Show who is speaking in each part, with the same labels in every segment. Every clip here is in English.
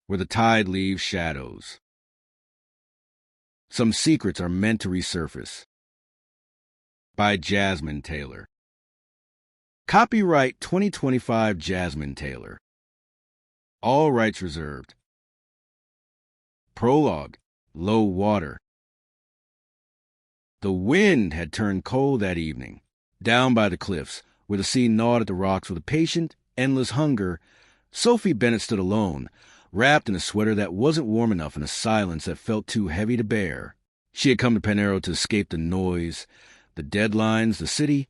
Speaker 1: where the tide leaves shadows. Some secrets are meant to resurface. By Jasmine Taylor. Copyright 2025 Jasmine Taylor. All rights reserved. Prologue. Low water. The wind had turned cold that evening. Down by the cliffs, where the sea gnawed at the rocks with a patient, endless hunger, Sophie Bennett stood alone, wrapped in a sweater that wasn't warm enough and a silence that felt too heavy to bear. She had come to Penarrow to escape the noise, the deadlines, the city,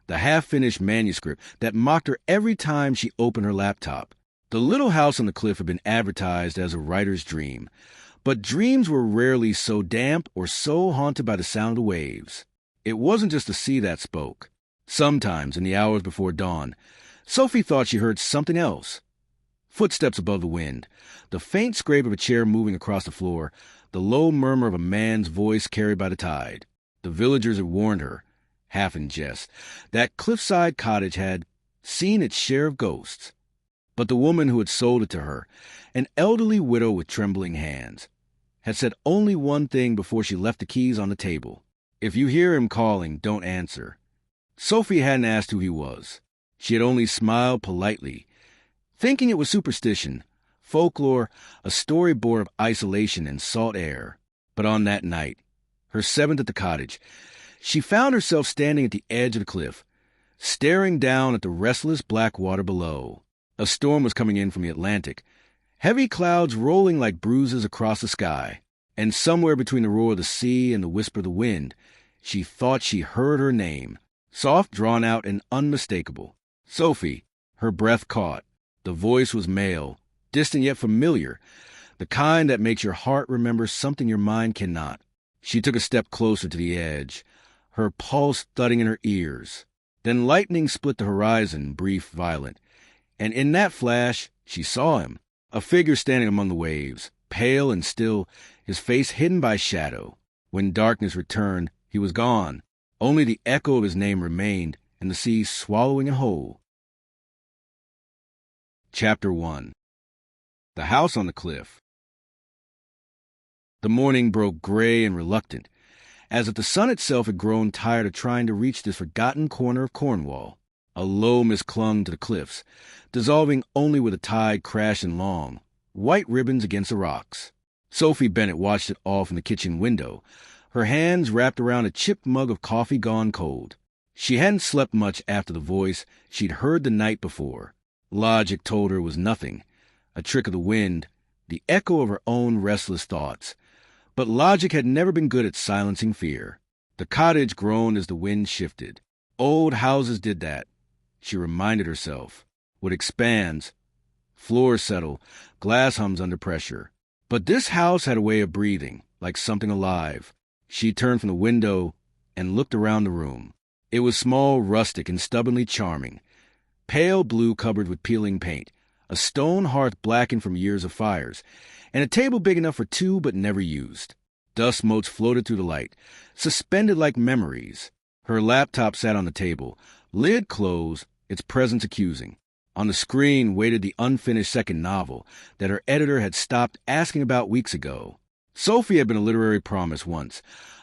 Speaker 1: the half-finished manuscript that mocked her every time she opened her laptop. The little house on the cliff had been advertised as a writer's dream, but dreams were rarely so damp or so haunted by the sound of the waves. It wasn't just the sea that spoke. Sometimes, in the hours before dawn, Sophie thought she heard something else. Footsteps above the wind, the faint scrape of a chair moving across the floor, the low murmur of a man's voice carried by the tide. The villagers had warned her, half in jest, that cliffside cottage had seen its share of ghosts. But the woman who had sold it to her, an elderly widow with trembling hands, had said only one thing before she left the keys on the table. If you hear him calling, don't answer. Sophie hadn't asked who he was. She had only smiled politely, thinking it was superstition, folklore, a storyboard of isolation and salt air. But on that night, her seventh at the cottage, she found herself standing at the edge of the cliff, staring down at the restless black water below. A storm was coming in from the Atlantic, heavy clouds rolling like bruises across the sky, and somewhere between the roar of the sea and the whisper of the wind, she thought she heard her name, soft, drawn out, and unmistakable. Sophie. Her breath caught. The voice was male, distant yet familiar, the kind that makes your heart remember something your mind cannot. She took a step closer to the edge, her pulse thudding in her ears. Then lightning split the horizon, brief, violent, and in that flash she saw him, a figure standing among the waves, pale and still, his face hidden by shadow. When darkness returned, he was gone. Only the echo of his name remained, and the sea swallowing it whole. Chapter 1. The House on the Cliff. The morning broke gray and reluctant, as if the sun itself had grown tired of trying to reach this forgotten corner of Cornwall. A low mist clung to the cliffs, dissolving only with the tide crashing long, white ribbons against the rocks. Sophie Bennett watched it all from the kitchen window, her hands wrapped around a chipped mug of coffee gone cold. She hadn't slept much after the voice she'd heard the night before. Logic told her it was nothing, a trick of the wind, the echo of her own restless thoughts. But logic had never been good at silencing fear. The cottage groaned as the wind shifted. Old houses did that, she reminded herself. Wood expands, floors settle, glass hums under pressure. But this house had a way of breathing, like something alive. She turned from the window and looked around the room. It was small, rustic, and stubbornly charming. Pale blue covered with peeling paint, a stone hearth blackened from years of fires, and a table big enough for two but never used. Dust motes floated through the light, suspended like memories. Her laptop sat on the table, lid closed, its presence accusing. On the screen waited the unfinished second novel that her editor had stopped asking about weeks ago. Sophie had been a literary promise once,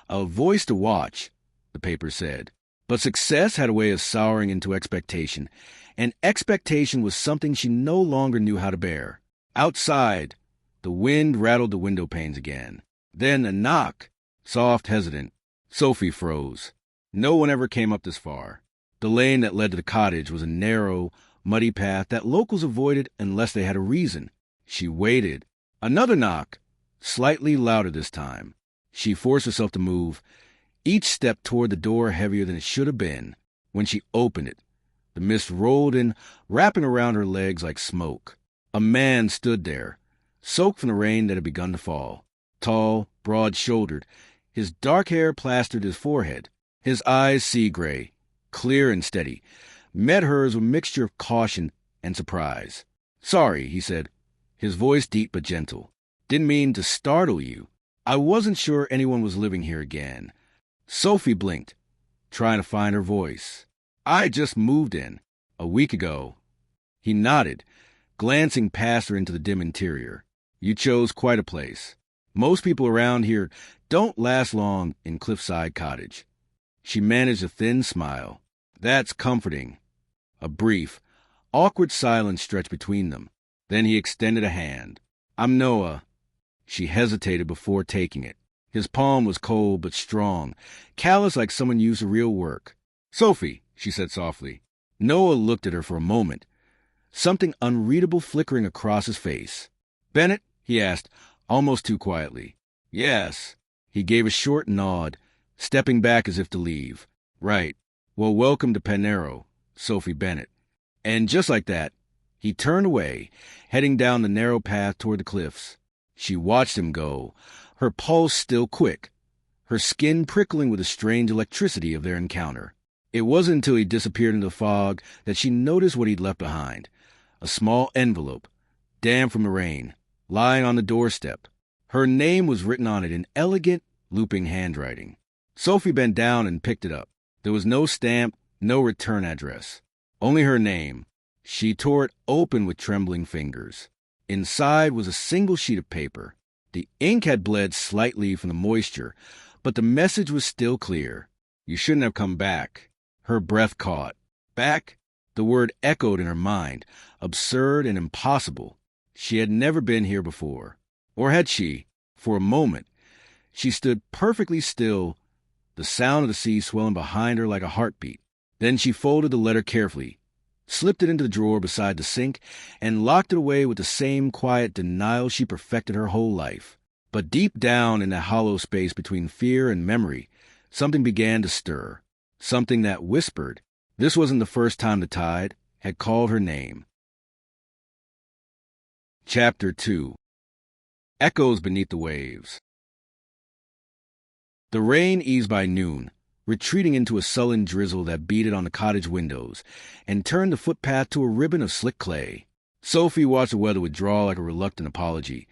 Speaker 1: a voice to watch, the paper said. But success had a way of souring into expectation, and expectation was something she no longer knew how to bear. Outside, the wind rattled the window panes again. Then a knock, soft, hesitant. Sophie froze. No one ever came up this far. The lane that led to the cottage was a narrow, muddy path that locals avoided unless they had a reason. She waited. Another knock, slightly louder this time. She forced herself to move, each step toward the door heavier than it should have been. When she opened it, the mist rolled in, wrapping around her legs like smoke. A man stood there, soaked from the rain that had begun to fall. Tall, broad-shouldered, his dark hair plastered his forehead. His eyes, sea-gray, clear and steady, met hers with a mixture of caution and surprise. "Sorry," he said, his voice deep but gentle. "Didn't mean to startle you. I wasn't sure anyone was living here again." Sophie blinked, trying to find her voice. "I just moved in, a week ago." He nodded, glancing past her into the dim interior. You chose quite a place. Most people around here don't last long in Cliffside Cottage. She managed a thin smile. That's comforting. A brief, awkward silence stretched between them. Then he extended a hand. I'm Noah. She hesitated before taking it. His palm was cold but strong, callous like someone used to real work. Sophie, she said softly. Noah looked at her for a moment, something unreadable flickering across his face. Bennett? He asked, almost too quietly. Yes. He gave a short nod, stepping back as if to leave. Right. Well, welcome to Penarrow, Sophie Bennett. And just like that, he turned away, heading down the narrow path toward the cliffs. She watched him go, her pulse still quick, her skin prickling with the strange electricity of their encounter. It wasn't until he disappeared into the fog that she noticed what he'd left behind. A small envelope, damp from the rain, lying on the doorstep. Her name was written on it in elegant, looping handwriting. Sophie bent down and picked it up. There was no stamp, no return address. Only her name. She tore it open with trembling fingers. Inside was a single sheet of paper. The ink had bled slightly from the moisture, but the message was still clear. You shouldn't have come back. Her breath caught. Back? The word echoed in her mind, absurd and impossible. She had never been here before. Or had she? For a moment. She stood perfectly still, the sound of the sea swelling behind her like a heartbeat. Then she folded the letter carefully, slipped it into the drawer beside the sink, and locked it away with the same quiet denial she perfected her whole life. But deep down in that hollow space between fear and memory, something began to stir. Something that whispered. This wasn't the first time the tide had called her name. Chapter 2. Echoes beneath the waves. The rain eased by noon, retreating into a sullen drizzle that beaded on the cottage windows and turned the footpath to a ribbon of slick clay. Sophie watched the weather withdraw like a reluctant apology,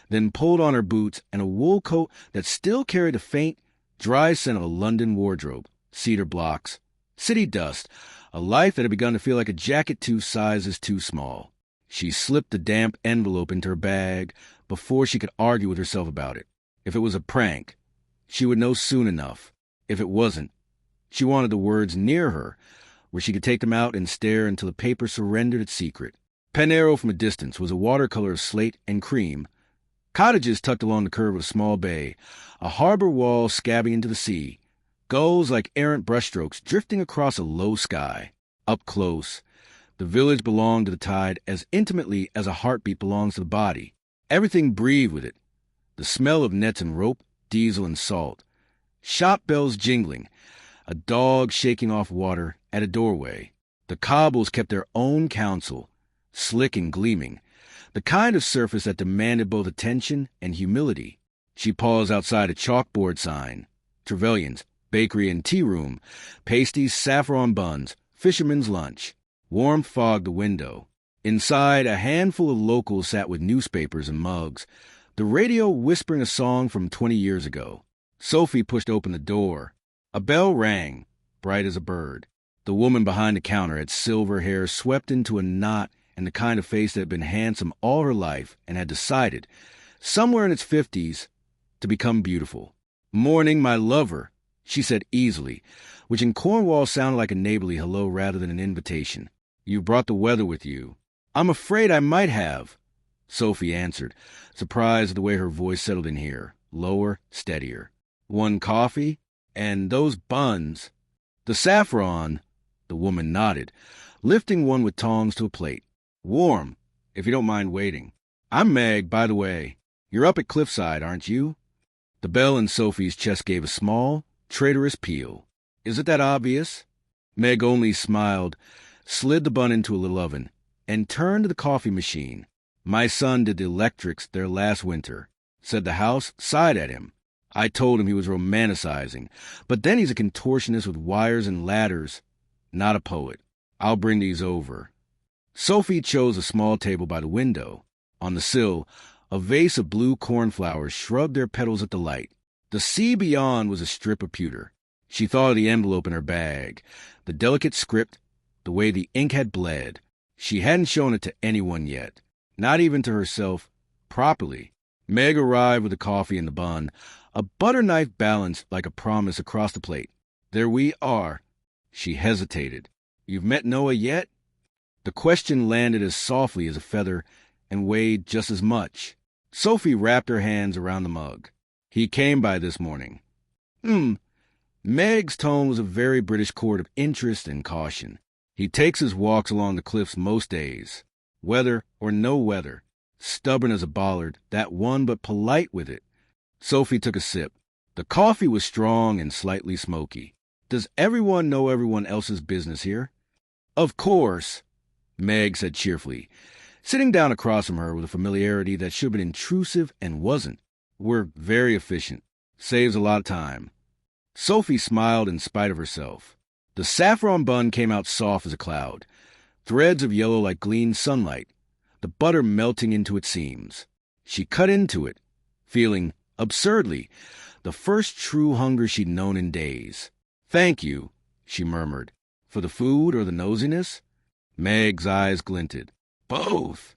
Speaker 1: then pulled on her boots and a wool coat that still carried the faint, dry scent of a London wardrobe, cedar blocks, city dust, a life that had begun to feel like a jacket 2 sizes too small. She slipped the damp envelope into her bag before she could argue with herself about it. If it was a prank, she would know soon enough. If it wasn't, she wanted the words near her, where she could take them out and stare until the paper surrendered its secret. Penarrow from a distance was a watercolor of slate and cream. Cottages tucked along the curve of a small bay, a harbor wall scabbing into the sea, gulls like errant brushstrokes drifting across a low sky. Up close, the village belonged to the tide as intimately as a heartbeat belongs to the body. Everything breathed with it. The smell of nets and rope, diesel and salt. Shop bells jingling, a dog shaking off water at a doorway. The cobbles kept their own counsel, slick and gleaming, the kind of surface that demanded both attention and humility. She paused outside a chalkboard sign. Trevelyan's, bakery and tea room, pasties, saffron buns, fisherman's lunch. Warmth fogged the window. Inside, a handful of locals sat with newspapers and mugs, the radio whispering a song from 20 years ago. Sophie pushed open the door. A bell rang, bright as a bird. The woman behind the counter had silver hair swept into a knot and the kind of face that had been handsome all her life and had decided, somewhere in its 50s, to become beautiful. Morning, my lover, she said easily, which in Cornwall sounded like a neighborly hello rather than an invitation. You brought the weather with you. I'm afraid I might have, Sophie answered, surprised at the way her voice settled in here, lower, steadier. One coffee? And those buns. The saffron, the woman nodded, lifting one with tongs to a plate. Warm, if you don't mind waiting. I'm Meg, by the way. You're up at Cliffside, aren't you? The bell in Sophie's chest gave a small, traitorous peal. Is it that obvious? Meg only smiled, slid the bun into a little oven, and turned to the coffee machine. My son did the electrics there last winter, said the house, sighed at him. I told him he was romanticizing, but then he's a contortionist with wires and ladders, not a poet. I'll bring these over. Sophie chose a small table by the window. On the sill, a vase of blue cornflowers shrugged their petals at the light. The sea beyond was a strip of pewter. She thought of the envelope in her bag, the delicate script, the way the ink had bled. She hadn't shown it to anyone yet, not even to herself Properly. Meg arrived with the coffee and the bun, a butter knife balanced like a promise across the plate. There we are. She hesitated. You've met Noah yet? The question landed as softly as a feather and weighed just as much. Sophie wrapped her hands around the mug. He came by this morning. Meg's tone was a very British chord of interest and caution. He takes his walks along the cliffs most days, weather or no weather. Stubborn as a bollard, that one, but polite with it. Sophie took a sip. The coffee was strong and slightly smoky. Does everyone know everyone else's business here? Of course, Meg said cheerfully, sitting down across from her with a familiarity that should have been intrusive and wasn't. We're very efficient. Saves a lot of time. Sophie smiled in spite of herself. The saffron bun came out soft as a cloud, threads of yellow like gleamed sunlight, the butter melting into its seams. She cut into it, feeling, absurdly, the first true hunger she'd known in days. Thank you, she murmured. For the food or the nosiness? Meg's eyes glinted. Both.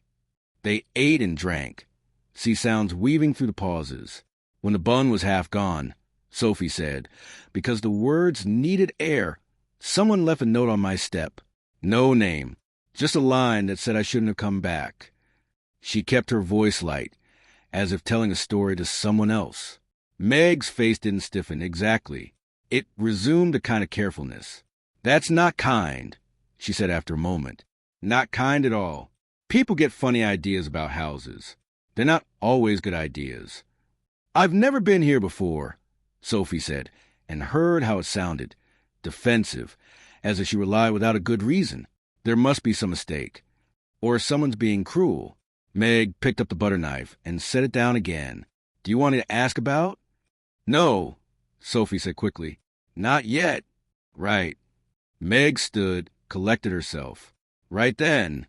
Speaker 1: They ate and drank, sea sounds weaving through the pauses. When the bun was half gone, Sophie said, because the words needed air, someone left a note on my step. No name, just a line that said I shouldn't have come back. She kept her voice light, as if telling a story to someone else. Meg's face didn't stiffen exactly. It resumed a kind of carefulness. That's not kind, she said after a moment. Not kind at all. People get funny ideas about houses. They're not always good ideas. I've never been here before, Sophie said, and heard how it sounded. Defensive, as if she relied without a good reason. There must be some mistake. Or someone's being cruel. Meg picked up the butter knife and set it down again. Do you want me to ask about? No, Sophie said quickly. Not yet. Right. Meg stood, collected herself. Right then.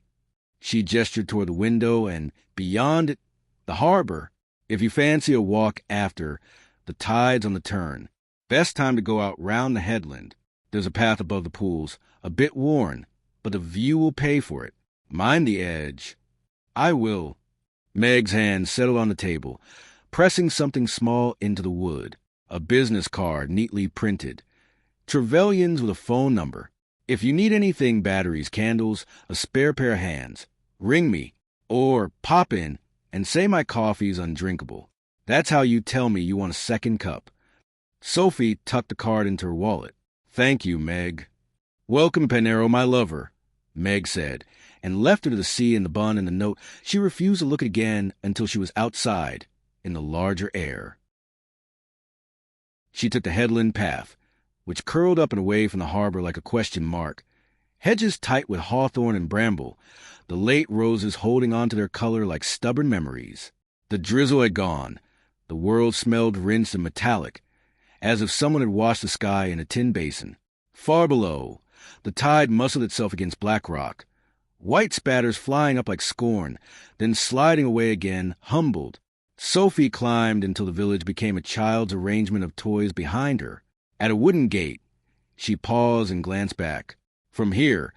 Speaker 1: She gestured toward the window and, beyond it, the harbor. If you fancy a walk after, the tide's on the turn. Best time to go out round the headland. There's a path above the pools, a bit worn, but the view will pay for it. Mind the edge. I will. Meg's hand settled on the table, pressing something small into the wood. A business card neatly printed. Trevelyan's with a phone number. If you need anything, batteries, candles, a spare pair of hands, ring me, or pop in and say my coffee's undrinkable. That's how you tell me you want a second cup. Sophie tucked the card into her wallet. Thank you, Meg. Welcome, Panero, my lover, Meg said, and left her to the sea and the bun and the note. She refused to look again until she was outside, in the larger air. She took the headland path, which curled up and away from the harbor like a question mark. Hedges tight with hawthorn and bramble, the late roses holding on to their color like stubborn memories. The drizzle had gone. The world smelled rinsed and metallic, as if someone had washed the sky in a tin basin. Far below, the tide muscled itself against black rock, white spatters flying up like scorn, then sliding away again, humbled. Sophie climbed until the village became a child's arrangement of toys behind her. At a wooden gate, she paused and glanced back. From here,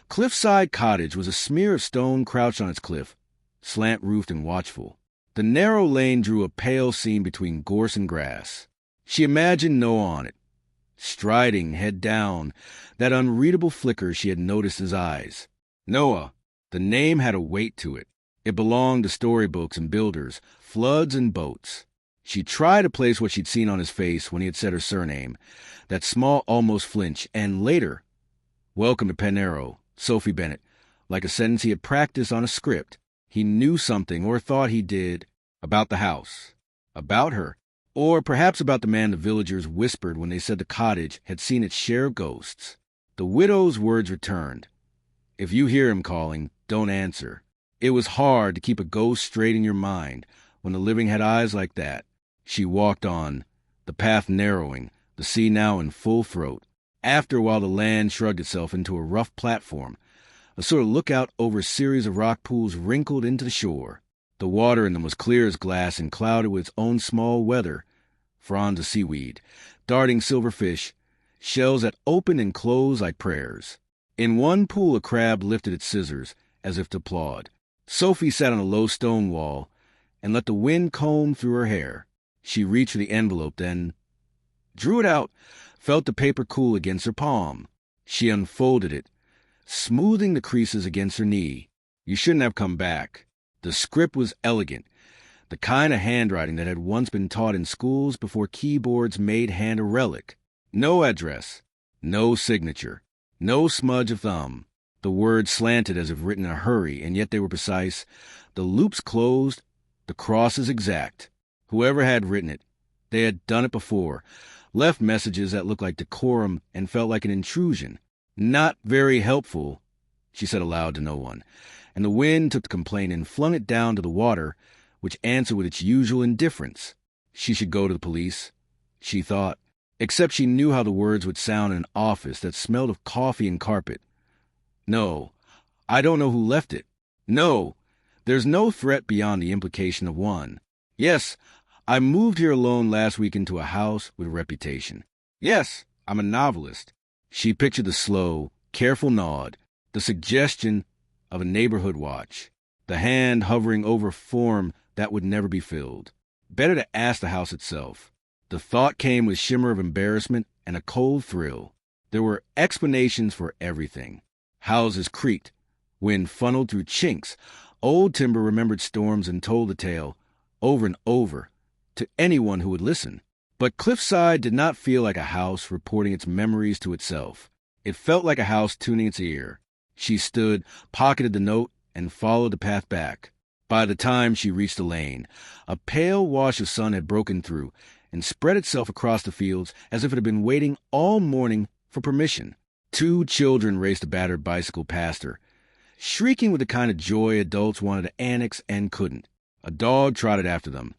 Speaker 1: Cliffside Cottage was a smear of stone crouched on its cliff, slant-roofed and watchful. The narrow lane drew a pale seam between gorse and grass. She imagined Noah on it, striding, head down, that unreadable flicker she had noticed in his eyes. Noah. The name had a weight to it. It belonged to storybooks and builders, floods and boats. She tried to place what she'd seen on his face when he had said her surname, that small almost flinch, and later, welcome to Panero, Sophie Bennett, like a sentence he had practiced on a script. He knew something, or thought he did, about the house, about her, or perhaps about the man the villagers whispered when they said the cottage had seen its share of ghosts. The widow's words returned. If you hear him calling, don't answer. It was hard to keep a ghost straight in your mind when the living had eyes like that. She walked on, the path narrowing, the sea now in full throat. After a while the land shrugged itself into a rough platform, a sort of lookout over a series of rock pools wrinkled into the shore. The water in them was clear as glass and clouded with its own small weather, fronds of seaweed, darting silver fish, shells that opened and closed like prayers. In one pool a crab lifted its scissors, as if to applaud. Sophie sat on a low stone wall, and let the wind comb through her hair. She reached for the envelope, then drew it out, felt the paper cool against her palm. She unfolded it, smoothing the creases against her knee. You shouldn't have come back. The script was elegant, the kind of handwriting that had once been taught in schools before keyboards made hand a relic. No address, no signature, no smudge of thumb. The words slanted as if written in a hurry, and yet they were precise. The loops closed, the crosses exact. Whoever had written it, they had done it before, left messages that looked like decorum and felt like an intrusion. Not very helpful, she said aloud to no one, and the wind took the complaint and flung it down to the water, which answered with its usual indifference. She should go to the police, she thought, except she knew how the words would sound in an office that smelled of coffee and carpet. No, I don't know who left it. No, there's no threat beyond the implication of one. Yes, I moved here alone last week into a house with a reputation. Yes, I'm a novelist. She pictured the slow, careful nod, the suggestion of a neighborhood watch, the hand hovering over a form that would never be filled. Better to ask the house itself. The thought came with shimmer of embarrassment and a cold thrill. There were explanations for everything. Houses creaked, wind funneled through chinks. Old timber remembered storms and told the tale, over and over, to anyone who would listen. But Cliffside did not feel like a house reporting its memories to itself. It felt like a house tuning its ear. She stood, pocketed the note, and followed the path back. By the time she reached the lane, a pale wash of sun had broken through and spread itself across the fields as if it had been waiting all morning for permission. 2 children raced a battered bicycle past her, shrieking with the kind of joy adults wanted to annex and couldn't. A dog trotted after them,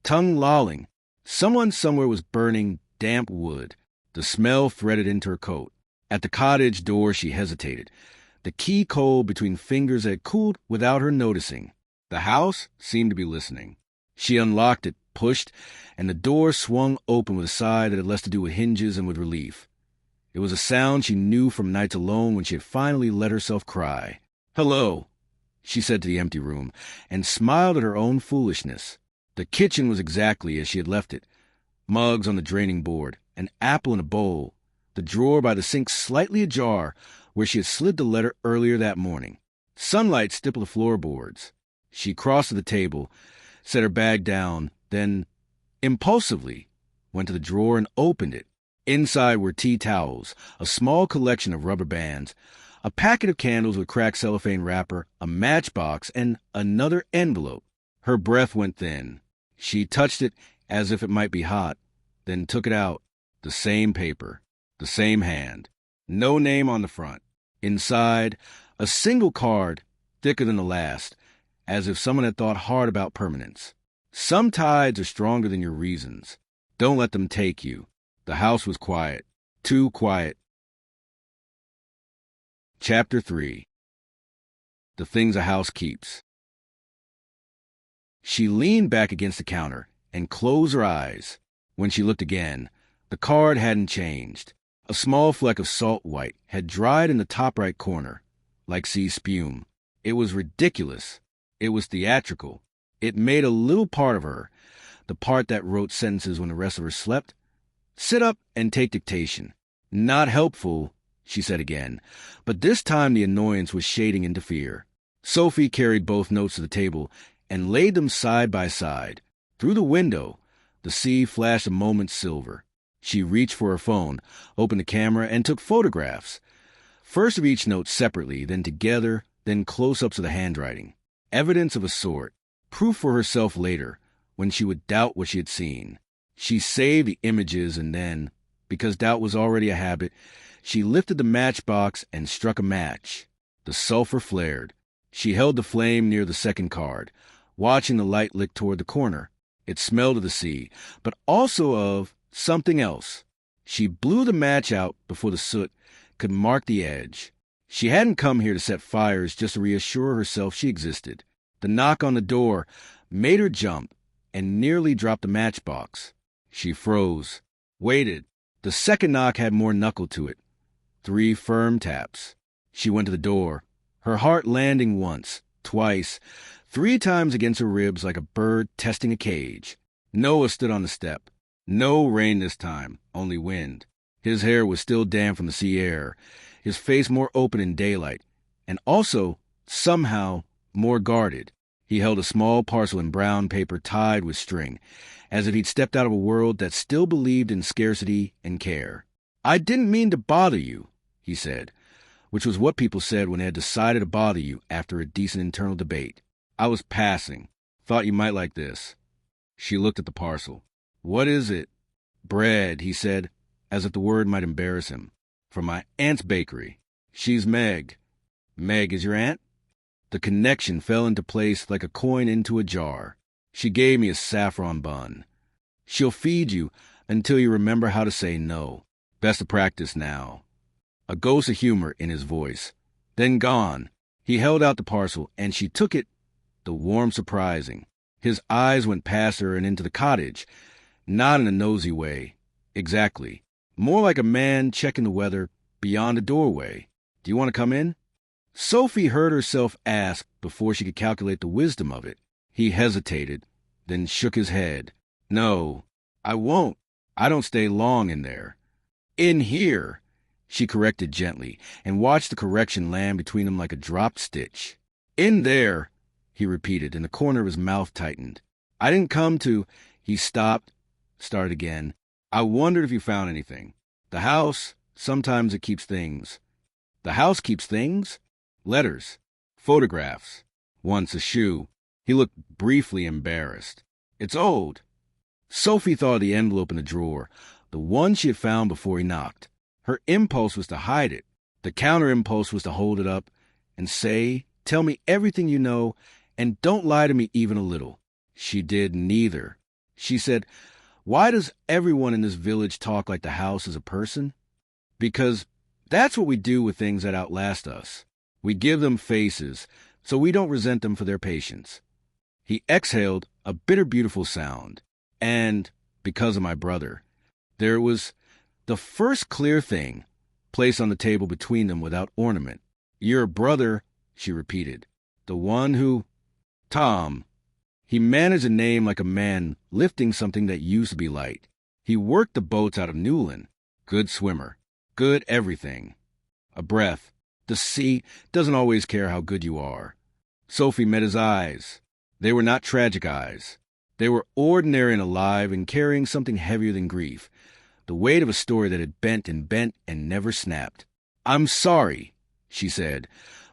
Speaker 1: tongue lolling. Someone somewhere was burning damp wood. The smell threaded into her coat. At the cottage door she hesitated, the key cold between fingers that had cooled without her noticing. The house seemed to be listening. She unlocked it, pushed, and the door swung open with a sigh that had less to do with hinges and with relief. It was a sound she knew from nights alone when she had finally let herself cry. "Hello," she said to the empty room, and smiled at her own foolishness. The kitchen was exactly as she had left it. Mugs on the draining board, an apple in a bowl, the drawer by the sink slightly ajar where she had slid the letter earlier that morning. Sunlight stippled the floorboards. She crossed to the table, set her bag down, then, impulsively, went to the drawer and opened it. Inside were tea towels, a small collection of rubber bands, a packet of candles with cracked cellophane wrapper, a matchbox, and another envelope. Her breath went thin. She touched it as if it might be hot, then took it out. The same paper, the same hand. No name on the front. Inside, a single card, thicker than the last, as if someone had thought hard about permanence. Some tides are stronger than your reasons. Don't let them take you. The house was quiet. Too quiet. Chapter 3. The Things a House Keeps. She leaned back against the counter and closed her eyes. When she looked again, the card hadn't changed. A small fleck of salt white had dried in the top right corner, like sea spume. It was ridiculous. It was theatrical. It made a little part of her, the part that wrote sentences when the rest of her slept, sit up and take dictation. Not helpful, she said again, but this time the annoyance was shading into fear. Sophie carried both notes to the table and laid them side by side. Through the window, the sea flashed a moment's silver. She reached for her phone, opened the camera, and took photographs. First of each note separately, then together, then close-ups of the handwriting. Evidence of a sort. Proof for herself later, when she would doubt what she had seen. She saved the images and then, because doubt was already a habit, she lifted the matchbox and struck a match. The sulfur flared. She held the flame near the second card, watching the light lick toward the corner. It smelled of the sea, but also of something else. She blew the match out before the soot could mark the edge. She hadn't come here to set fires just to reassure herself she existed. The knock on the door made her jump and nearly dropped the matchbox. She froze, waited. The second knock had more knuckle to it. 3 firm taps. She went to the door, her heart landing once, twice, 3 times against her ribs like a bird testing a cage. Noah stood on the step. No rain this time, only wind. His hair was still damp from the sea air, his face more open in daylight, and also, somehow, more guarded. He held a small parcel in brown paper tied with string, as if he'd stepped out of a world that still believed in scarcity and care. "I didn't mean to bother you," he said, which was what people said when they had decided to bother you after a decent internal debate. "I was passing. Thought you might like this." She looked at the parcel. "What is it?" "Bread," he said, as if the word might embarrass him. "From my aunt's bakery. She's Meg." "Meg is your aunt?" The connection fell into place like a coin into a jar. "She gave me a saffron bun. She'll feed you until you remember how to say no. Best to practice now." A ghost of humor in his voice. Then gone. He held out the parcel, and she took it, the warm surprising. His eyes went past her and into the cottage, not in a nosy way. Exactly. More like a man checking the weather beyond a doorway. "Do you want to come in?" Sophie heard herself ask before she could calculate the wisdom of it. He hesitated, then shook his head. "No, I won't. I don't stay long in there." "In here," she corrected gently, and watched the correction land between them like a dropped stitch. "In there," he repeated, and the corner of his mouth tightened. "I didn't come to—" He stopped, started again. "I wondered if you found anything. The house, sometimes it keeps things." "The house keeps things?" "Letters. Photographs. Once a shoe." He looked briefly embarrassed. "It's old." Sophie thought of the envelope in the drawer, the one she had found before he knocked. Her impulse was to hide it. The counter-impulse was to hold it up and say, "Tell me everything you know, and don't lie to me even a little." She did neither. She said, "Why does everyone in this village talk like the house is a person?" "Because that's what we do with things that outlast us. We give them faces, so we don't resent them for their patience." He exhaled a bitter, beautiful sound. "And because of my brother." There was the first clear thing placed on the table between them without ornament. "Your brother," she repeated. "The one who—" "Tom." He managed a name like a man lifting something that used to be light. He worked the boats out of Newland. Good swimmer. Good everything. A breath. The sea doesn't always care how good you are. Sophie met his eyes. They were not tragic eyes. They were ordinary and alive and carrying something heavier than grief, the weight of a story that had bent and never snapped. "I'm sorry," she said,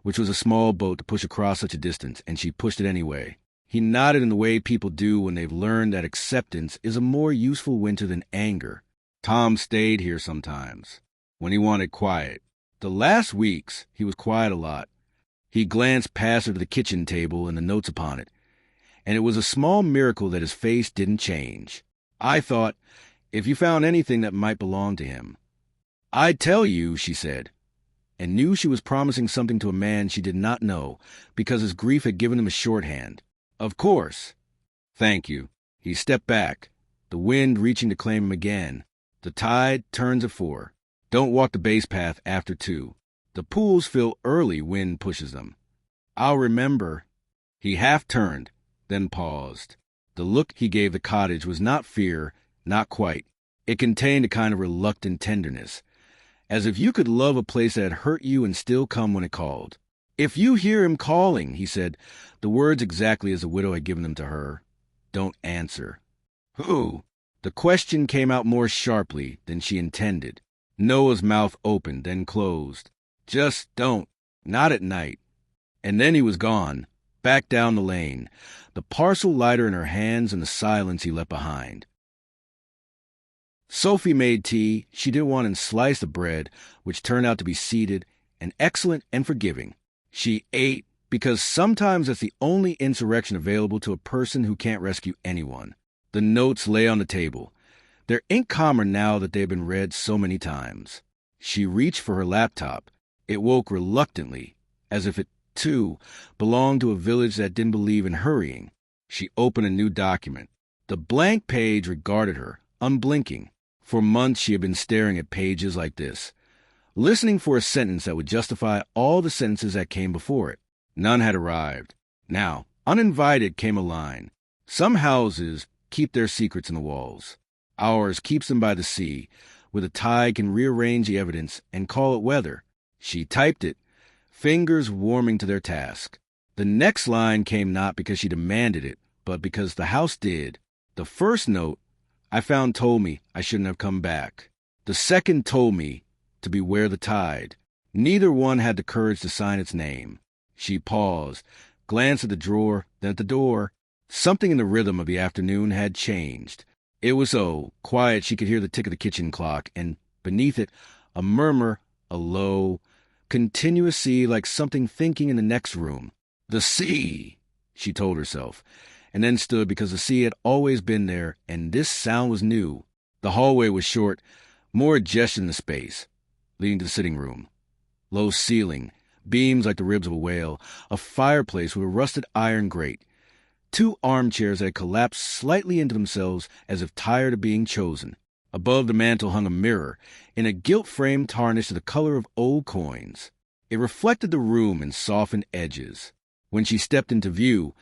Speaker 1: which was a small boat to push across such a distance, and she pushed it anyway. He nodded in the way people do when they've learned that acceptance is a more useful winter than anger. Tom stayed here sometimes, when he wanted quiet. The last weeks, he was quiet a lot. He glanced past her to the kitchen table and the notes upon it, and it was a small miracle that his face didn't change. "I thought, if you found anything that might belong to him—" "I'd tell you," she said, and knew she was promising something to a man she did not know, because his grief had given him a shorthand. "Of course." "Thank you." He stepped back, the wind reaching to claim him again. "The tide turns at 4. Don't walk the base path after 2. The pools fill early, wind pushes them." "I'll remember." He half turned, then paused. The look he gave the cottage was not fear, not quite. It contained a kind of reluctant tenderness, as if you could love a place that had hurt you and still come when it called. "If you hear him calling," he said, the words exactly as the widow had given them to her, "don't answer." "Who?" The question came out more sharply than she intended. Noah's mouth opened, then closed. "Just don't. Not at night." And then he was gone, back down the lane, the parcel lighter in her hands and the silence he left behind. Sophie made tea. She didn't want to slice the bread, which turned out to be seeded and excellent and forgiving. She ate because sometimes that's the only insurrection available to a person who can't rescue anyone. The notes lay on the table. Their ink calmer now that they had been read so many times. She reached for her laptop. It woke reluctantly, as if it, too, belonged to a village that didn't believe in hurrying. She opened a new document. The blank page regarded her, unblinking. For months she had been staring at pages like this, listening for a sentence that would justify all the sentences that came before it. None had arrived. Now, Uninvited came a line. Some houses keep their secrets in the walls. Ours keeps them by the sea, where the tide can rearrange the evidence and call it weather. She typed it, fingers warming to their task. The next line came not because she demanded it, but because the house did. The first note I found told me I shouldn't have come back. The second told me to beware the tide. Neither one had the courage to sign its name. She paused, glanced at the drawer, then at the door. Something in the rhythm of the afternoon had changed. It was so quiet she could hear the tick of the kitchen clock, and beneath it, a murmur, a low, continuous sea like something thinking in the next room. The sea, she told herself, and then stood because the sea had always been there, and this sound was new. The hallway was short, more a gesture than space, leading to the sitting room. Low ceiling, beams like the ribs of a whale, a fireplace with a rusted iron grate, 2 armchairs that had collapsed slightly into themselves as if tired of being chosen. Above the mantel hung a mirror, in a gilt frame tarnished to the color of old coins. It reflected the room in softened edges. When she stepped into view,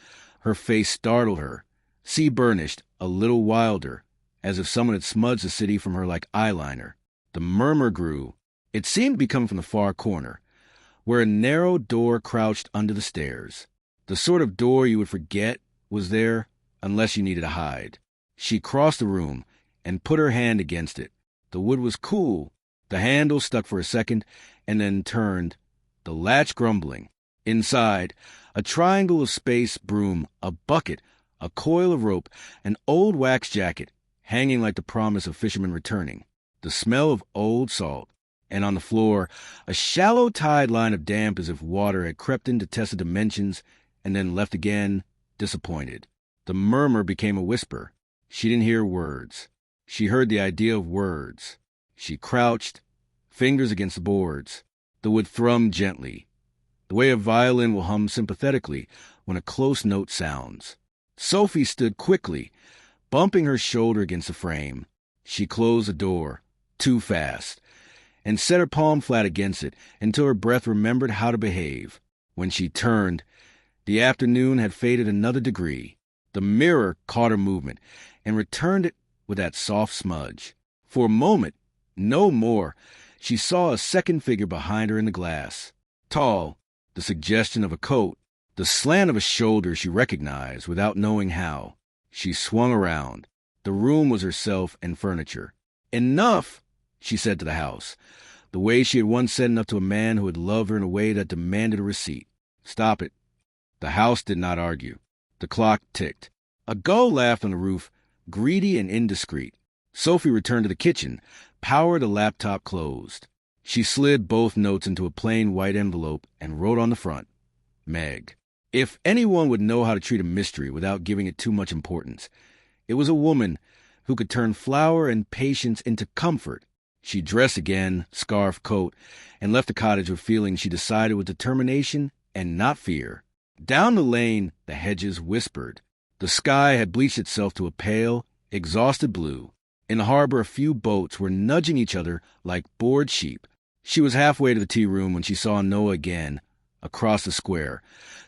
Speaker 1: her face startled her, sea burnished, a little wilder, as if someone had smudged the city from her like eyeliner. The murmur grew. It seemed to be coming from the far corner, where a narrow door crouched under the stairs. The sort of door you would forget was there unless you needed to hide. She crossed the room and put her hand against it. The wood was cool. The handle stuck for a second and then turned, the latch grumbling. Inside, a triangle of space broom, a bucket, a coil of rope, an old wax jacket, hanging like the promise of fishermen returning, the smell of old salt, and on the floor, a shallow tide line of damp as if water had crept in to test the dimensions and then left again, disappointed. The murmur became a whisper. She didn't hear words. She heard the idea of words. She crouched, fingers against the boards. The wood thrummed gently, the way a violin will hum sympathetically when a close note sounds. Sophie stood quickly, bumping her shoulder against the frame. She closed the door, too fast, and set her palm flat against it until her breath remembered how to behave. When she turned, the afternoon had faded another degree. The mirror caught her movement and returned it with that soft smudge. For a moment, no more, she saw a second figure behind her in the glass. Tall, the suggestion of a coat, the slant of a shoulder she recognized without knowing how. She swung around. The room was herself and furniture. "Enough," she said to the house, the way she had once said enough to a man who had loved her in a way that demanded a receipt. "Stop it." The house did not argue. The clock ticked. A gull laughed on the roof, greedy and indiscreet. Sophie returned to the kitchen, power of the laptop closed. She slid both notes into a plain white envelope and wrote on the front, Meg. If anyone would know how to treat a mystery without giving it too much importance, it was a woman who could turn flour and patience into comfort. She dressed again, scarf, coat, and left the cottage with feelings she decided with determination and not fear. Down the lane, the hedges whispered. The sky had bleached itself to a pale, exhausted blue. In the harbor, a few boats were nudging each other like bored sheep. She was halfway to the tea room when she saw Noah again, across the square,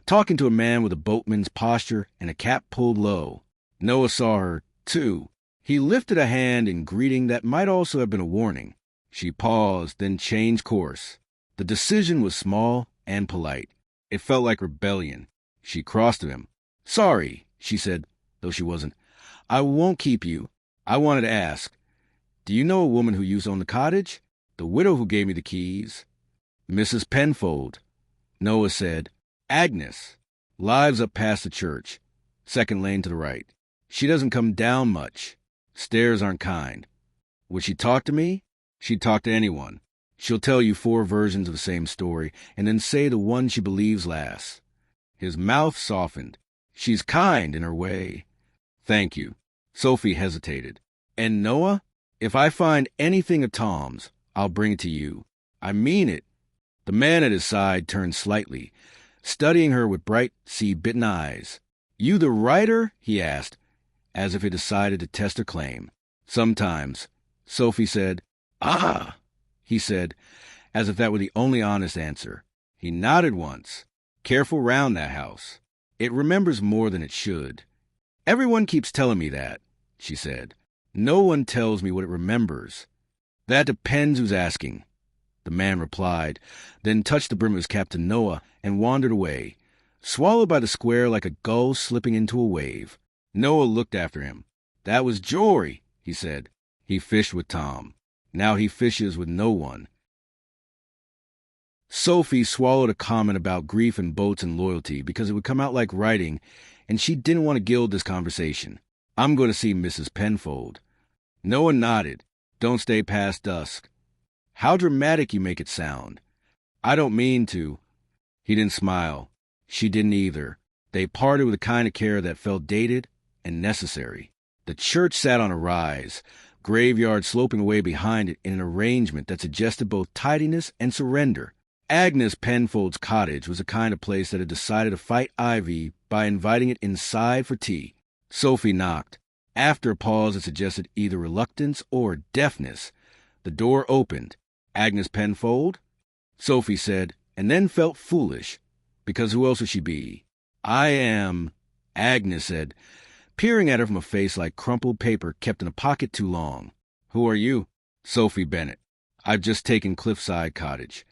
Speaker 1: talking to a man with a boatman's posture and a cap pulled low. Noah saw her, too. He lifted a hand in greeting that might also have been a warning. She paused, then changed course. The decision was small and polite. It felt like rebellion. She crossed to him. "Sorry," she said, though she wasn't. "I won't keep you. I wanted to ask, do you know a woman who used to own the cottage? The widow who gave me the keys." "Mrs. Penfold," Noah said. "Agnes. Lives up past the church. Second lane to the right. She doesn't come down much. Stairs aren't kind. Would she talk to me? She'd talk to anyone. She'll tell you 4 versions of the same story, and then say the one she believes last." His mouth softened. "She's kind in her way." "Thank you." Sophie hesitated. "And Noah, if I find anything of Tom's, I'll bring it to you. I mean it." The man at his side turned slightly, studying her with bright, sea-bitten eyes. "You the writer?" he asked, as if he decided to test her claim. "Sometimes," Sophie said. "Ah," he said, as if that were the only honest answer. He nodded once. "Careful round that house." It remembers more than it should. Everyone keeps telling me that, she said. No one tells me what it remembers. That depends who's asking, the man replied, then touched the brim of his cap to Noah and wandered away, swallowed by the square like a gull slipping into a wave. Noah looked after him. That was Jory, he said. He fished with Tom. Now he fishes with no one. Sophie swallowed a comment about grief and boats and loyalty because it would come out like writing, and she didn't want to gild this conversation. I'm going to see Mrs. Penfold. Noah nodded. Don't stay past dusk. How dramatic you make it sound. I don't mean to. He didn't smile. She didn't either. They parted with a kind of care that felt dated and necessary. The church sat on a rise, graveyard sloping away behind it in an arrangement that suggested both tidiness and surrender. Agnes Penfold's cottage was the kind of place that had decided to fight Ivy by inviting it inside for tea. Sophie knocked. After a pause that suggested either reluctance or deafness, the door opened. Agnes Penfold? Sophie said, and then felt foolish, because who else would she be? I am, Agnes said, peering at her from a face like crumpled paper kept in a pocket too long. Who are you? Sophie Bennett. I've just taken Cliffside Cottage.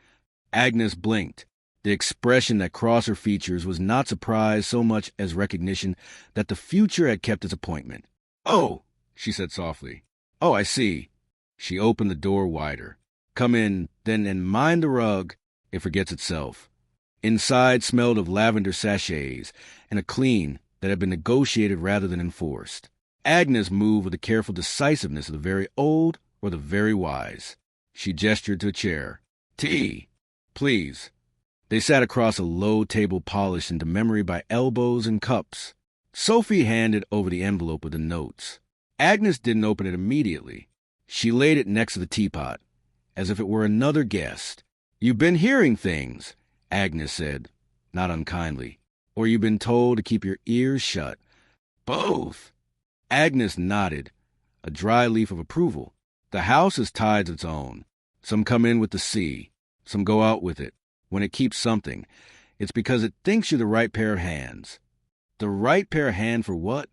Speaker 1: Agnes blinked. The expression that crossed her features was not surprise so much as recognition that the future had kept its appointment. Oh, she said softly. Oh, I see. She opened the door wider. Come in, then, and mind the rug. It forgets itself. Inside smelled of lavender sachets and a clean that had been negotiated rather than enforced. Agnes moved with the careful decisiveness of the very old or the very wise. She gestured to a chair. Tea, please. They sat across a low table polished into memory by elbows and cups. Sophie handed over the envelope with the notes. Agnes didn't open it immediately. She laid it next to the teapot, as if it were another guest. You've been hearing things, Agnes said, not unkindly. Or you've been told to keep your ears shut. Both. Agnes nodded, a dry leaf of approval. The house has tides its own. Some come in with the sea. Some go out with it. When it keeps something, it's because it thinks you're the right pair of hands. The right pair of hands for what?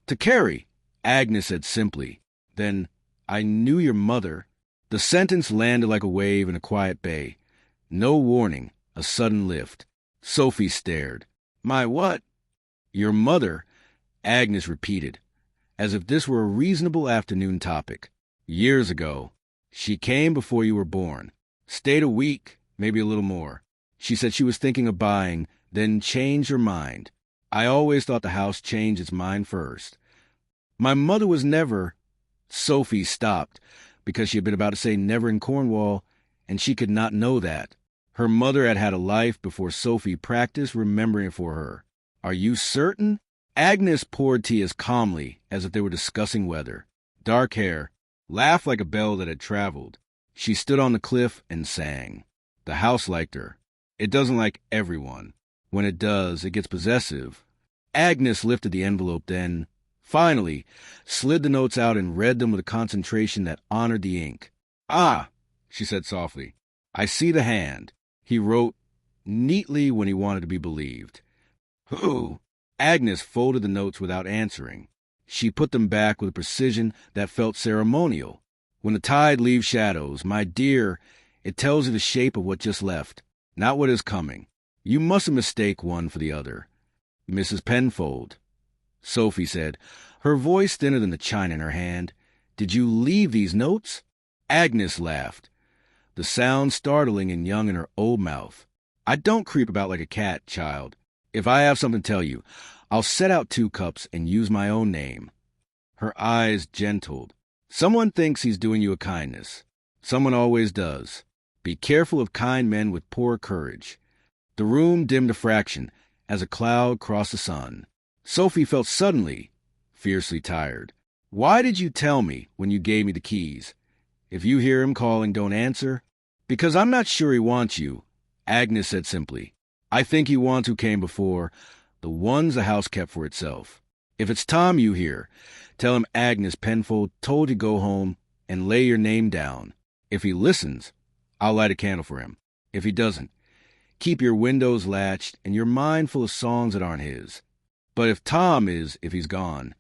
Speaker 1: To carry, Agnes said simply. Then, I knew your mother. The sentence landed like a wave in a quiet bay. No warning, a sudden lift. Sophie stared. My what? Your mother, Agnes repeated, as if this were a reasonable afternoon topic. Years ago. She came before you were born. Stayed a week, maybe a little more. She said she was thinking of buying, then changed her mind. I always thought the house changed its mind first. My mother was never... Sophie stopped, because she had been about to say never in Cornwall, and she could not know that. Her mother had had a life before Sophie practiced remembering it for her. Are you certain? Agnes poured tea as calmly as if they were discussing weather. Dark hair, laughed like a bell that had traveled. She stood on the cliff and sang. The house liked her. It doesn't like everyone. When it does, it gets possessive. Agnes lifted the envelope then, finally, slid the notes out and read them with a concentration that honored the ink. Ah, she said softly. I see the hand. He wrote neatly when he wanted to be believed. Who? Agnes folded the notes without answering. She put them back with a precision that felt ceremonial. When the tide leaves shadows, my dear, it tells you the shape of what just left, not what is coming. You mustn't mistake one for the other. Mrs. Penfold, Sophie said, her voice thinner than the china in her hand. Did you leave these notes? Agnes laughed, the sound startling and young in her old mouth. I don't creep about like a cat, child. If I have something to tell you, I'll set out 2 cups and use my own name. Her eyes gentled. Someone thinks he's doing you a kindness. Someone always does. Be careful of kind men with poor courage. The room dimmed a fraction as a cloud crossed the sun. Sophie felt suddenly, fiercely tired. Why did you tell me when you gave me the keys? If you hear him calling, don't answer. Because I'm not sure he wants you, Agnes said simply. I think he wants who came before, the ones the house kept for itself. If it's Tom you hear, tell him Agnes Penfold told you to go home and lay your name down. If he listens, I'll light a candle for him. If he doesn't, Keep your windows latched and your mind full of songs that aren't his. But if he's gone.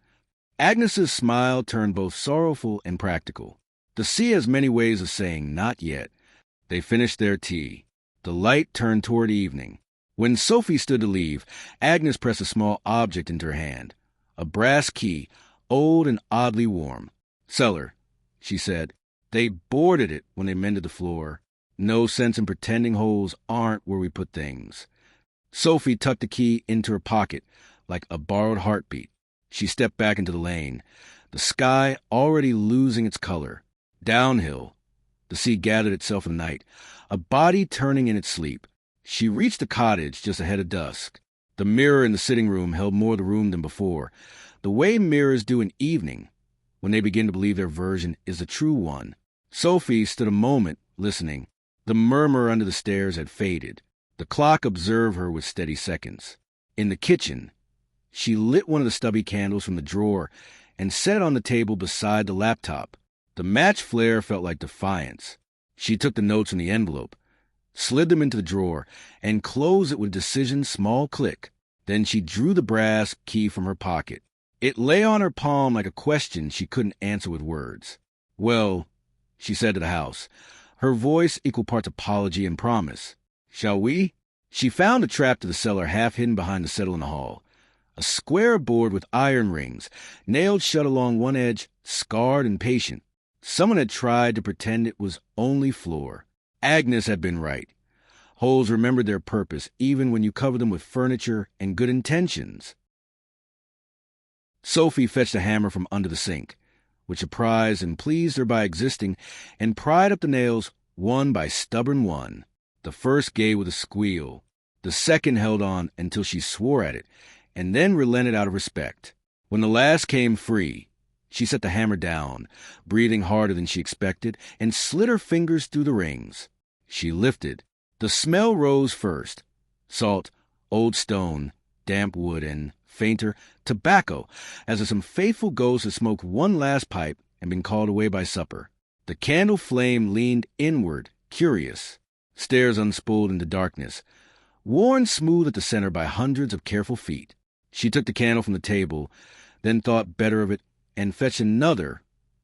Speaker 1: Agnes's smile turned both sorrowful and practical. The sea has many ways of saying not yet. They finished their tea. The light turned toward evening. When Sophie stood to leave, Agnes pressed a small object into her hand. A brass key, old and oddly warm. "Cellar," she said. "They boarded it when they mended the floor. No sense in pretending holes aren't where we put things." Sophie tucked the key into her pocket like a borrowed heartbeat. She stepped back into the lane, the sky already losing its color. Downhill, the sea gathered itself in the night, a body turning in its sleep. She reached the cottage just ahead of dusk. The mirror in the sitting room held more of the room than before, the way mirrors do in evening, when they begin to believe their version is the true one. Sophie stood a moment, listening. The murmur under the stairs had faded. The clock observed her with steady seconds. In the kitchen, she lit one of the stubby candles from the drawer and set it on the table beside the laptop. The match flare felt like defiance. She took the notes in the envelope, slid them into the drawer, and closed it with decision's small click. Then she drew the brass key from her pocket. It lay on her palm like a question she couldn't answer with words. "Well," she said to the house, her voice equal parts apology and promise. "Shall we?" She found a trap to the cellar half hidden behind the settle in the hall. A square board with iron rings, nailed shut along one edge, scarred and patient. Someone had tried to pretend it was only floor. Agnes had been right. Holes remembered their purpose, even when you cover them with furniture and good intentions. Sophie fetched a hammer from under the sink, which surprised and pleased her by existing, and pried up the nails one by stubborn one. The first gave with a squeal. The second held on until she swore at it, and then relented out of respect. When the last came free, she set the hammer down, breathing harder than she expected, and slid her fingers through the rings. She lifted. The smell rose first. Salt, old stone, damp wood, and, fainter, tobacco, as if some faithful ghost had smoked one last pipe and been called away by supper. The candle flame leaned inward, curious. Stairs unspooled into darkness, worn smooth at the center by hundreds of careful feet. She took the candle from the table, then thought better of it, and fetched another,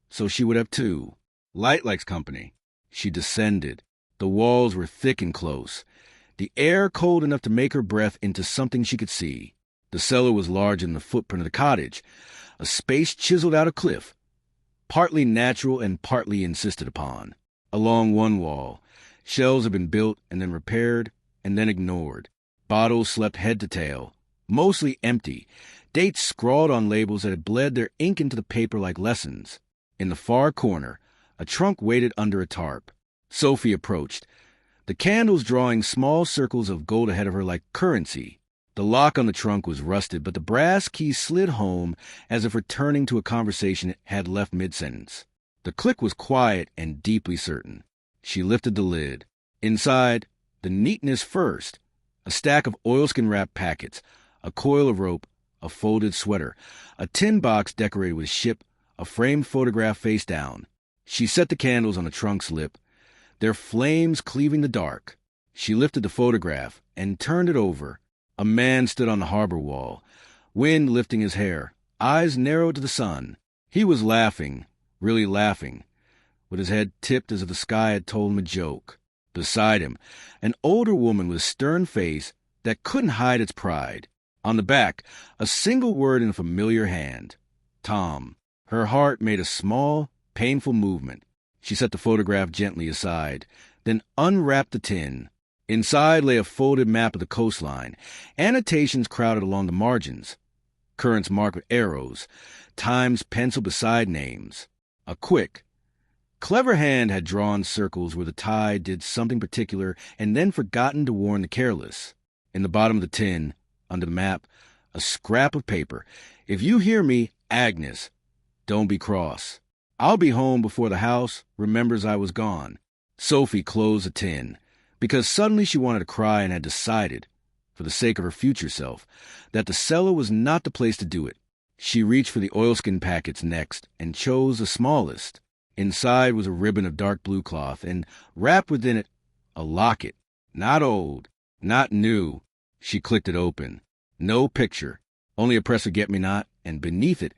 Speaker 1: so she would have two. Light likes company. She descended. The walls were thick and close, the air cold enough to make her breath into something she could see. The cellar was larger than the footprint of the cottage, a space chiseled out of cliff, partly natural and partly insisted upon. Along one wall, shelves had been built and then repaired and then ignored. Bottles slept head to tail, mostly empty, dates scrawled on labels that had bled their ink into the paper like lessons. In the far corner, a trunk waited under a tarp. Sophie approached, the candles drawing small circles of gold ahead of her like currency. The lock on the trunk was rusted, but the brass key slid home as if returning to a conversation it had left mid-sentence. The click was quiet and deeply certain. She lifted the lid. Inside, the neatness first. A stack of oilskin-wrapped packets, a coil of rope, a folded sweater, a tin box decorated with a ship, a framed photograph face down. She set the candles on the trunk's lip, their flames cleaving the dark. She lifted the photograph and turned it over. A man stood on the harbor wall, wind lifting his hair, eyes narrowed to the sun. He was laughing, really laughing, with his head tipped as if the sky had told him a joke. Beside him, an older woman with a stern face that couldn't hide its pride. On the back, a single word in a familiar hand. Tom. Her heart made a small, painful movement. She set the photograph gently aside, then unwrapped the tin. Inside lay a folded map of the coastline, annotations crowded along the margins, currents marked with arrows, times penciled beside names. A quick, clever hand had drawn circles where the tide did something particular and then forgotten to warn the careless. In the bottom of the tin, under the map, a scrap of paper. "If you hear me, Agnes, don't be cross. I'll be home before the house remembers I was gone." Sophie closed the tin, because suddenly she wanted to cry and had decided, for the sake of her future self, that the cellar was not the place to do it. She reached for the oilskin packets next and chose the smallest. Inside was a ribbon of dark blue cloth, and wrapped within it a locket, not old, Not new. She clicked it open. No picture, only a press forget-me-not, and beneath it,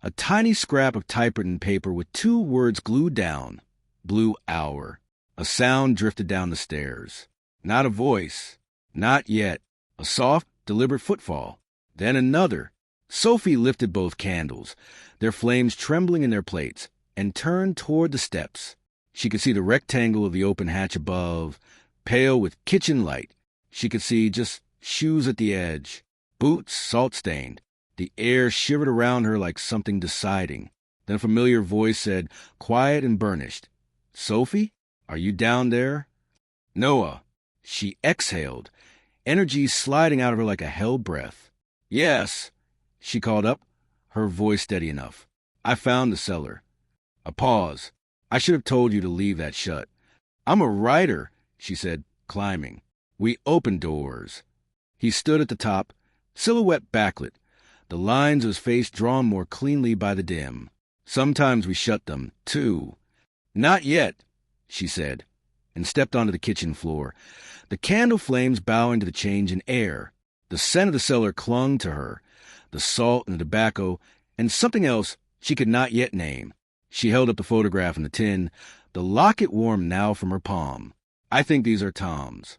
Speaker 1: a tiny scrap of typewritten paper with 2 words glued down. Blue hour. A sound drifted down the stairs. Not a voice. Not yet. A soft, deliberate footfall. Then another. Sophie lifted both candles, their flames trembling in their plates, and turned toward the steps. She could see the rectangle of the open hatch above, pale with kitchen light. She could see just shoes at the edge, boots salt-stained. The air shivered around her like something deciding. Then a familiar voice said, quiet and burnished, "Sophie, are you down there?" "Noah." She exhaled, energy sliding out of her like a held breath. "Yes," she called up, her voice steady enough. "I found the cellar." A pause. "I should have told you to leave that shut." "I'm a writer," she said, climbing. "We open doors." He stood at the top, silhouette backlit, the lines of his face drawn more cleanly by the dim. "Sometimes we shut them, too." "Not yet," she said, and stepped onto the kitchen floor, the candle flames bowing to the change in air. The scent of the cellar clung to her, the salt and the tobacco, and something else she could not yet name. She held up the photograph in the tin, the locket warm now from her palm. "I think these are Tom's."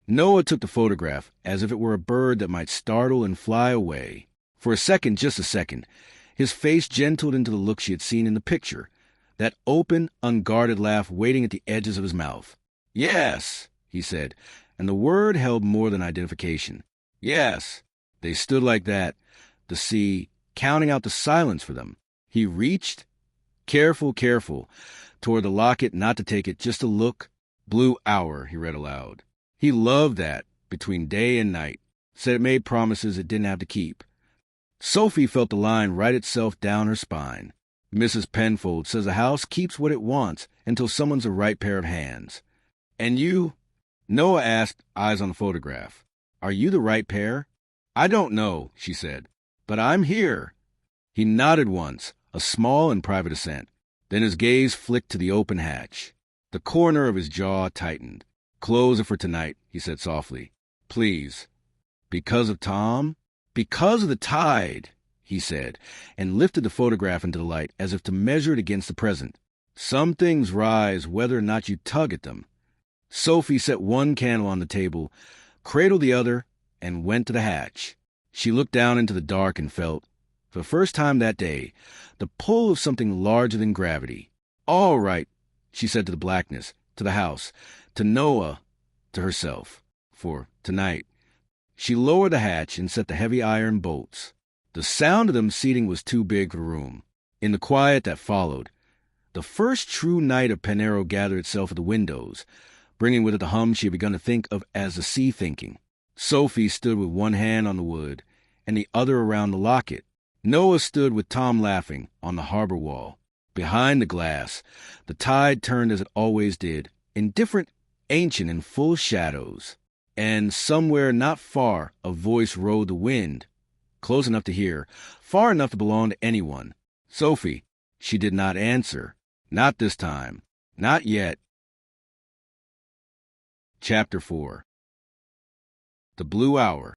Speaker 1: Noah took the photograph as if it were a bird that might startle and fly away. For a second, just a second, his face gentled into the look she had seen in the picture, that open, unguarded laugh waiting at the edges of his mouth. "Yes," he said, and the word held more than identification. "Yes." They stood like that, the sea counting out the silence for them. He reached, careful, toward the locket, not to take it, just to look. "Blue hour," he read aloud. He loved that, between day and night, said it made promises it didn't have to keep. Sophie felt the line write itself down her spine. Mrs. Penfold says the house keeps what it wants until someone's the right pair of hands. "And you?" Noah asked, eyes on the photograph. "Are you the right pair?" "I don't know," she said, "but I'm here." He nodded once, a small and private assent. Then his gaze flicked to the open hatch. The corner of his jaw tightened. "Close it for tonight," he said softly. "Please." "Because of Tom?" "Because of the tide," he said, and lifted the photograph into the light as if to measure it against the present. "Some things rise whether or not you tug at them." Sophie set one candle on the table, cradled the other, and went to the hatch. She looked down into the dark and felt, for the first time that day, the pull of something larger than gravity. "All right," she said to the blackness, to the house, to Noah, to herself. For tonight. She lowered the hatch and set the heavy iron bolts. The sound of them seating was too big for the room. In the quiet that followed, the first true night of Penarrow gathered itself at the windows, bringing with it the hum she had begun to think of as the sea thinking. Sophie stood with one hand on the wood and the other around the locket. Noah stood with Tom laughing on the harbor wall. Behind the glass, the tide turned as it always did, in different, ancient and full shadows. And somewhere not far a voice rode the wind, close enough to hear, far enough to belong to anyone. "Sophie." She did not answer. Not this time. Not yet. Chapter 4. The Blue Hour.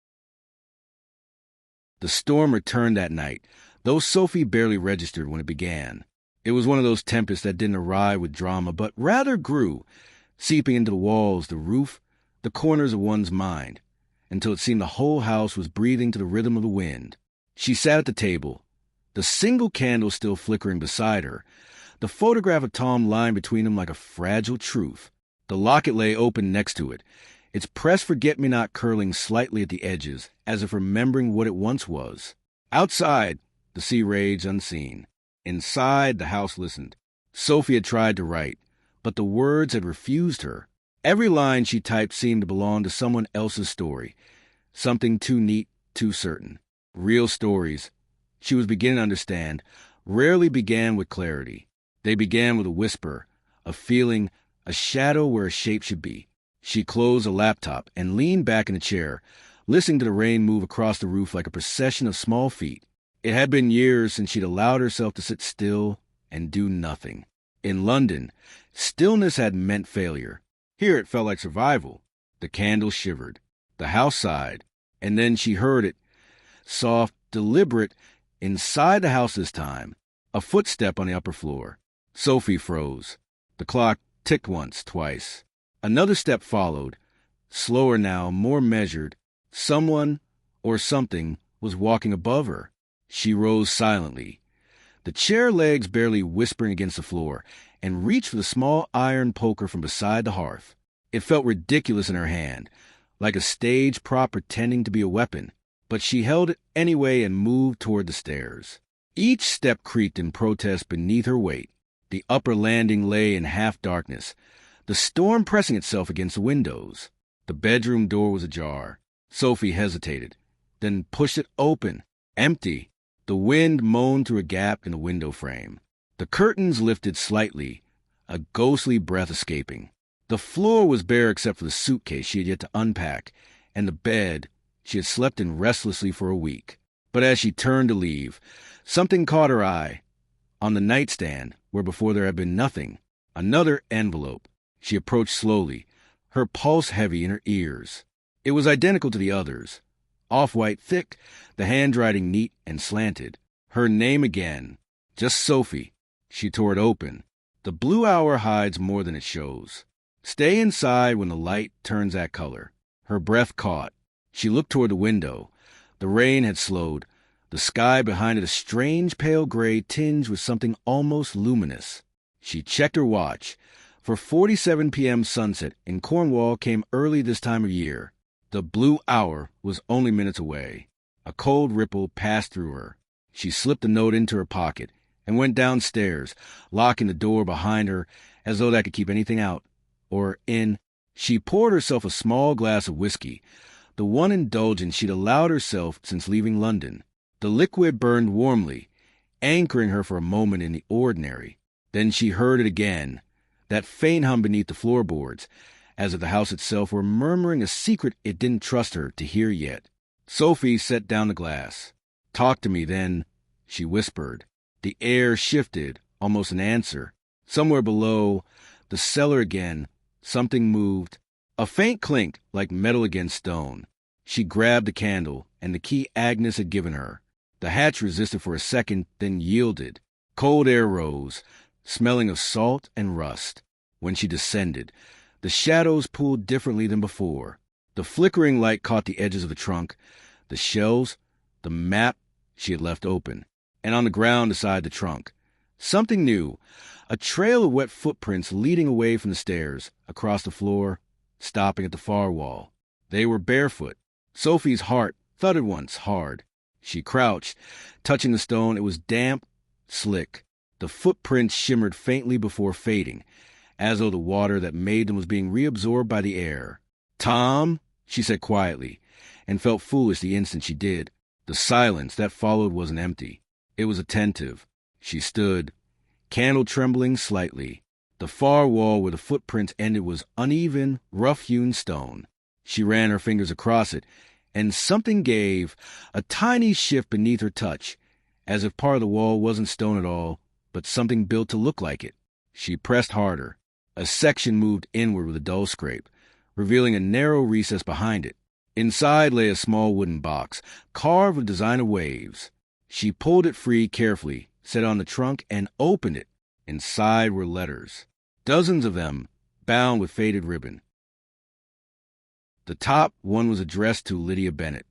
Speaker 1: The storm returned that night, though Sophie barely registered when it began. It was one of those tempests that didn't arrive with drama, but rather grew, seeping into the walls, the roof, the corners of one's mind, until it seemed the whole house was breathing to the rhythm of the wind. She sat at the table, the single candle still flickering beside her, the photograph of Tom lying between them like a fragile truth. The locket lay open next to it, its pressed forget-me-not curling slightly at the edges, as if remembering what it once was. Outside, the sea raged unseen. Inside, the house listened. Sophie had tried to write, but the words had refused her. Every line she typed seemed to belong to someone else's story, something too neat, too certain. Real stories, she was beginning to understand, rarely began with clarity. They began with a whisper, a feeling, a shadow where a shape should be. She closed a laptop and leaned back in a chair, listening to the rain move across the roof like a procession of small feet. It had been years since she'd allowed herself to sit still and do nothing. In London, stillness had meant failure. Here it felt like survival. The candle shivered. The house sighed. And then she heard it. Soft, deliberate, inside the house this time. A footstep on the upper floor. Sophie froze. The clock ticked once, twice. Another step followed. Slower now, more measured. Someone, or something, was walking above her. She rose silently, the chair legs barely whispering against the floor, and reached for the small iron poker from beside the hearth. It felt ridiculous in her hand, like a stage prop pretending to be a weapon, but she held it anyway and moved toward the stairs. Each step creaked in protest beneath her weight. The upper landing lay in half-darkness, the storm pressing itself against the windows. The bedroom door was ajar. Sophie hesitated, then pushed it open. Empty. The wind moaned through a gap in the window frame. The curtains lifted slightly, a ghostly breath escaping. The floor was bare except for the suitcase she had yet to unpack, and the bed she had slept in restlessly for a week. But as she turned to leave, something caught her eye. On the nightstand, where before there had been nothing, another envelope. She approached slowly, her pulse heavy in her ears. It was identical to the others. Off-white thick, the handwriting neat and slanted. Her name again. Just Sophie. She tore it open. The blue hour hides more than it shows. Stay inside when the light turns that color. Her breath caught. She looked toward the window. The rain had slowed. The sky behind it a strange pale gray tinged with something almost luminous. She checked her watch. For 47 p.m. sunset in Cornwall came early this time of year. The blue hour was only minutes away. A cold ripple passed through her. She slipped the note into her pocket and went downstairs, locking the door behind her as though that could keep anything out or in. She poured herself a small glass of whiskey, the one indulgence she'd allowed herself since leaving London. The liquid burned warmly, anchoring her for a moment in the ordinary. Then she heard it again, that faint hum beneath the floorboards, as if the house itself were murmuring a secret it didn't trust her to hear yet. Sophie set down the glass. "Talk to me, then," she whispered. The air shifted, almost an answer. Somewhere below, the cellar again, something moved. A faint clink, like metal against stone. She grabbed the candle and the key Agnes had given her. The hatch resisted for a second, then yielded. Cold air rose, smelling of salt and rust. When she descended, the shadows pulled differently than before. The flickering light caught the edges of the trunk, the shelves, the map she had left open, and on the ground beside the trunk. Something new, a trail of wet footprints leading away from the stairs, across the floor, stopping at the far wall. They were barefoot. Sophie's heart thudded once hard. She crouched, touching the stone. It was damp, slick. The footprints shimmered faintly before fading, as though the water that made them was being reabsorbed by the air. "Tom," she said quietly, and felt foolish the instant she did. The silence that followed wasn't empty. It was attentive. She stood, candle trembling slightly. The far wall where the footprints ended was uneven, rough-hewn stone. She ran her fingers across it, and something gave, a tiny shift beneath her touch, as if part of the wall wasn't stone at all, but something built to look like it. She pressed harder. A section moved inward with a dull scrape, revealing a narrow recess behind it. Inside lay a small wooden box, carved with designer waves. She pulled it free carefully, set it on the trunk, and opened it. Inside were letters, dozens of them, bound with faded ribbon. The top one was addressed to Lydia Bennett.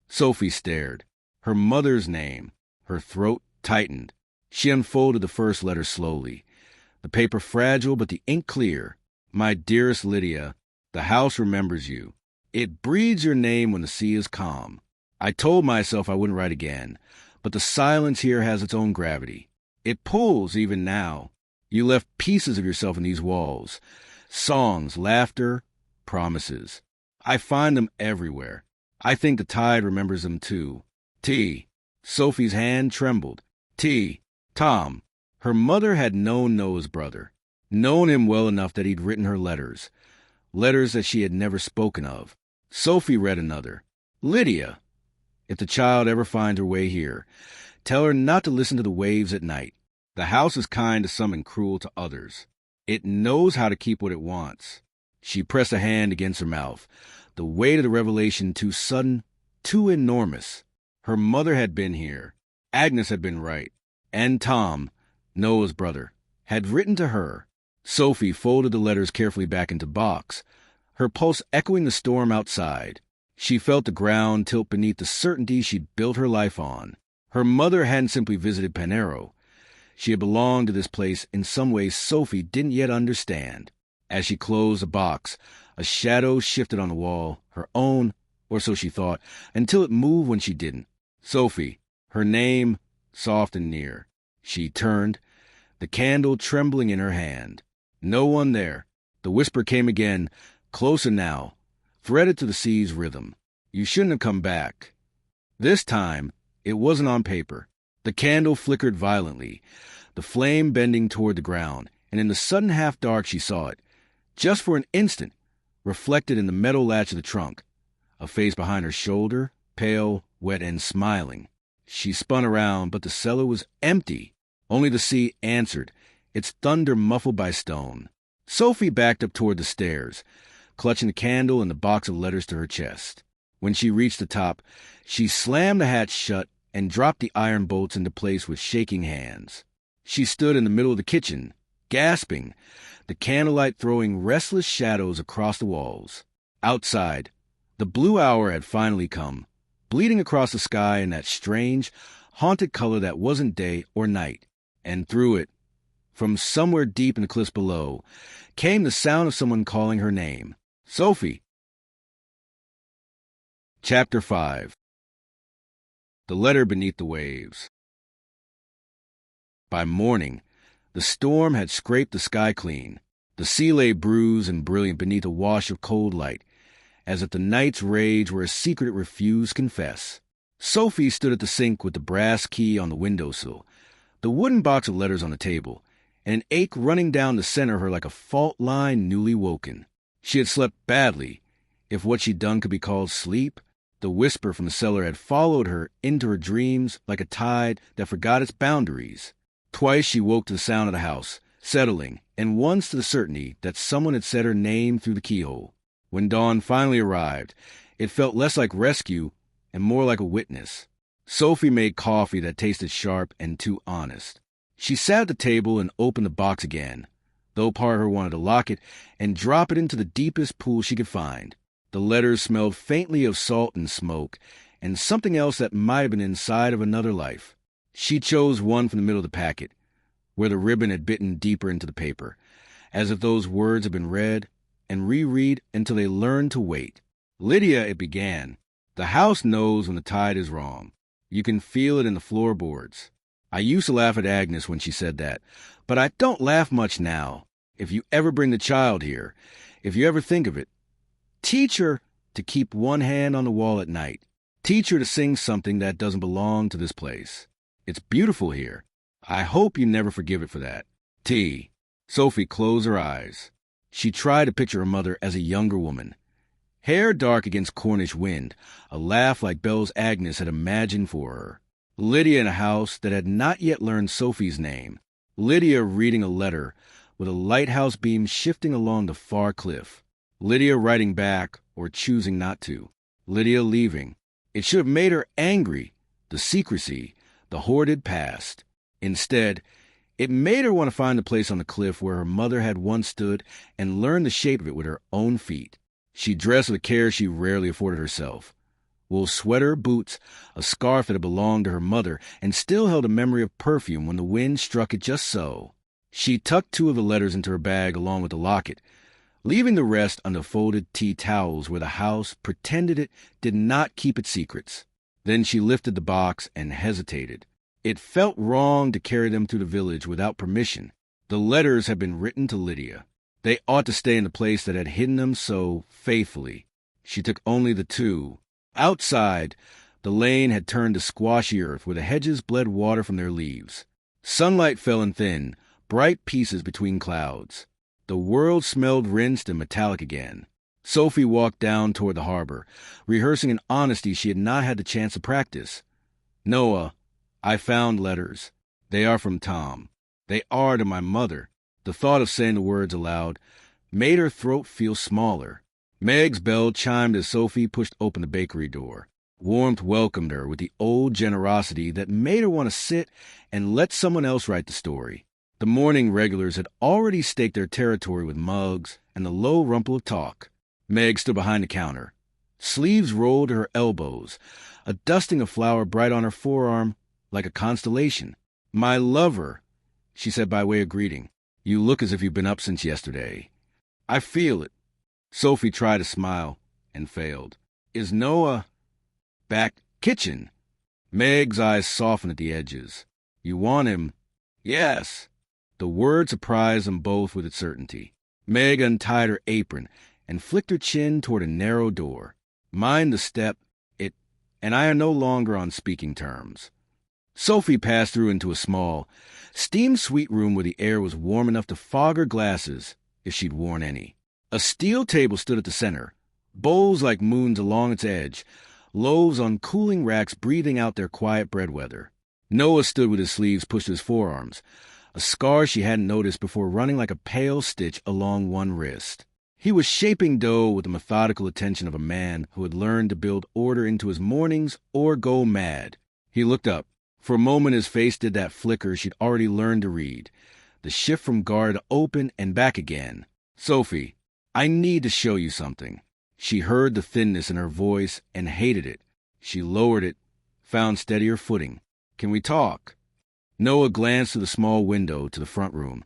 Speaker 1: Sophie stared. Her mother's name. Her throat tightened. She unfolded the first letter slowly. The paper fragile, but the ink clear. "My dearest Lydia, the house remembers you. It breathes your name when the sea is calm. I told myself I wouldn't write again, but the silence here has its own gravity. It pulls even now. You left pieces of yourself in these walls. Songs, laughter, promises. I find them everywhere. I think the tide remembers them too. T." Sophie's hand trembled. "T. Tom." Her mother had known Noah's brother, known him well enough that he'd written her letters that she had never spoken of. Sophie read another. "Lydia, if the child ever finds her way here, tell her not to listen to the waves at night. The house is kind to some and cruel to others. It knows how to keep what it wants." She pressed a hand against her mouth, the weight of the revelation too sudden, too enormous. Her mother had been here. Agnes had been right. And Tom, Noah's brother, had written to her. Sophie folded the letters carefully back into box, her pulse echoing the storm outside. She felt the ground tilt beneath the certainty she'd built her life on. Her mother hadn't simply visited Panero. She had belonged to this place in some ways Sophie didn't yet understand. As she closed the box, a shadow shifted on the wall, her own, or so she thought, until it moved when she didn't. Sophie, her name, soft and near. She turned, the candle trembling in her hand. No one there. The whisper came again, closer now, threaded to the sea's rhythm. You shouldn't have come back. This time, it wasn't on paper. The candle flickered violently, the flame bending toward the ground, and in the sudden half-dark she saw it, just for an instant, reflected in the metal latch of the trunk, a face behind her shoulder, pale, wet, and smiling. She spun around, but the cellar was empty. Only the sea answered, its thunder muffled by stone. Sophie backed up toward the stairs, clutching the candle and the box of letters to her chest. When she reached the top, she slammed the hatch shut and dropped the iron bolts into place with shaking hands. She stood in the middle of the kitchen, gasping, the candlelight throwing restless shadows across the walls. Outside, the blue hour had finally come, bleeding across the sky in that strange, haunted color that wasn't day or night. And through it, from somewhere deep in the cliffs below, came the sound of someone calling her name. Sophie. Chapter 5. The Letter Beneath the Waves. By morning, the storm had scraped the sky clean. The sea lay bruised and brilliant beneath a wash of cold light, as if the night's rage were a secret it refused to confess. Sophie stood at the sink with the brass key on the windowsill, the wooden box of letters on the table, and an ache running down the center of her like a fault line newly woken. She had slept badly, if what she'd done could be called sleep. The whisper from the cellar had followed her into her dreams like a tide that forgot its boundaries. Twice she woke to the sound of the house, settling, and once to the certainty that someone had said her name through the keyhole. When dawn finally arrived, it felt less like rescue and more like a witness. Sophie made coffee that tasted sharp and too honest. She sat at the table and opened the box again, though part of her wanted to lock it and drop it into the deepest pool she could find. The letters smelled faintly of salt and smoke, and something else that might have been inside of another life. She chose one from the middle of the packet, where the ribbon had bitten deeper into the paper, as if those words had been read and reread until they learned to wait. Lydia, it began. The house knows when the tide is wrong. You can feel it in the floorboards. I used to laugh at Agnes when she said that, but I don't laugh much now. If you ever bring the child here, if you ever think of it, teach her to keep one hand on the wall at night. Teach her to sing something that doesn't belong to this place. It's beautiful here. I hope you never forgive it for that. T. Sophie closed her eyes. She tried to picture her mother as a younger woman. Hair dark against Cornish wind, a laugh like Belle's Agnes had imagined for her. Lydia in a house that had not yet learned Sophie's name. Lydia reading a letter, with a lighthouse beam shifting along the far cliff. Lydia writing back, or choosing not to. Lydia leaving. It should have made her angry, the secrecy, the hoarded past. Instead, it made her want to find the place on the cliff where her mother had once stood and learn the shape of it with her own feet. She dressed with a care she rarely afforded herself. Wool sweater, boots, a scarf that had belonged to her mother and still held a memory of perfume when the wind struck it just so. She tucked 2 of the letters into her bag along with the locket, leaving the rest under folded tea towels where the house pretended it did not keep its secrets. Then she lifted the box and hesitated. It felt wrong to carry them through the village without permission. The letters had been written to Lydia. They ought to stay in the place that had hidden them so faithfully. She took only the 2. Outside, the lane had turned to squashy earth where the hedges bled water from their leaves. Sunlight fell in thin, bright pieces between clouds. The world smelled rinsed and metallic again. Sophie walked down toward the harbor, rehearsing an honesty she had not had the chance to practice. Noah, I found letters. They are from Tom. They are to my mother. The thought of saying the words aloud, made her throat feel smaller. Meg's bell chimed as Sophie pushed open the bakery door. Warmth welcomed her with the old generosity that made her want to sit and let someone else write the story. The morning regulars had already staked their territory with mugs and the low rumble of talk. Meg stood behind the counter, sleeves rolled to her elbows, a dusting of flour bright on her forearm like a constellation. "My lover," she said by way of greeting. "You look as if you've been up since yesterday." "I feel it." Sophie tried to smile and failed. "Is Noah back kitchen?" Meg's eyes softened at the edges. "You want him?" "Yes." The word surprised them both with its certainty. Meg untied her apron and flicked her chin toward a narrow door. "Mind the step. It and I are no longer on speaking terms." Sophie passed through into a small, steam suite room where the air was warm enough to fog her glasses if she'd worn any. A steel table stood at the center, bowls like moons along its edge, loaves on cooling racks breathing out their quiet bread weather. Noah stood with his sleeves pushed to his forearms, a scar she hadn't noticed before running like a pale stitch along one wrist. He was shaping dough with the methodical attention of a man who had learned to build order into his mornings or go mad. He looked up. For a moment his face did that flicker she'd already learned to read, the shift from guard to open and back again. "Sophie, I need to show you something." She heard the thinness in her voice and hated it. She lowered it, found steadier footing. "Can we talk?" Noah glanced through the small window to the front room,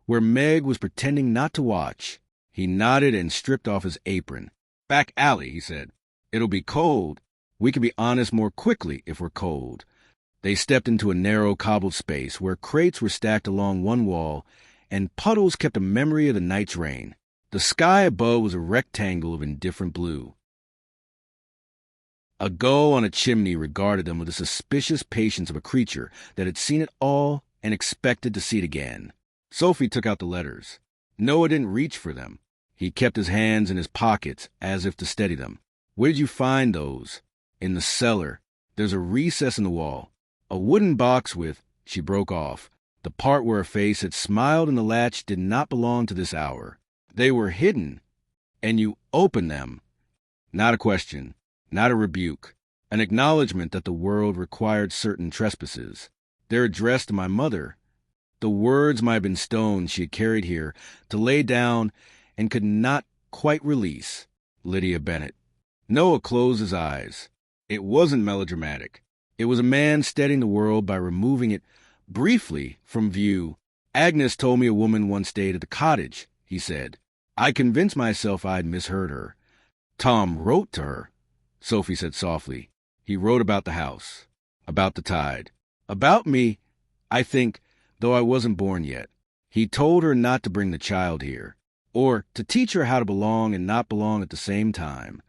Speaker 1: where Meg was pretending not to watch. He nodded and stripped off his apron. "Back alley," he said. "It'll be cold. We can be honest more quickly if we're cold." They stepped into a narrow cobbled space where crates were stacked along one wall and puddles kept a memory of the night's rain. The sky above was a rectangle of indifferent blue. A gull on a chimney regarded them with the suspicious patience of a creature that had seen it all and expected to see it again. Sophie took out the letters. Noah didn't reach for them. He kept his hands in his pockets as if to steady them. "Where did you find those?" "In the cellar. There's a recess in the wall. A wooden box with—" She broke off. The part where her face had smiled in the latch did not belong to this hour. "They were hidden, and you opened them." Not a question, not a rebuke, an acknowledgement that the world required certain trespasses. "They're addressed to my mother." The words might have been stones she had carried here to lay down and could not quite release. Lydia Bennett. Noah closed his eyes. It wasn't melodramatic. It was a man steadying the world by removing it briefly from view. "Agnes told me a woman once stayed at the cottage," he said. "I convinced myself I'd misheard her." "Tom wrote to her," Sophie said softly. "He wrote about the house, about the tide, about me, I think, though I wasn't born yet. He told her not to bring the child here, or to teach her how to belong and not belong at the same time."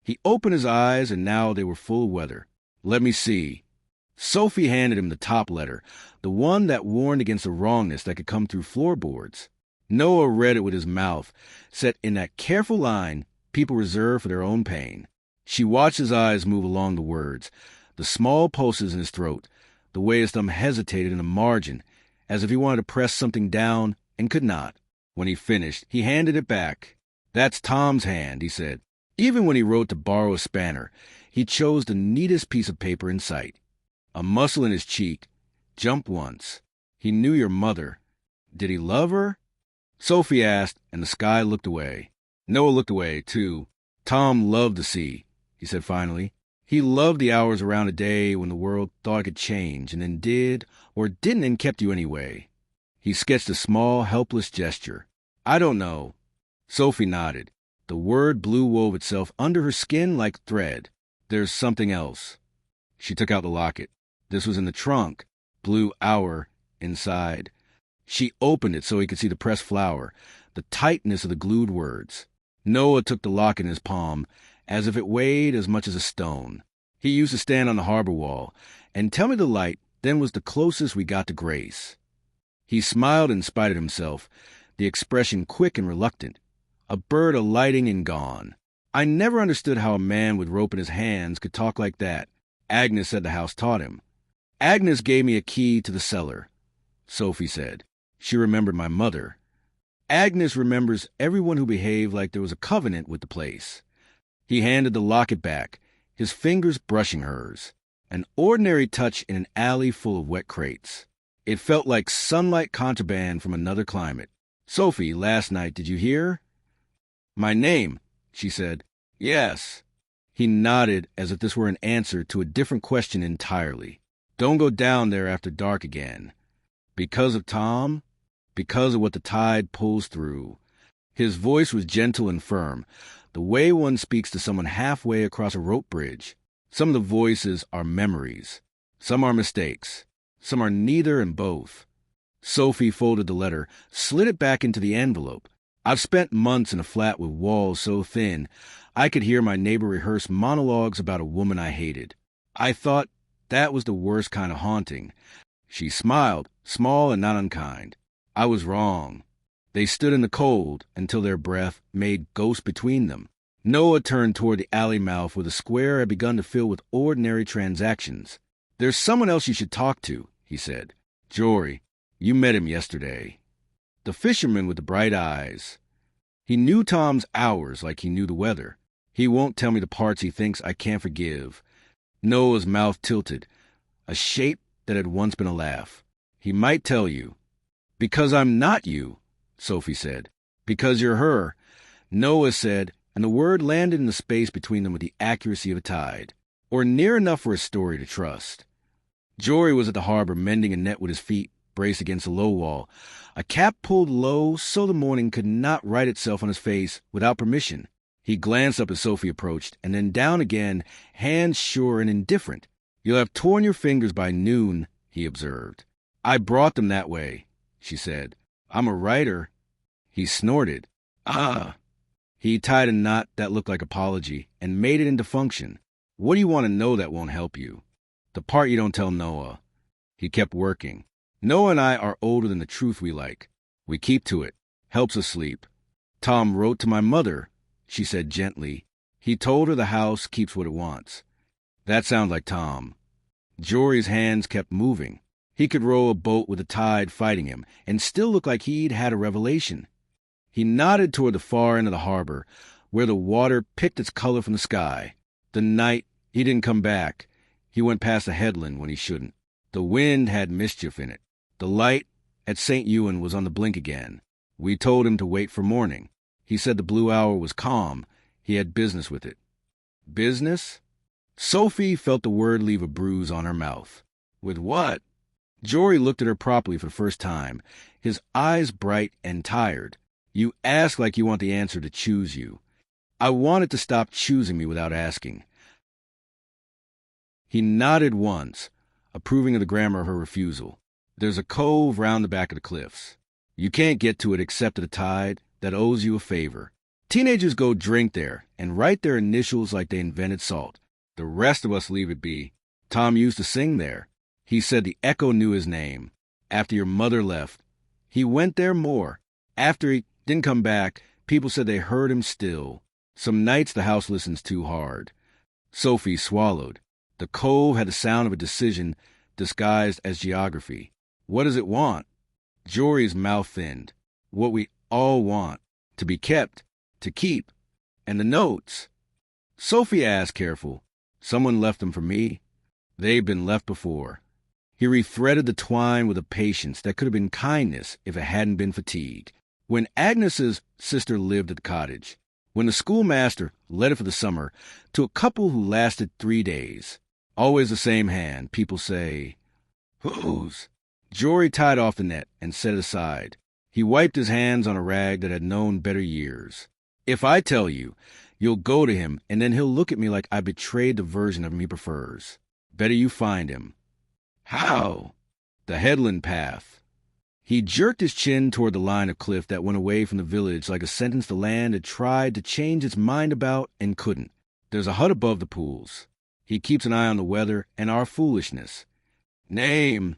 Speaker 1: He opened his eyes, and now they were full of weather. "Let me see." Sophie handed him the top letter, the one that warned against the wrongness that could come through floorboards. Noah read it with his mouth set in that careful line people reserve for their own pain. She watched his eyes move along the words, the small pulses in his throat, the way his thumb hesitated in the margin, as if he wanted to press something down and could not. When he finished, he handed it back. "That's Tom's hand," he said. Even when he wrote to borrow a spanner, he chose the neatest piece of paper in sight. A muscle in his cheek jumped once. "He knew your mother. Did he love her?" Sophie asked, and the sky looked away. Noah looked away, too. "Tom loved the sea," he said finally. "He loved the hours around a day when the world thought it could change, and then did, or didn't and kept you anyway." He sketched a small, helpless gesture. "I don't know." Sophie nodded. The word blue wove itself under her skin like thread. "There's something else." She took out the locket. This was in the trunk. Blue hour inside. She opened it so he could see the pressed flower, the tightness of the glued words. Noah took the locket in his palm, as if it weighed as much as a stone. "He used to stand on the harbor wall, and tell me the light then was the closest we got to grace." He smiled in spite of himself, the expression quick and reluctant. A bird alighting and gone. "I never understood how a man with rope in his hands could talk like that. Agnes said the house taught him." "Agnes gave me a key to the cellar," Sophie said. She remembered my mother. Agnes remembers everyone who behaved like there was a covenant with the place. He handed the locket back, his fingers brushing hers. An ordinary touch in an alley full of wet crates. It felt like sunlight contraband from another climate. "Sophie, last night, did you hear?" "My name," she said. "Yes." He nodded as if this were an answer to a different question entirely. "Don't go down there after dark again." Because of Tom? Because of what the tide pulls through. His voice was gentle and firm, the way one speaks to someone halfway across a rope bridge. Some of the voices are memories. Some are mistakes. Some are neither and both. Sophie folded the letter, slid it back into the envelope. I've spent months in a flat with walls so thin I could hear my neighbor rehearse monologues about a woman I hated. I thought that was the worst kind of haunting. She smiled, small and not unkind. I was wrong. They stood in the cold until their breath made ghosts between them. Noah turned toward the alley mouth where the square had begun to fill with ordinary transactions. "There's someone else you should talk to," he said. "Jory. You met him yesterday." The fisherman with the bright eyes. He knew Tom's hours like he knew the weather. He won't tell me the parts he thinks I can't forgive. Noah's mouth tilted, a shape that had once been a laugh. He might tell you. "Because I'm not you," Sophie said. "Because you're her," Noah said, and the word landed in the space between them with the accuracy of a tide, or near enough for a story to trust. Jory was at the harbor mending a net with his feet braced against a low wall, a cap pulled low so the morning could not right itself on his face without permission. He glanced up as Sophie approached, and then down again, hands sure and indifferent. "You'll have torn your fingers by noon," he observed. "I brought them that way," she said. "I'm a writer." He snorted. "Ah." He tied a knot that looked like apology and made it into function. "What do you want to know that won't help you?" "The part you don't tell Noah." He kept working. "Noah and I are older than the truth we like. We keep to it. Helps us sleep. Tom wrote to my mother," she said gently. "He told her the house keeps what it wants." That sounds like Tom. Jory's hands kept moving. He could row a boat with the tide fighting him and still look like he'd had a revelation. He nodded toward the far end of the harbor, where the water picked its color from the sky. The night, he didn't come back. He went past the headland when he shouldn't. The wind had mischief in it. The light at St. Ewan was on the blink again. We told him to wait for morning. He said the blue hour was calm. He had business with it. Business? Sophie felt the word leave a bruise on her mouth. With what? Jory looked at her properly for the first time, his eyes bright and tired. "You ask like you want the answer to choose you. I wanted to stop choosing me without asking." He nodded once, approving of the grammar of her refusal. "There's a cove round the back of the cliffs. You can't get to it except at a tide that owes you a favor. Teenagers go drink there and write their initials like they invented salt. The rest of us leave it be. Tom used to sing there. He said the echo knew his name. After your mother left, he went there more. After he didn't come back, people said they heard him still. Some nights the house listens too hard." Sophie swallowed. The cove had the sound of a decision disguised as geography. "What does it want?" Jory's mouth thinned. "What we all want. To be kept. To keep. And the notes." Sophie asked, careful. "Someone left them for me?" "They've been left before." He rethreaded the twine with a patience that could have been kindness if it hadn't been fatigue. When Agnes's sister lived at the cottage, when the schoolmaster let it for the summer to a couple who lasted 3 days. Always the same hand, people say. "Whose?" Jory tied off the net and set it aside. He wiped his hands on a rag that had known better years. "If I tell you, you'll go to him, and then he'll look at me like I betrayed the version of him he prefers. Better you find him." "How?" "The headland path." He jerked his chin toward the line of cliff that went away from the village like a sentence the land had tried to change its mind about and couldn't. "There's a hut above the pools. He keeps an eye on the weather and our foolishness." "Name?"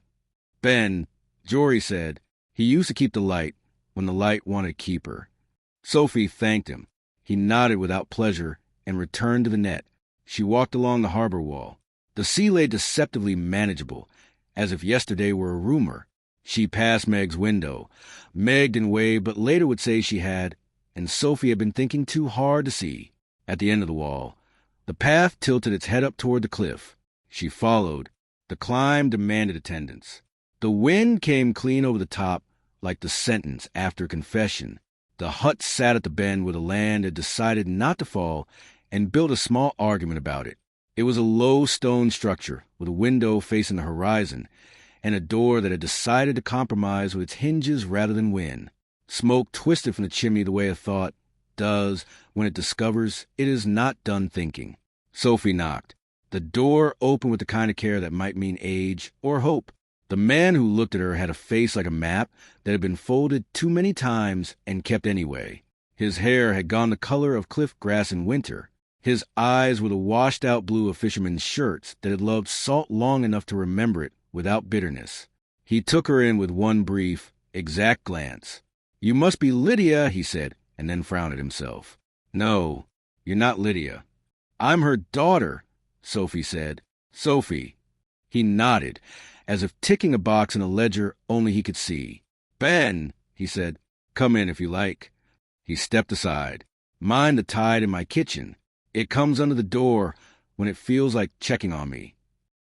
Speaker 1: "Ben," Jory said. "He used to keep the light when the light wanted to keep her." Sophie thanked him. He nodded without pleasure and returned to the net. She walked along the harbor wall. The sea lay deceptively manageable, as if yesterday were a rumor. She passed Meg's window. Meg didn't wave, but later would say she had, and Sophie had been thinking too hard to see. At the end of the wall, the path tilted its head up toward the cliff. She followed. The climb demanded attendance. The wind came clean over the top, like the sentence after confession. The hut sat at the bend where the land had decided not to fall and built a small argument about it. It was a low stone structure with a window facing the horizon and a door that had decided to compromise with its hinges rather than win. Smoke twisted from the chimney the way a thought does when it discovers it is not done thinking. Sophie knocked. The door opened with the kind of care that might mean age or hope. The man who looked at her had a face like a map that had been folded too many times and kept anyway. His hair had gone the color of cliff grass in winter. His eyes were the washed-out blue of fishermen's shirts that had loved salt long enough to remember it without bitterness. He took her in with one brief, exact glance. "You must be Lydia," he said, and then frowned at himself. "No, you're not Lydia." "I'm her daughter," Sophie said. "Sophie." He nodded, as if ticking a box in a ledger only he could see. "Ben," he said, "come in if you like." He stepped aside. "Mind the tide in my kitchen. It comes under the door when it feels like checking on me."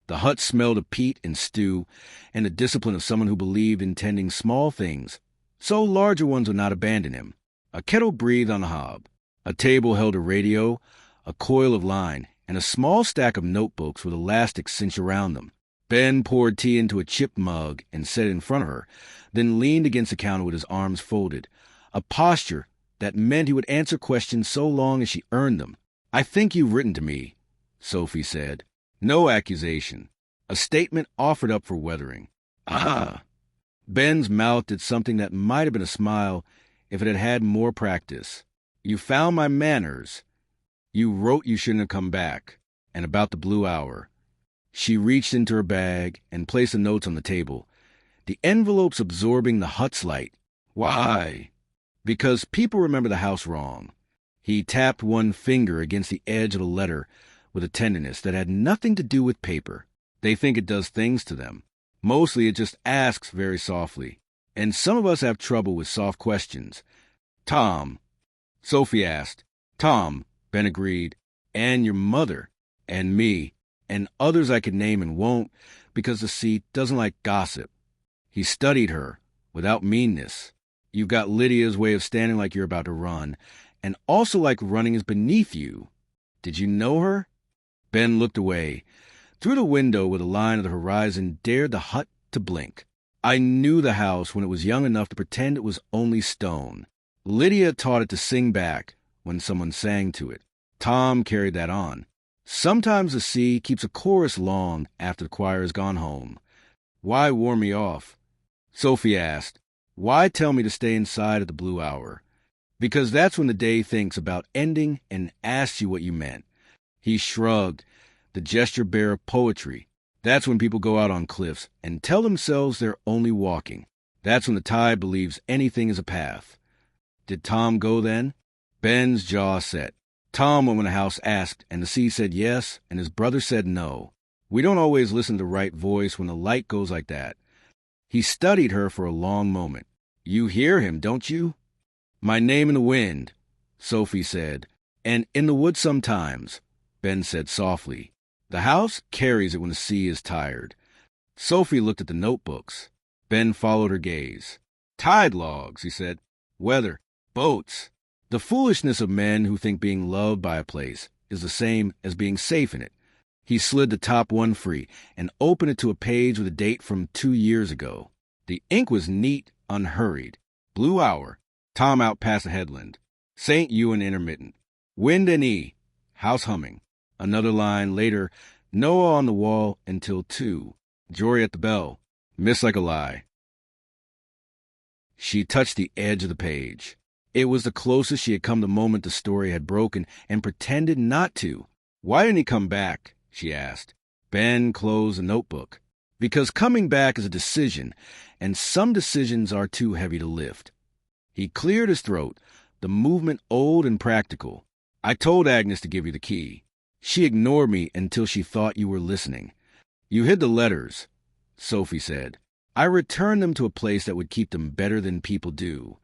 Speaker 1: The hut smelled of peat and stew, and the discipline of someone who believed in tending small things, so larger ones would not abandon him. A kettle breathed on the hob. A table held a radio, a coil of line, and a small stack of notebooks with elastics cinched around them. Ben poured tea into a chipped mug and set it in front of her, then leaned against the counter with his arms folded, a posture that meant he would answer questions so long as she earned them. "I think you've written to me," Sophie said. No accusation. A statement offered up for weathering. "Ah!" Ben's mouth did something that might have been a smile if it had had more practice. "You found my manners. You wrote you shouldn't have come back, and about the blue hour." She reached into her bag and placed the notes on the table, the envelopes absorbing the hut's light. "Why?" "Because people remember the house wrong." He tapped one finger against the edge of the letter with a tenderness that had nothing to do with paper. They think it does things to them. Mostly it just asks very softly. And some of us have trouble with soft questions. "Tom," Sophie asked. "Tom," Ben agreed. "And your mother. And me. And others I could name and won't, because the seat doesn't like gossip." He studied her, without meanness. "You've got Lydia's way of standing like you're about to run, and also like running is beneath you. Did you know her?" Ben looked away. Through the window where the line of the horizon dared the hut to blink. "I knew the house when it was young enough to pretend it was only stone. Lydia taught it to sing back when someone sang to it. Tom carried that on. Sometimes the sea keeps a chorus long after the choir has gone home." "Why warn me off?" Sophie asked. "Why tell me to stay inside at the blue hour?" "Because that's when the day thinks about ending and asks you what you meant." He shrugged, the gesture bare of poetry. "That's when people go out on cliffs and tell themselves they're only walking. That's when the tide believes anything is a path." "Did Tom go then?" Ben's jaw set. "Tom went when the house asked, and the sea said yes, and his brother said no. We don't always listen to the right voice when the light goes like that." He studied her for a long moment. "You hear him, don't you?" "My name in the wind," Sophie said. "And in the woods sometimes," Ben said softly. "The house carries it when the sea is tired." Sophie looked at the notebooks. Ben followed her gaze. "Tide logs," he said. "Weather. Boats. The foolishness of men who think being loved by a place is the same as being safe in it." He slid the top one free and opened it to a page with a date from 2 years ago. The ink was neat, unhurried. "Blue hour. Tom out past the headland. St. Ewan intermittent. Wind and E. House humming." Another line later, "Noah on the wall until 2. Jory at the bell. Miss like a lie." She touched the edge of the page. It was the closest she had come the moment the story had broken, and pretended not to. "Why didn't he come back?" she asked. Ben closed the notebook. "Because coming back is a decision, and some decisions are too heavy to lift." He cleared his throat, the movement old and practical. "I told Agnes to give you the key. She ignored me until she thought you were listening. You hid the letters," Sophie said. I returned them to a place that would keep them better than people do.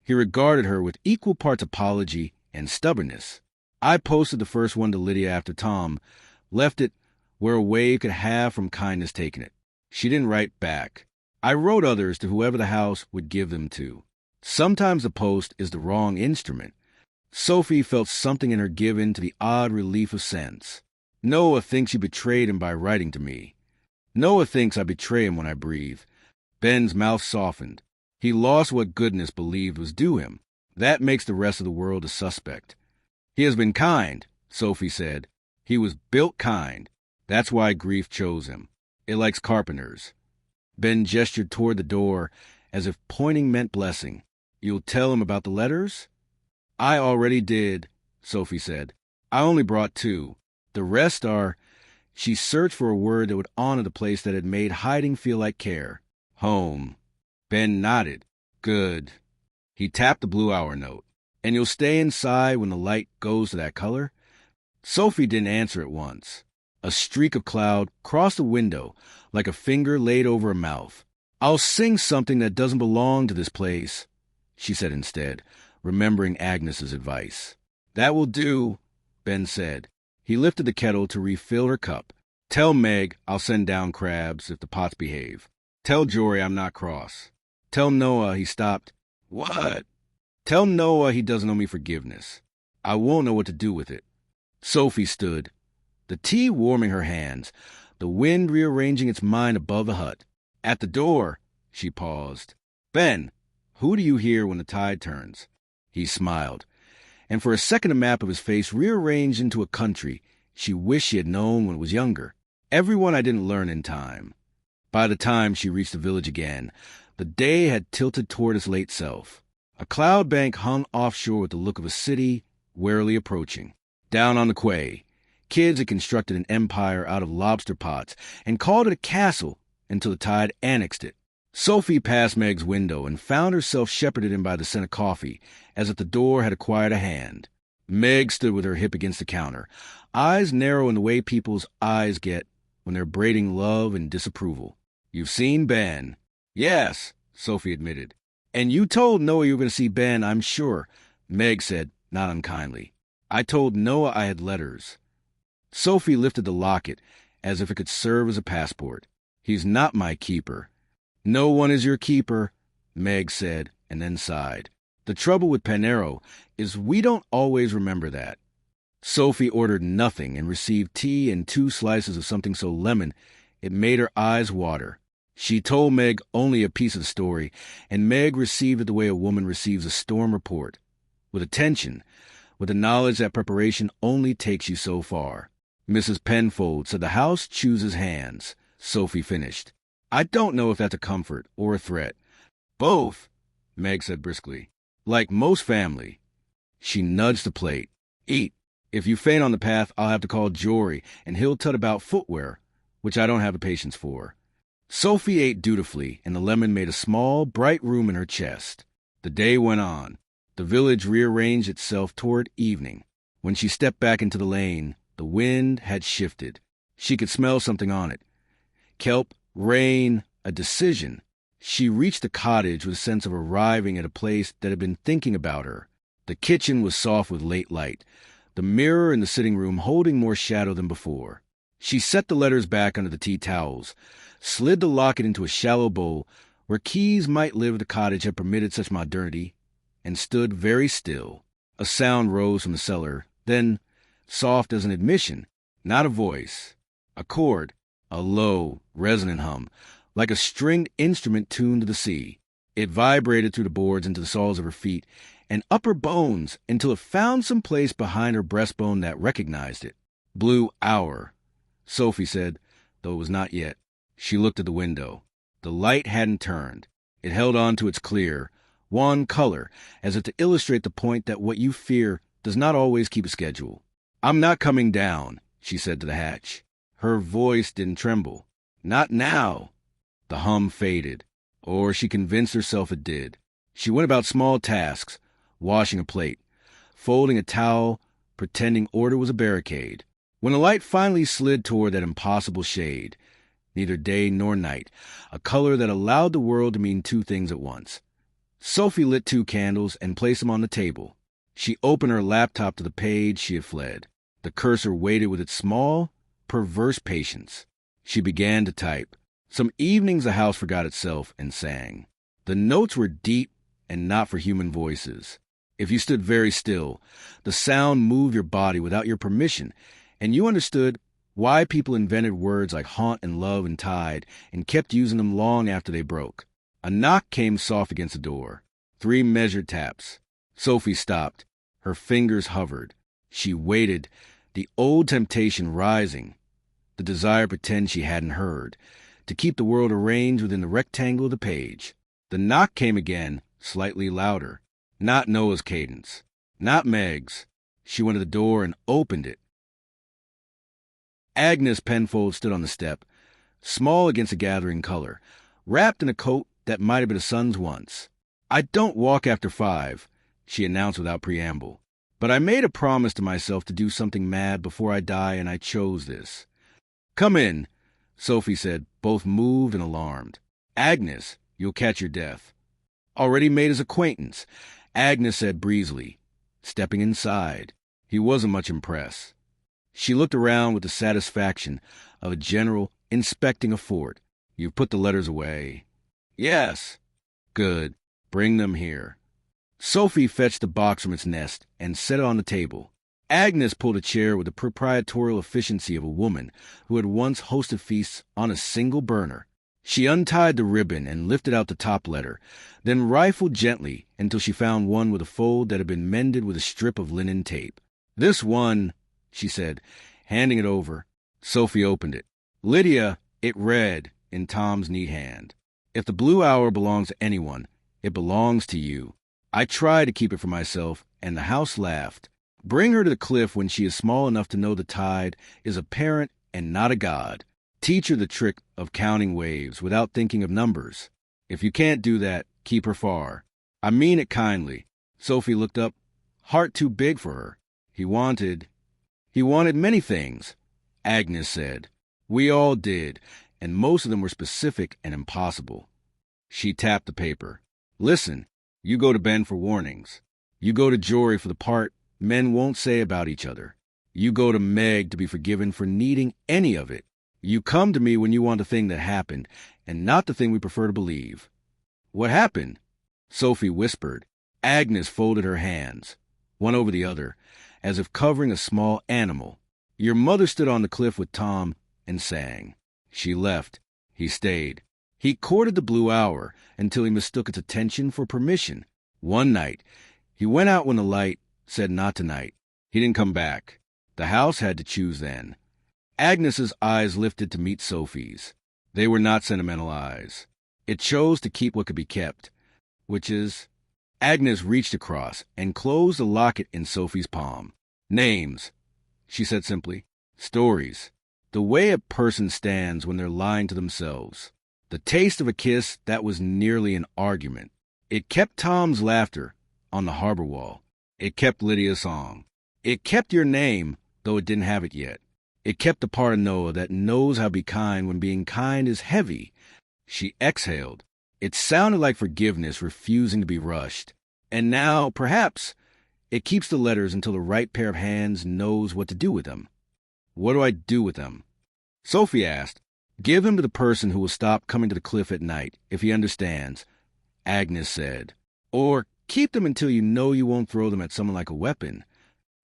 Speaker 1: He regarded her with equal parts apology and stubbornness. I posted the first one to Lydia after Tom left it where a wave could have from kindness taken it. She didn't write back. I wrote others to whoever the house would give them to. Sometimes the post is the wrong instrument. Sophie felt something in her given to the odd relief of sense. Noah thinks you betrayed him by writing to me. Noah thinks I betray him when I breathe. Ben's mouth softened. He lost what goodness believed was due him. That makes the rest of the world a suspect. He has been kind, Sophie said. He was built kind. That's why grief chose him. It likes carpenters. Ben gestured toward the door as if pointing meant blessing. You'll tell him about the letters? I already did, Sophie said. I only brought 2. The rest are... She searched for a word that would honor the place that had made hiding feel like care. Home. Ben nodded. Good. He tapped the blue hour note. And you'll stay inside when the light goes to that color? Sophie didn't answer at once. A streak of cloud crossed the window like a finger laid over a mouth. I'll sing something that doesn't belong to this place, she said instead, remembering Agnes's advice. That will do, Ben said. He lifted the kettle to refill her cup. Tell Meg I'll send down crabs if the pots behave. Tell Jory I'm not cross. Tell Noah he stopped. What? Tell Noah he doesn't owe me forgiveness. I won't know what to do with it. Sophie stood, the tea warming her hands, the wind rearranging its mind above the hut. At the door, she paused. Ben, who do you hear when the tide turns? He smiled, and for a second a map of his face rearranged into a country she wished she had known when it was younger. Everyone I didn't learn in time. By the time she reached the village again, the day had tilted toward its late self. A cloud bank hung offshore with the look of a city warily approaching. Down on the quay, kids had constructed an empire out of lobster pots and called it a castle until the tide annexed it. Sophie passed Meg's window and found herself shepherded in by the scent of coffee, as if the door had acquired a hand. Meg stood with her hip against the counter, eyes narrow in the way people's eyes get when they're braiding love and disapproval. You've seen Ben? Yes, Sophie admitted. And you told Noah you were going to see Ben, I'm sure, Meg said, not unkindly. I told Noah I had letters. Sophie lifted the locket as if it could serve as a passport. He's not my keeper. No one is your keeper, Meg said, and then sighed. The trouble with Panero is we don't always remember that. Sophie ordered nothing and received tea and 2 slices of something so lemon it made her eyes water. She told Meg only a piece of the story, and Meg received it the way a woman receives a storm report, with attention, with the knowledge that preparation only takes you so far. Mrs. Penfold said the house chooses hands, Sophie finished. I don't know if that's a comfort or a threat. Both, Meg said briskly. Like most family. She nudged the plate. Eat. If you faint on the path, I'll have to call Jory, and he'll tut about footwear, which I don't have the patience for. Sophie ate dutifully, and the lemon made a small, bright room in her chest. The day went on. The village rearranged itself toward evening. When she stepped back into the lane, the wind had shifted. She could smell something on it. Kelp, rain, a decision. She reached the cottage with a sense of arriving at a place that had been thinking about her. The kitchen was soft with late light, the mirror in the sitting room holding more shadow than before. She set the letters back under the tea towels, slid the locket into a shallow bowl where keys might live the cottage had permitted such modernity, and stood very still. A sound rose from the cellar, then, soft as an admission, not a voice, a chord, a low, resonant hum, like a stringed instrument tuned to the sea. It vibrated through the boards into the soles of her feet and upper bones until it found some place behind her breastbone that recognized it. Blue hour, Sophie said, though it was not yet. She looked at the window. The light hadn't turned. It held on to its clear, wan color, as if to illustrate the point that what you fear does not always keep a schedule. I'm not coming down, she said to the hatch. Her voice didn't tremble. Not now. The hum faded, or she convinced herself it did. She went about small tasks, washing a plate, folding a towel, pretending order was a barricade. When the light finally slid toward that impossible shade, neither day nor night, a color that allowed the world to mean two things at once. Sophie lit 2 candles and placed them on the table. She opened her laptop to the page she had fled. The cursor waited with its small, perverse patience. She began to type. Some evenings the house forgot itself and sang. The notes were deep and not for human voices. If you stood very still, the sound moved your body without your permission, and you understood why people invented words like haunt and love and tide and kept using them long after they broke. A knock came soft against the door. 3 measured taps. Sophie stopped. Her fingers hovered. She waited, the old temptation rising, the desire to pretend she hadn't heard, to keep the world arranged within the rectangle of the page. The knock came again, slightly louder. Not Noah's cadence. Not Meg's. She went to the door and opened it. Agnes Penfold stood on the step, small against the gathering color, wrapped in a coat that might have been a son's once. "I don't walk after 5, she announced without preamble. "But I made a promise to myself to do something mad before I die, and I chose this." "Come in," Sophie said, both moved and alarmed. "Agnes, you'll catch your death." "Already made his acquaintance," Agnes said breezily, stepping inside. He wasn't much impressed. She looked around with the satisfaction of a general inspecting a fort. "You've put the letters away." "Yes." "Good. Bring them here." Sophie fetched the box from its nest and set it on the table. Agnes pulled a chair with the proprietorial efficiency of a woman who had once hosted feasts on a single burner. She untied the ribbon and lifted out the top letter, then rifled gently until she found one with a fold that had been mended with a strip of linen tape. "This one," she said, handing it over. Sophie opened it. "Lydia," it read in Tom's neat hand. "If the blue hour belongs to anyone, it belongs to you. I tried to keep it for myself, and the house laughed. Bring her to the cliff when she is small enough to know the tide is a parent and not a god. Teach her the trick of counting waves without thinking of numbers. If you can't do that, keep her far. I mean it kindly." Sophie looked up. Heart too big for her. He wanted many things, Agnes said. "We all did, and most of them were specific and impossible." She tapped the paper. "Listen, you go to Ben for warnings. You go to Jory for the part men won't say about each other. You go to Meg to be forgiven for needing any of it. You come to me when you want the thing that happened, and not the thing we prefer to believe." "What happened?" Sophie whispered. Agnes folded her hands, one over the other, as if covering a small animal. "Your mother stood on the cliff with Tom and sang. She left. He stayed. He courted the blue hour until he mistook its attention for permission. One night, he went out when the light said not tonight. He didn't come back. The house had to choose then." Agnes's eyes lifted to meet Sophie's. They were not sentimental eyes. It chose to keep what could be kept, which is... Agnes reached across and closed the locket in Sophie's palm. "Names," she said simply. "Stories. The way a person stands when they're lying to themselves. The taste of a kiss that was nearly an argument. It kept Tom's laughter on the harbor wall. It kept Lydia's song. It kept your name, though it didn't have it yet. It kept the part of Noah that knows how to be kind when being kind is heavy." She exhaled. It sounded like forgiveness refusing to be rushed. "And now, perhaps, it keeps the letters until the right pair of hands knows what to do with them." "What do I do with them?" Sophie asked. "Give them to the person who will stop coming to the cliff at night, if he understands," Agnes said. "Or keep them until you know you won't throw them at someone like a weapon."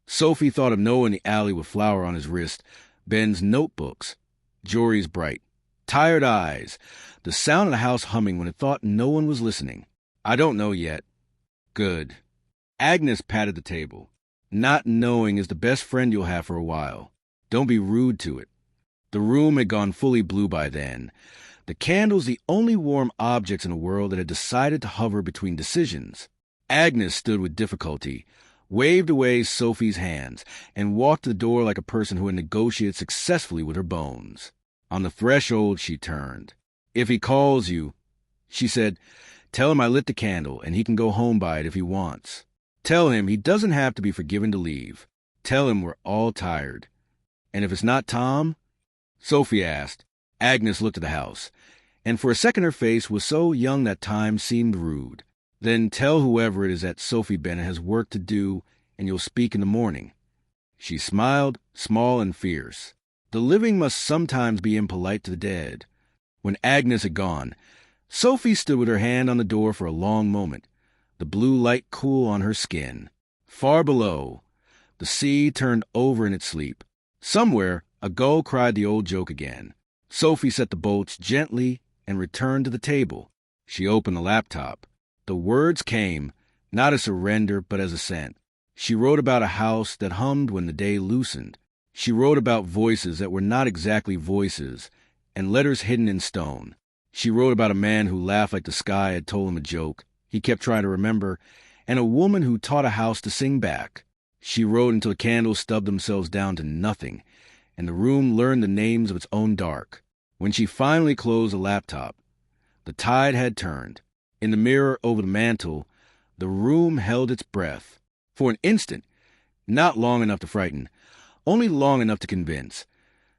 Speaker 1: Sophie thought of Noah in the alley with flour on his wrist, Ben's notebooks, Jory's bright, tired eyes, the sound of the house humming when it thought no one was listening. "I don't know yet." "Good." Agnes patted the table. "Not knowing is the best friend you'll have for a while. Don't be rude to it." The room had gone fully blue by then. The candles the only warm objects in a world that had decided to hover between decisions. Agnes stood with difficulty, waved away Sophie's hands, and walked to the door like a person who had negotiated successfully with her bones. On the threshold, she turned. "If he calls you," she said, "tell him I lit the candle, and he can go home by it if he wants. Tell him he doesn't have to be forgiven to leave. Tell him we're all tired. And if it's not Tom?" Sophie asked. Agnes looked at the house, and for a second her face was so young that time seemed rude. Then tell whoever it is that Sophie Bennett has work to do, and you'll speak in the morning. She smiled, small and fierce. The living must sometimes be impolite to the dead. When Agnes had gone, Sophie stood with her hand on the door for a long moment, the blue light cool on her skin. Far below, the sea turned over in its sleep. Somewhere, a gull cried the old joke again. Sophie set the bolts gently and returned to the table. She opened the laptop. The words came, not as surrender, but as assent. She wrote about a house that hummed when the day loosened. She wrote about voices that were not exactly voices, and letters hidden in stone. She wrote about a man who laughed like the sky had told him a joke he kept trying to remember, and a woman who taught a house to sing back. She wrote until the candles stubbed themselves down to nothing, and the room learned the names of its own dark. When she finally closed the laptop, the tide had turned. In the mirror over the mantel, the room held its breath. For an instant, not long enough to frighten, only long enough to convince,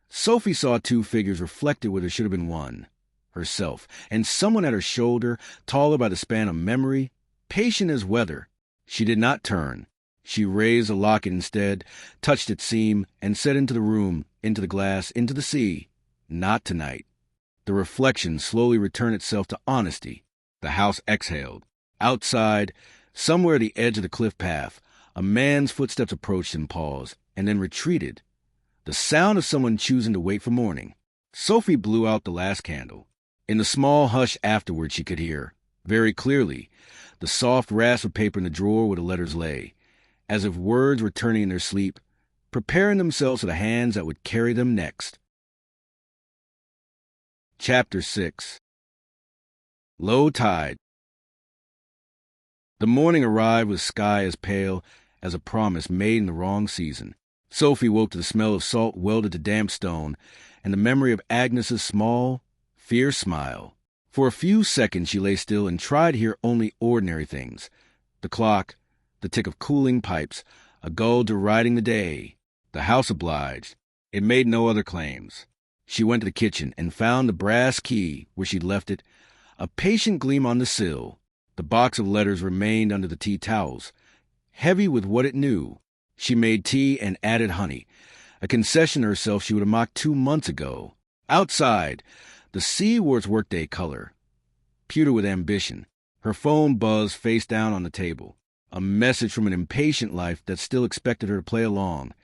Speaker 1: Sophie saw two figures reflected where there should have been one. Herself, and someone at her shoulder, taller by the span of memory, patient as weather. She did not turn. She raised the locket instead, touched its seam, and said into the room, into the glass, into the sea, "Not tonight." The reflection slowly returned itself to honesty. The house exhaled. Outside, somewhere at the edge of the cliff path, a man's footsteps approached and paused, and then retreated. The sound of someone choosing to wait for morning. Sophie blew out the last candle. In the small hush afterward she could hear, very clearly, the soft rasp of paper in the drawer where the letters lay, as if words were turning in their sleep, preparing themselves for the hands that would carry them next. Chapter 6. Low Tide. The morning arrived with sky as pale as a promise made in the wrong season. Sophie woke to the smell of salt welded to damp stone, and the memory of Agnes's small, fierce smile. For a few seconds she lay still and tried to hear only ordinary things. The clock, the tick of cooling pipes, a gull deriding the day. The house obliged. It made no other claims. She went to the kitchen and found the brass key where she'd left it, a patient gleam on the sill. The box of letters remained under the tea towels, heavy with what it knew. She made tea and added honey, a concession to herself she would have mocked 2 months ago. Outside, the sea wore its workday color, pewter with ambition. Her phone buzzed face down on the table, a message from an impatient life that still expected her to play along.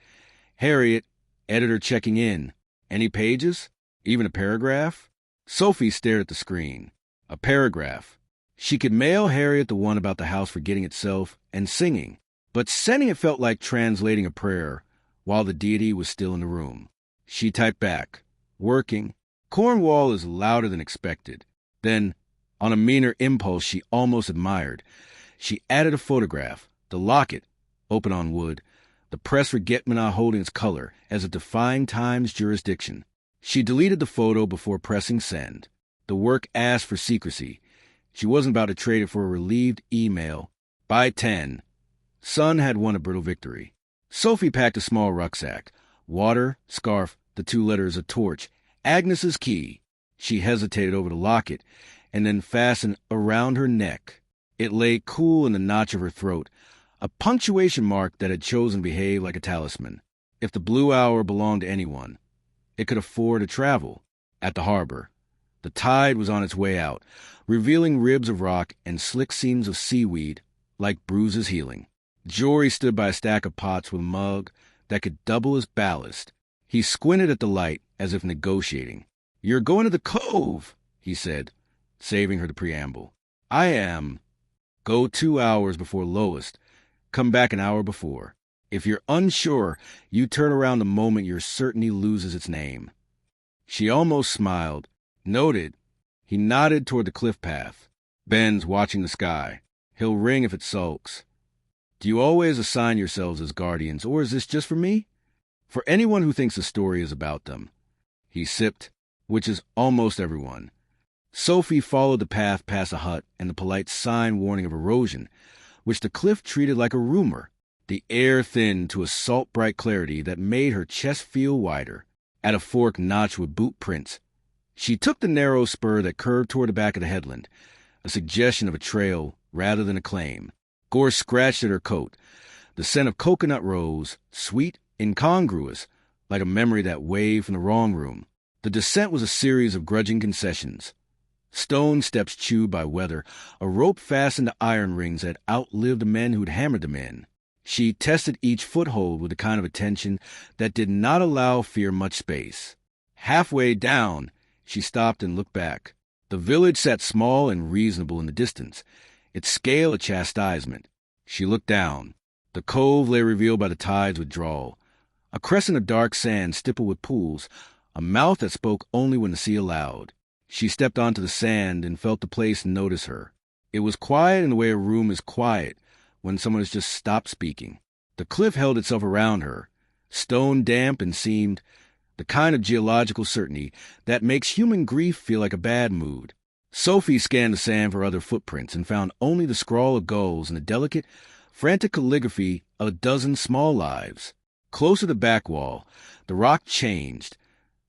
Speaker 1: Harriet, editor checking in. Any pages? Even a paragraph? Sophie stared at the screen. A paragraph. She could mail Harriet the one about the house forgetting itself and singing, but sending it felt like translating a prayer while the deity was still in the room. She typed back, "Working. Cornwall is louder than expected." Then, on a meaner impulse she almost admired, she added a photograph, the locket, open on wood, the pressed forget-me-not holding its color as if defying time's jurisdiction. She deleted the photo before pressing send. The work asked for secrecy. She wasn't about to trade it for a relieved email. By 10. Sun had won a brittle victory. Sophie packed a small rucksack. Water, scarf, the 2 letters, a torch, Agnes's key. She hesitated over the locket and then fastened around her neck. It lay cool in the notch of her throat, a punctuation mark that had chosen to behave like a talisman. If the blue hour belonged to anyone, it could afford to travel. At the harbor, the tide was on its way out, revealing ribs of rock and slick seams of seaweed like bruises healing. Jory stood by a stack of pots with a mug that could double as ballast. He squinted at the light as if negotiating. "You're going to the cove," he said, saving her the preamble. "I am. Go 2 hours before lowest. Come back an hour before. If you're unsure, you turn around the moment your certainty loses its name." She almost smiled. Noted. He nodded toward the cliff path. "Ben's watching the sky. He'll ring if it sulks. Do you always assign yourselves as guardians, or is this just for me? For anyone who thinks the story is about them." He sipped, which is almost everyone. Sophie followed the path past a hut and the polite sign warning of erosion, which the cliff treated like a rumor. The air thinned to a salt-bright clarity that made her chest feel wider. At a fork notched with boot prints, She took the narrow spur that curved toward the back of the headland, a suggestion of a trail rather than a claim. Gorse scratched at her coat. The scent of coconut rose, sweet, incongruous, like a memory that waved from the wrong room. The descent was a series of grudging concessions. Stone steps chewed by weather, a rope fastened to iron rings that outlived the men who'd hammered them in. She tested each foothold with a kind of attention that did not allow fear much space. Halfway down, she stopped and looked back. The village sat small and reasonable in the distance, its scale a chastisement. She looked down. The cove lay revealed by the tide's withdrawal, a crescent of dark sand stippled with pools, a mouth that spoke only when the sea allowed. She stepped onto the sand and felt the place notice her. It was quiet in the way a room is quiet when someone has just stopped speaking. The cliff held itself around her, stone damp, and seemed the kind of geological certainty that makes human grief feel like a bad mood. Sophie scanned the sand for other footprints and found only the scrawl of gulls and the delicate, frantic calligraphy of a dozen small lives. Close to the back wall, the rock changed,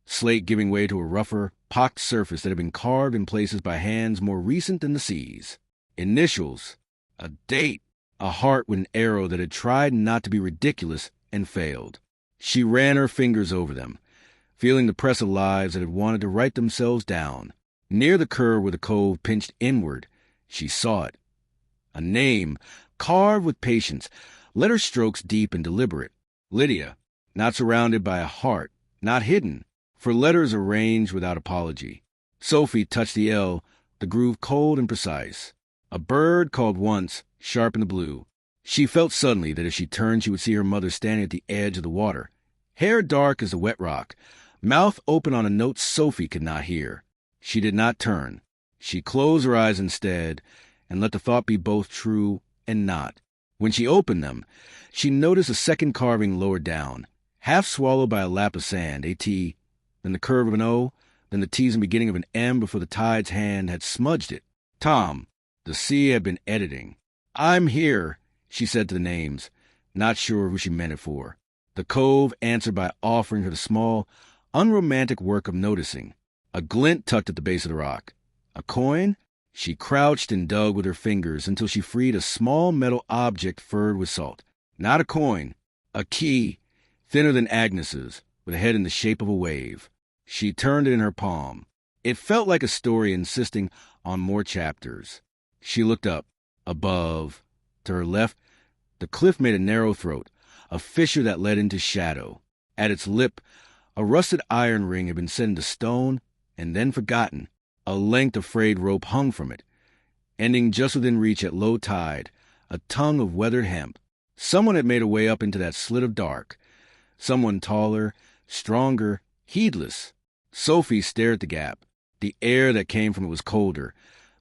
Speaker 1: slate giving way to a rougher, pocked surface that had been carved in places by hands more recent than the seas. Initials, a date, a heart with an arrow that had tried not to be ridiculous and failed. She ran her fingers over them, feeling the press of lives that had wanted to write themselves down. Near the curve where the cove pinched inward, she saw it. A name, carved with patience, letter strokes deep and deliberate. Lydia, not surrounded by a heart, not hidden, for letters arranged without apology. Sophie touched the L, the groove cold and precise. A bird called once, sharp in the blue. She felt suddenly that if she turned she would see her mother standing at the edge of the water, hair dark as the wet rock, mouth open on a note Sophie could not hear. She did not turn. She closed her eyes instead and let the thought be both true and not. When she opened them, she noticed a second carving lower down, half swallowed by a lap of sand, a T, then the curve of an O, then the T's and beginning of an M before the tide's hand had smudged it. Tom. The sea had been editing. "I'm here," she said to the names, not sure who she meant it for. The cove answered by offering her the small, unromantic work of noticing. A glint tucked at the base of the rock. A coin? She crouched and dug with her fingers until she freed a small metal object furred with salt. Not a coin. A key, thinner than Agnes's, with a head in the shape of a wave. She turned it in her palm. It felt like a story insisting on more chapters. She looked up. Above, to her left, the cliff made a narrow throat, a fissure that led into shadow. At its lip, a rusted iron ring had been set into stone and then forgotten. A length of frayed rope hung from it, ending just within reach at low tide, a tongue of weathered hemp. Someone had made a way up into that slit of dark. Someone taller, stronger, heedless. Sophie stared at the gap. The air that came from it was colder,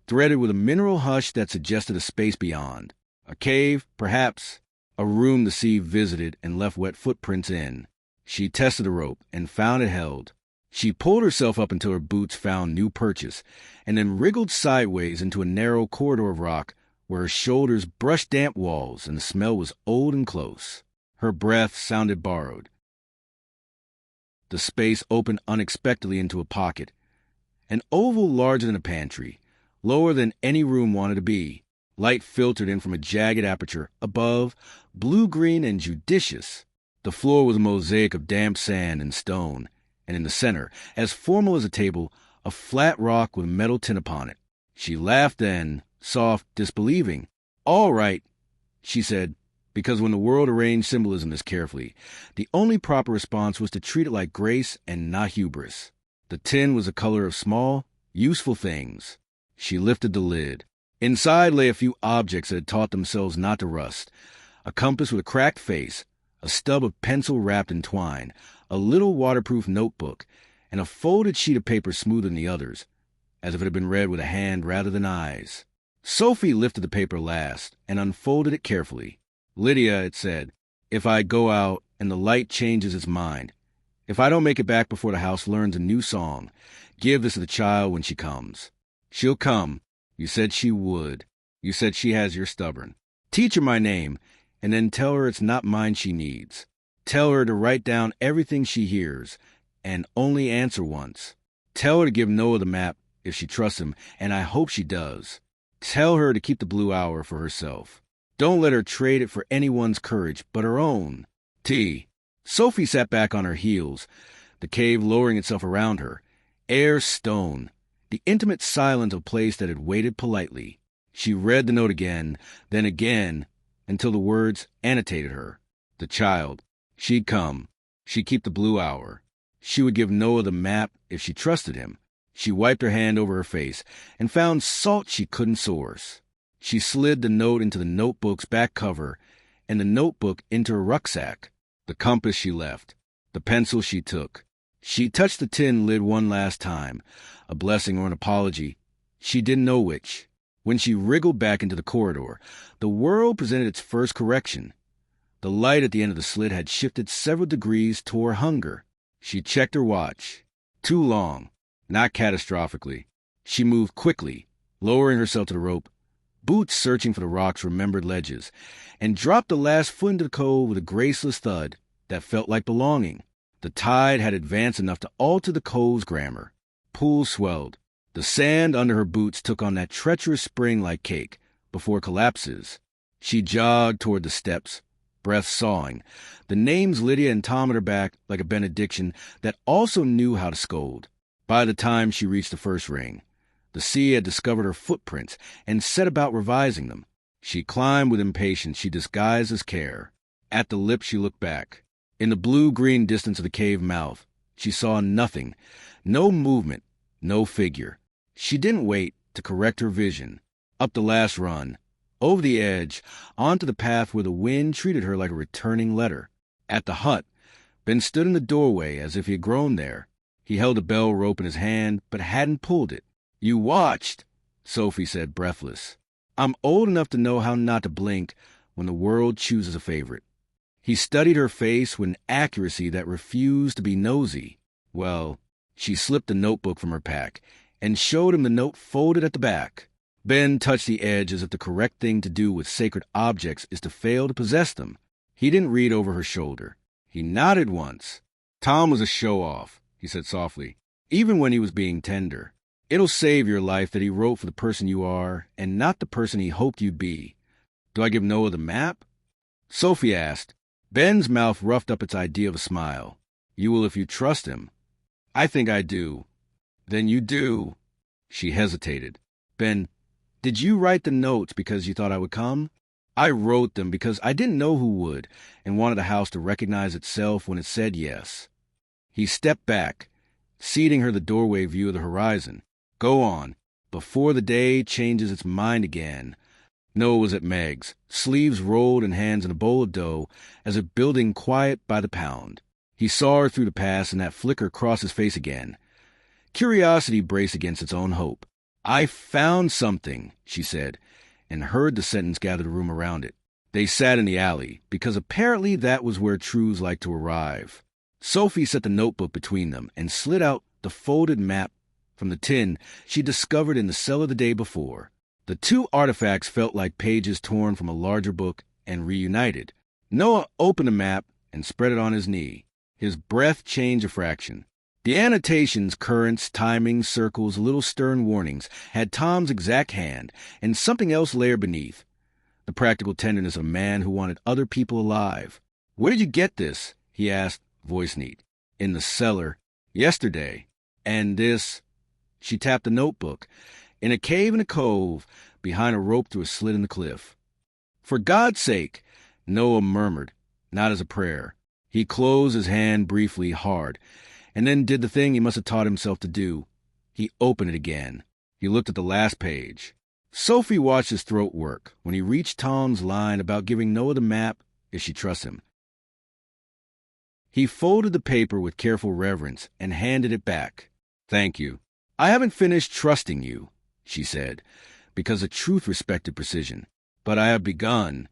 Speaker 1: threaded with a mineral hush that suggested a space beyond. A cave, perhaps. A room the sea visited and left wet footprints in. She tested the rope and found it held. She pulled herself up until her boots found new purchase, and then wriggled sideways into a narrow corridor of rock where her shoulders brushed damp walls and the smell was old and close. Her breath sounded borrowed. The space opened unexpectedly into a pocket, an oval larger than a pantry, lower than any room wanted to be. Light filtered in from a jagged aperture. Above, blue-green and judicious. The floor was a mosaic of damp sand and stone, and in the center, as formal as a table, a flat rock with metal tin upon it. She laughed then, soft, disbelieving. "All right," she said, because when the world arranged symbolism this carefully, the only proper response was to treat it like grace and not hubris. The tin was the color of small, useful things. She lifted the lid. Inside lay a few objects that had taught themselves not to rust. A compass with a cracked face, a stub of pencil wrapped in twine, a little waterproof notebook, and a folded sheet of paper smoother than the others, as if it had been read with a hand rather than eyes. Sophie lifted the paper last and unfolded it carefully. "Lydia," it said, "if I go out and the light changes its mind, if I don't make it back before the house learns a new song, give this to the child when she comes. She'll come. You said she would. You said she has your stubborn. Teach her my name, and then tell her it's not mine she needs. Tell her to write down everything she hears, and only answer once. Tell her to give Noah the map if she trusts him, and I hope she does. Tell her to keep the blue hour for herself. Don't let her trade it for anyone's courage but her own. T. Sophie sat back on her heels, the cave lowering itself around her. Air stone, the intimate silence of a place that had waited politely. She read the note again, then again, until the words annotated her. The child. She'd come. She'd keep the blue hour. She would give Noah the map if she trusted him. She wiped her hand over her face and found salt she couldn't source. She slid the note into the notebook's back cover and the notebook into her rucksack. The compass she left. The pencil she took. She touched the tin lid one last time, a blessing or an apology. She didn't know which. When she wriggled back into the corridor, the world presented its first correction. The light at the end of the slit had shifted several degrees toward hunger. She checked her watch. Too long. Not catastrophically. She moved quickly, lowering herself to the rope, boots searching for the rock's remembered ledges, and dropped the last foot into the cove with a graceless thud that felt like belonging. The tide had advanced enough to alter the cove's grammar. Pools swelled. The sand under her boots took on that treacherous spring like cake before it collapses. She jogged toward the steps, breath sawing, the names Lydia and Tom at her back like a benediction that also knew how to scold. By the time she reached the first ring, the sea had discovered her footprints and set about revising them. She climbed with impatience she disguised as care. At the lip she looked back. In the blue-green distance of the cave mouth, she saw nothing, no movement, no figure. She didn't wait to correct her vision. Up the last run, over the edge, onto the path where the wind treated her like a returning letter. At the hut, Ben stood in the doorway as if he had grown there. He held a bell rope in his hand, but hadn't pulled it. "You watched," Sophie said, breathless. "I'm old enough to know how not to blink when the world chooses a favorite." He studied her face with an accuracy that refused to be nosy. Well, she slipped the notebook from her pack and showed him the note folded at the back. Ben touched the edge as if the correct thing to do with sacred objects is to fail to possess them. He didn't read over her shoulder. He nodded once. "Tom was a show-off," he said softly, even when he was being tender. "It'll save your life that he wrote for the person you are and not the person he hoped you'd be. Do I give Noah the map?" Sophie asked. Ben's mouth roughed up its idea of a smile. "You will if you trust him." "I think I do." "Then you do." She hesitated. "Ben, did you write the notes because you thought I would come?" "I wrote them because I didn't know who would and wanted the house to recognize itself when it said yes." He stepped back, ceding her the doorway view of the horizon. "Go on, before the day changes its mind again." Noah was at Meg's, sleeves rolled and hands in a bowl of dough, as if building quiet by the pound. He saw her through the pass, and that flicker crossed his face again. Curiosity braced against its own hope. "I found something," she said, and heard the sentence gather the room around it. They sat in the alley, because apparently that was where truths like to arrive. Sophie set the notebook between them and slid out the folded map from the tin she discovered in the cellar the day before. The two artifacts felt like pages torn from a larger book and reunited. Noah opened the map and spread it on his knee. His breath changed a fraction. The annotations, currents, timings, circles, little stern warnings had Tom's exact hand and something else layered beneath. The practical tenderness of a man who wanted other people alive. "Where did you get this?" he asked, voice neat. "In the cellar. Yesterday. And this..." She tapped the notebook. "In a cave in a cove, behind a rope through a slit in the cliff." "For God's sake," Noah murmured, not as a prayer. He closed his hand briefly, hard, and then did the thing he must have taught himself to do. He opened it again. He looked at the last page. Sophie watched his throat work when he reached Tom's line about giving Noah the map if she trusts him. He folded the paper with careful reverence and handed it back. "Thank you. I haven't finished trusting you," she said, because the truth respected precision. "But I have begun."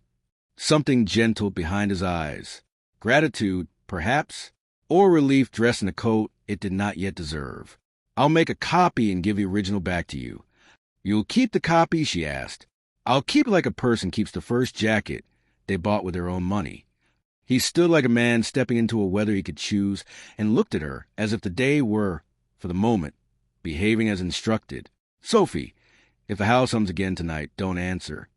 Speaker 1: Something gentle behind his eyes. Gratitude, perhaps, or relief dressed in a coat it did not yet deserve. "I'll make a copy and give the original back to you." "You'll keep the copy?" she asked. "I'll keep it like a person keeps the first jacket they bought with their own money." He stood like a man stepping into a weather he could choose and looked at her as if the day were, for the moment, behaving as instructed. "Sophie, if the house hums again tonight, don't answer."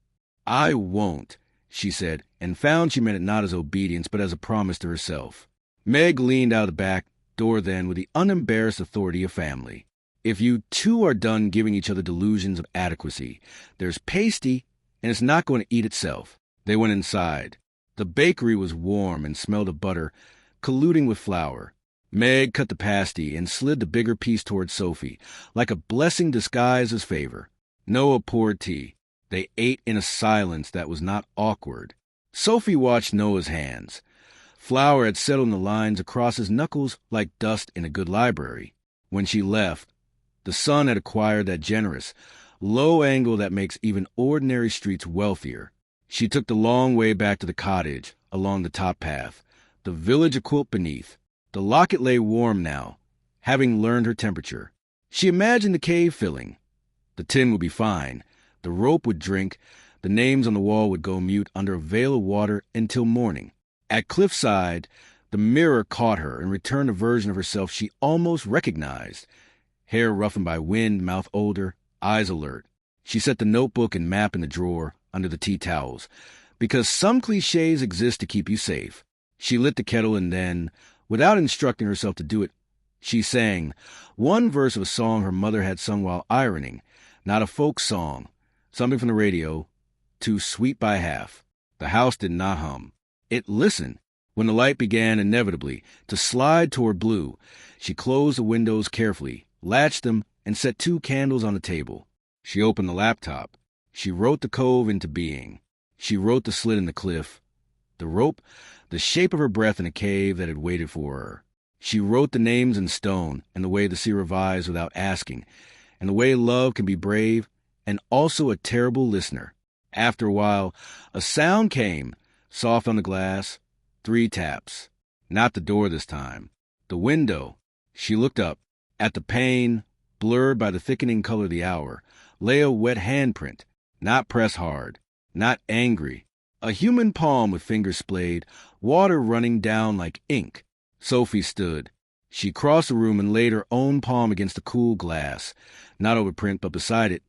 Speaker 1: "I won't," she said, and found she meant it not as obedience, but as a promise to herself. Meg leaned out of the back door then with the unembarrassed authority of family. "If you two are done giving each other delusions of adequacy, there's pasty, and it's not going to eat itself." They went inside. The bakery was warm and smelled of butter, colluding with flour. Meg cut the pasty and slid the bigger piece toward Sophie, like a blessing disguised as favor. Noah poured tea. They ate in a silence that was not awkward. Sophie watched Noah's hands. Flour had settled in the lines across his knuckles like dust in a good library. When she left, the sun had acquired that generous, low angle that makes even ordinary streets wealthier. She took the long way back to the cottage, along the top path, the village aquilt beneath. The locket lay warm now, having learned her temperature. She imagined the cave filling. The tin would be fine. The rope would drink. The names on the wall would go mute under a veil of water until morning. At cliffside, the mirror caught her and returned a version of herself she almost recognized. Hair roughened by wind, mouth older, eyes alert. She set the notebook and map in the drawer under the tea towels, because some cliches exist to keep you safe. She lit the kettle and then, without instructing herself to do it, she sang one verse of a song her mother had sung while ironing, not a folk song, something from the radio, too sweet by half. The house did not hum. It listened. When the light began inevitably to slide toward blue, she closed the windows carefully, latched them, and set 2 candles on the table. She opened the laptop. She wrote the cove into being. She wrote the slit in the cliff, the rope, the shape of her breath in a cave that had waited for her. She wrote the names in stone and the way the sea revives without asking, and the way love can be brave and also a terrible listener. After a while, a sound came, soft on the glass, 3 taps. Not the door this time. The window. She looked up. At the pane, blurred by the thickening color of the hour, lay a wet handprint. Not pressed hard, not angry. A human palm with fingers splayed, water running down like ink. Sophie stood. She crossed the room and laid her own palm against the cool glass, not over print but beside it.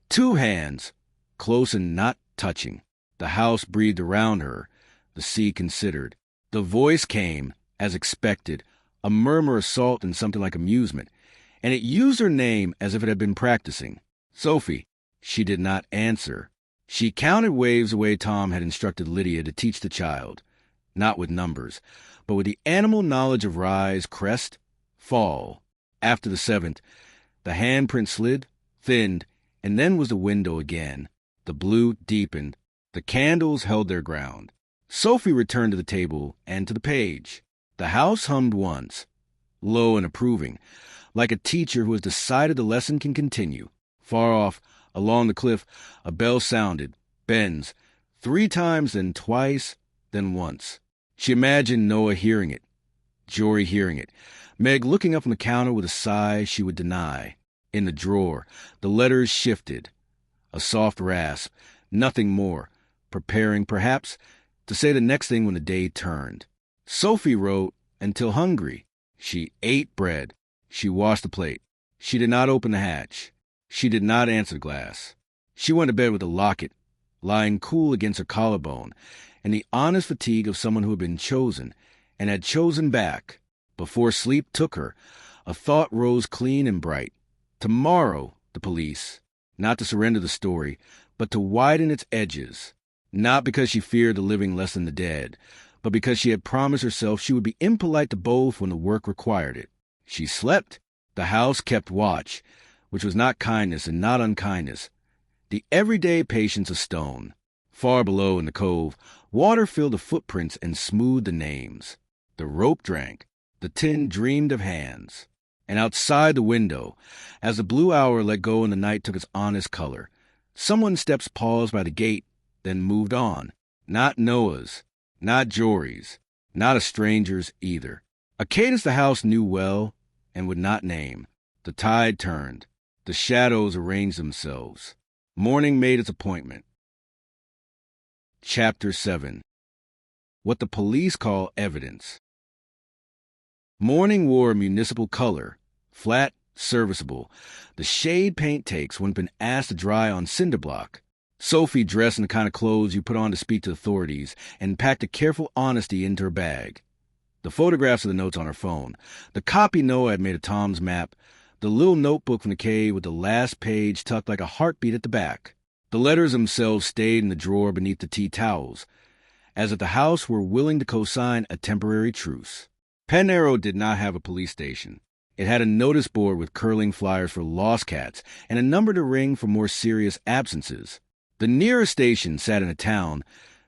Speaker 1: 2 hands, close and not touching. The house breathed around her, the sea considered. The voice came, as expected, a murmur of salt and something like amusement, and it used her name as if it had been practicing. "Sophie." She did not answer. She counted waves the way Tom had instructed Lydia to teach the child, not with numbers, but with the animal knowledge of rise, crest, fall. After the 7th, the handprint slid, thinned, and then was the window again. The blue deepened. The candles held their ground. Sophie returned to the table and to the page. The house hummed once, low and approving, like a teacher who has decided the lesson can continue. Far off, along the cliff, a bell sounded, bends, 3 times, then twice, then once. She imagined Noah hearing it, Jory hearing it, Meg looking up from the counter with a sigh she would deny. In the drawer, the letters shifted. A soft rasp, nothing more, preparing, perhaps, to say the next thing when the day turned. Sophie wrote until hungry. She ate bread. She washed the plate. She did not open the hatch. She did not answer the glass. She went to bed with the locket lying cool against her collarbone, and the honest fatigue of someone who had been chosen, and had chosen back. Before sleep took her, a thought rose clean and bright. Tomorrow, the police. Not to surrender the story, but to widen its edges. Not because she feared the living less than the dead, but because she had promised herself she would be impolite to both when the work required it. She slept. The house kept watch, which was not kindness and not unkindness, the everyday patience of stone. Far below in the cove, water filled the footprints and smoothed the names. The rope drank. The tin dreamed of hands. And outside the window, as the blue hour let go and the night took its honest color, someone's steps paused by the gate, then moved on. Not Noah's, not Jory's, not a stranger's either. A cadence the house knew well and would not name. The tide turned. The shadows arranged themselves. Morning made its appointment. Chapter 7. What the police call evidence. Morning wore a municipal color, flat, serviceable. The shade paint takes when been asked to dry on cinder block. Sophie dressed in the kind of clothes you put on to speak to authorities and packed a careful honesty into her bag. The photographs of the notes on her phone, the copy Noah had made of Tom's map, the little notebook from the cave with the last page tucked like a heartbeat at the back. The letters themselves stayed in the drawer beneath the tea towels, as if the house were willing to co-sign a temporary truce. Pen Arrow did not have a police station. It had a notice board with curling flyers for lost cats and a number to ring for more serious absences. The nearest station sat in a town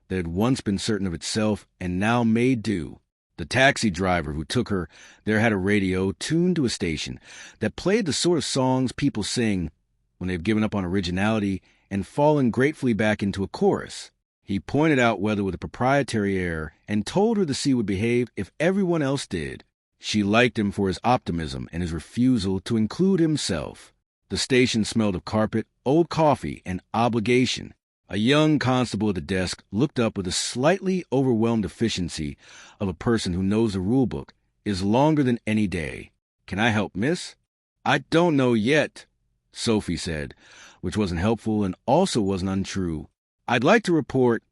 Speaker 1: that had once been certain of itself and now made do. The taxi driver who took her there had a radio tuned to a station that played the sort of songs people sing when they've given up on originality and fallen gratefully back into a chorus. He pointed out weather with a proprietary air and told her the sea would behave if everyone else did. She liked him for his optimism and his refusal to include himself. The station smelled of carpet, old coffee, and obligation. A young constable at the desk looked up with a slightly overwhelmed efficiency of a person who knows the rule book is longer than any day. "Can I help, miss?" "I don't know yet," Sophie said, which wasn't helpful and also wasn't untrue. "I'd like to report—"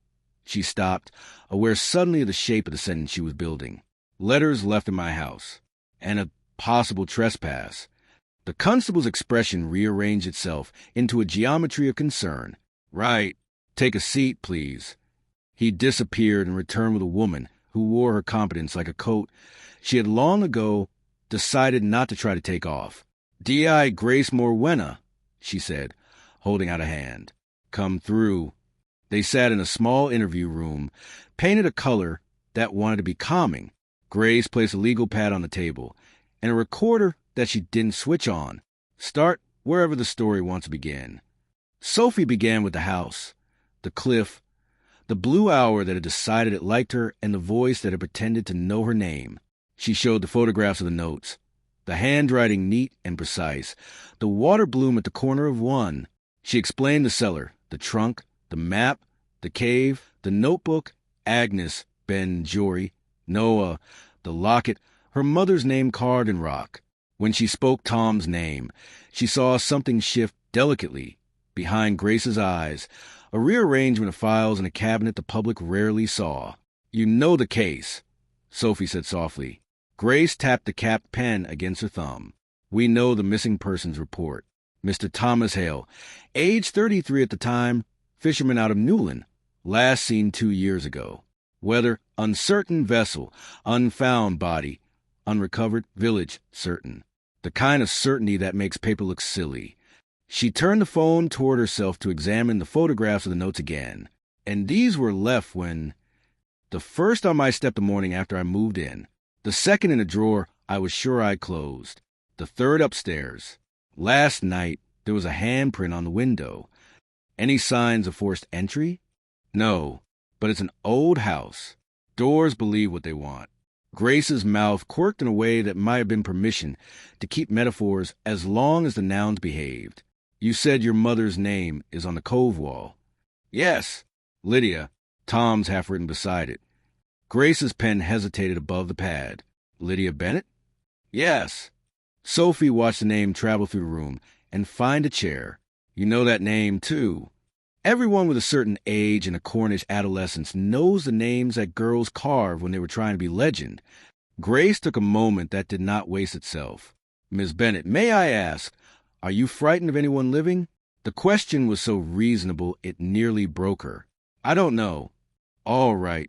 Speaker 1: She stopped, aware suddenly of the shape of the sentence she was building. "Letters left in my house, and a possible trespass." The constable's expression rearranged itself into a geometry of concern. "Right. Take a seat, please." He disappeared and returned with a woman who wore her competence like a coat she had long ago decided not to try to take off. "D.I. Grace Morwenna," she said, holding out a hand. "Come through." They sat in a small interview room, painted a color that wanted to be calming. Grace placed a legal pad on the table, and a recorder that she didn't switch on. "Start wherever the story wants to begin." Sophie began with the house, the cliff, the blue hour that had decided it liked her, and the voice that had pretended to know her name. She showed the photographs of the notes, the handwriting neat and precise, the water bloom at the corner of one. She explained the cellar, the trunk, the map, the cave, the notebook, Agnes, Ben Jory, Noah, the locket, her mother's name carved in rock. When she spoke Tom's name, she saw something shift delicately behind Grace's eyes, a rearrangement of files in a cabinet the public rarely saw. "You know the case," Sophie said softly. Grace tapped the capped pen against her thumb. "We know the missing persons report. Mr. Thomas Hale, age 33 at the time, fisherman out of Newland, last seen 2 years ago. Weather, uncertain, vessel, unfound body, unrecovered, village, certain. The kind of certainty that makes paper look silly." She turned the phone toward herself to examine the photographs of the notes again. "And these were left when— the first on my step the morning after I moved in. The second in a drawer I was sure I'd closed. The third upstairs. Last night there was a handprint on the window. Any signs of forced entry? No, but it's an old house. Doors believe what they want." Grace's mouth quirked in a way that might have been permission to keep metaphors as long as the nouns behaved. "You said your mother's name is on the cove wall." "Yes." "Lydia." Tom's half written beside it. Grace's pen hesitated above the pad. "Lydia Bennett?" "Yes." Sophie watched the name travel through the room and find a chair. "You know that name, too." Everyone with a certain age and a Cornish adolescence knows the names that girls carved when they were trying to be legend. Grace took a moment that did not waste itself. "Miss Bennett, may I ask, are you frightened of anyone living?" The question was so reasonable it nearly broke her. "I don't know." "All right."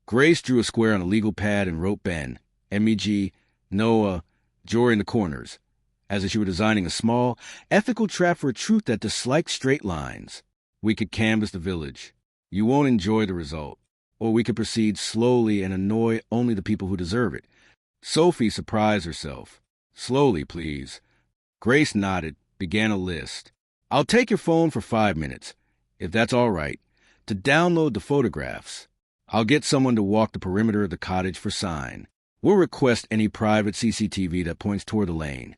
Speaker 1: Grace drew a square on a legal pad and wrote Ben, MEG, Noah, Jory in the corners, as if she were designing a small, ethical trap for a truth that disliked straight lines. "We could canvass the village. You won't enjoy the result. Or we could proceed slowly and annoy only the people who deserve it." Sophie surprised herself. "Slowly, please." Grace nodded, began a list. "I'll take your phone for 5 minutes, if that's all right, to download the photographs. I'll get someone to walk the perimeter of the cottage for sign. We'll request any private CCTV that points toward the lane.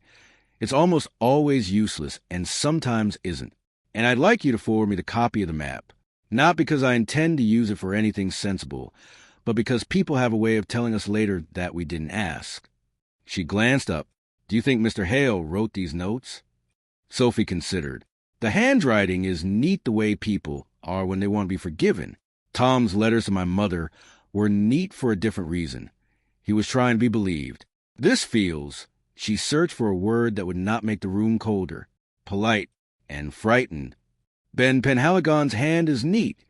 Speaker 1: It's almost always useless and sometimes isn't. And I'd like you to forward me the copy of the map. Not because I intend to use it for anything sensible, but because people have a way of telling us later that we didn't ask." She glanced up. Do you think Mr. Hale wrote these notes? Sophie considered. The handwriting is neat the way people are when they want to be forgiven. Tom's letters to my mother were neat for a different reason. He was trying to be believed. This feels, she searched for a word that would not make the room colder, polite, and frightened. Ben Penhaligon's hand is neat,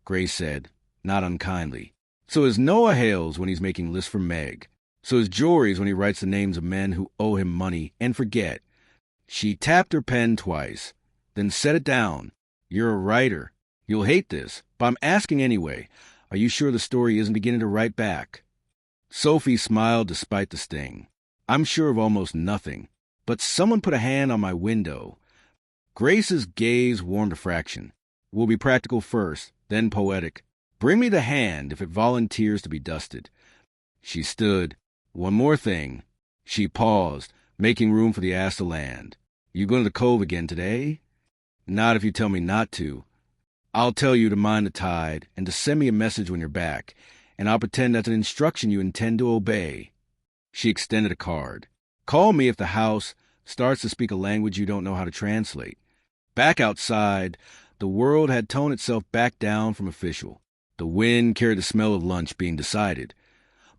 Speaker 1: Grace said, not unkindly. So is Noah Hale's when he's making lists for Meg. So is Jory's when he writes the names of men who owe him money and forget. She tapped her pen twice, then set it down. You're a writer. You'll hate this, but I'm asking anyway. Are you sure the story isn't beginning to write back? Sophie smiled despite the sting. I'm sure of almost nothing, but someone put a hand on my window. Grace's gaze warmed a fraction. We'll be practical first, then poetic. Bring me the hand if it volunteers to be dusted. She stood. One more thing. She paused, making room for the ass to land. You going to the cove again today? Not if you tell me not to. I'll tell you to mind the tide and to send me a message when you're back, and I'll pretend that's an instruction you intend to obey. She extended a card. Call me if the house starts to speak a language you don't know how to translate. Back outside, the world had toned itself back down from official. The wind carried the smell of lunch being decided.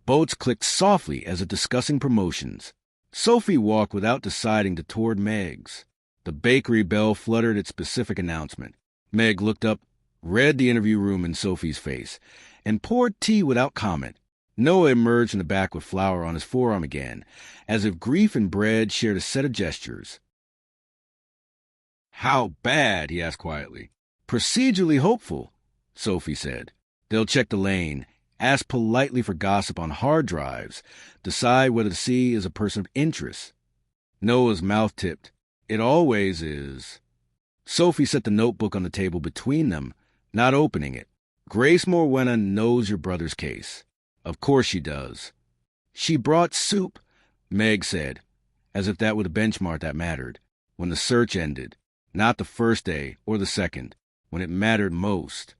Speaker 1: Boats clicked softly as if discussing promotions. Sophie walked without deciding toward Meg's. The bakery bell fluttered its specific announcement. Meg looked up, read the interview room in Sophie's face, and poured tea without comment. Noah emerged from the back with flour on his forearm again, as if grief and bread shared a set of gestures. How bad? He asked quietly. Procedurally hopeful, Sophie said. They'll check the lane, ask politely for gossip on hard drives, decide whether the sea is a person of interest. Noah's mouth tipped. It always is. Sophie set the notebook on the table between them, not opening it. Grace Morwenna knows your brother's case. Of course she does. She brought soup, Meg said, as if that were the benchmark that mattered, when the search ended, not the first day or the second, when it mattered most.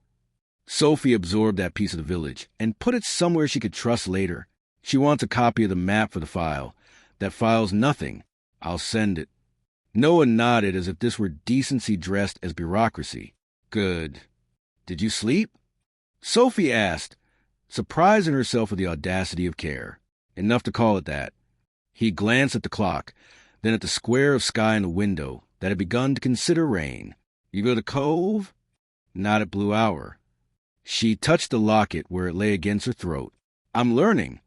Speaker 1: Sophie absorbed that piece of the village and put it somewhere she could trust later. She wants a copy of the map for the file. That file's nothing. I'll send it. Noah nodded as if this were decency dressed as bureaucracy. Good. Did you sleep? Sophie asked, surprising herself with the audacity of care. Enough to call it that. He glanced at the clock, then at the square of sky in the window that had begun to consider rain. You go to the cove? Not at Blue Hour. She touched the locket where it lay against her throat. I'm learning.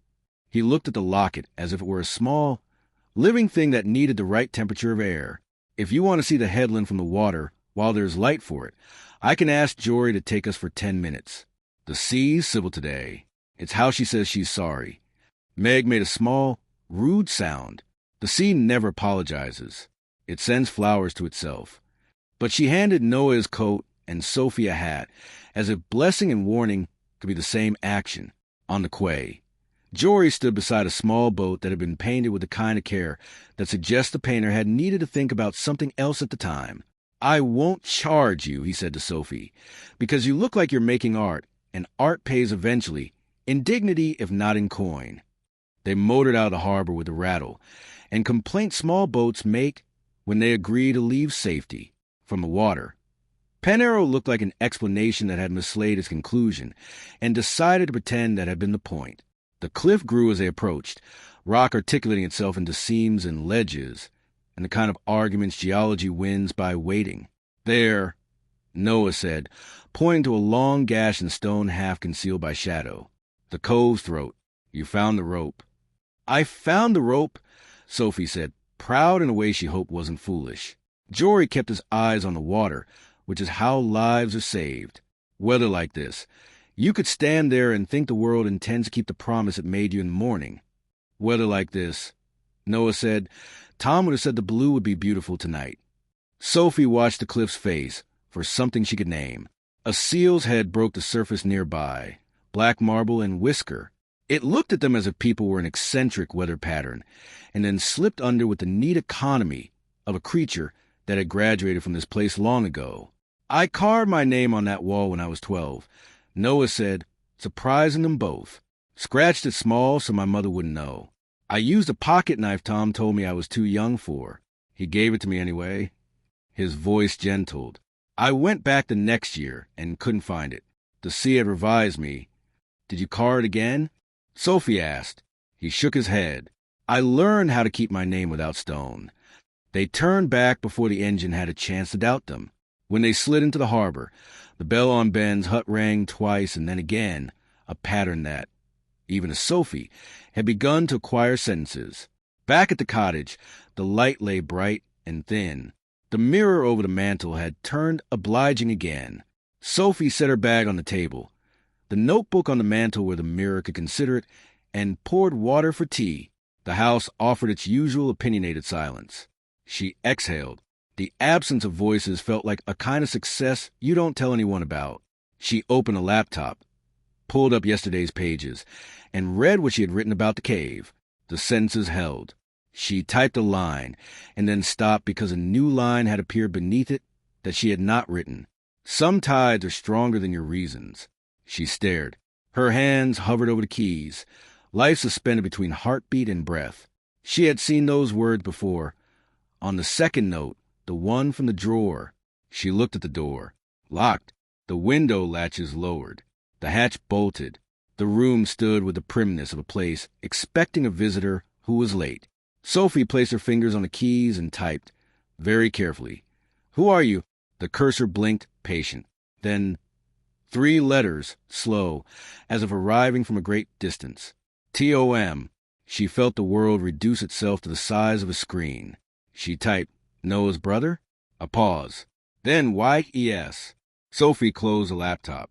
Speaker 1: He looked at the locket as if it were a small, living thing that needed the right temperature of air. If you want to see the headland from the water while there's light for it, I can ask Jory to take us for 10 minutes. The sea's civil today. It's how she says she's sorry. Meg made a small, rude sound. The sea never apologizes. It sends flowers to itself. But she handed Noah his coat and Sophie a hat, as if blessing and warning could be the same action, on the quay. Jory stood beside a small boat that had been painted with the kind of care that suggests the painter had needed to think about something else at the time. I won't charge you, he said to Sophie, because you look like you're making art, and art pays eventually, in dignity if not in coin. They motored out of the harbor with a rattle, and complaint small boats make when they agree to leave safety from the water. Penarrow looked like an explanation that had mislaid its conclusion, and decided to pretend that had been the point. The cliff grew as they approached, rock articulating itself into seams and ledges, and the kind of arguments geology wins by waiting. There, Noah said, pointing to a long gash in stone half concealed by shadow. The cove's throat. You found the rope. I found the rope, Sophie said, proud in a way she hoped wasn't foolish. Jory kept his eyes on the water, which is how lives are saved. Weather like this, you could stand there and think the world intends to keep the promise it made you in the morning. Weather like this, Noah said, Tom would have said the blue would be beautiful tonight. Sophie watched the cliff's face for something she could name. A seal's head broke the surface nearby, black marble and whisker. It looked at them as if people were an eccentric weather pattern, and then slipped under with the neat economy of a creature that had graduated from this place long ago. I carved my name on that wall when I was 12, Noah said, surprising them both. Scratched it small so my mother wouldn't know. I used a pocket knife Tom told me I was too young for. He gave it to me anyway. His voice gentled. I went back the next year and couldn't find it. The sea had revised me. Did you carve it again? Sophie asked. He shook his head. I learned how to keep my name without stone. They turned back before the engine had a chance to doubt them. When they slid into the harbor, the bell on Ben's hut rang twice and then again, a pattern that, even as Sophie, had begun to acquire sentences. Back at the cottage, the light lay bright and thin. The mirror over the mantel had turned obliging again. Sophie set her bag on the table, the notebook on the mantel where the mirror could consider it, and poured water for tea. The house offered its usual opinionated silence. She exhaled. The absence of voices felt like a kind of success you don't tell anyone about. She opened a laptop, pulled up yesterday's pages, and read what she had written about the cave. The sentences held. She typed a line, and then stopped because a new line had appeared beneath it that she had not written. Some tides are stronger than your reasons. She stared. Her hands hovered over the keys, life suspended between heartbeat and breath. She had seen those words before. On the second note, the one from the drawer, she looked at the door. Locked. The window latches lowered. The hatch bolted. The room stood with the primness of a place expecting a visitor who was late. Sophie placed her fingers on the keys and typed, very carefully. Who are you? The cursor blinked, patient. Then 3 letters, slow, as if arriving from a great distance. Tom. She felt the world reduce itself to the size of a screen. She typed, Noah's brother? A pause. Then YES. Sophie closed the laptop.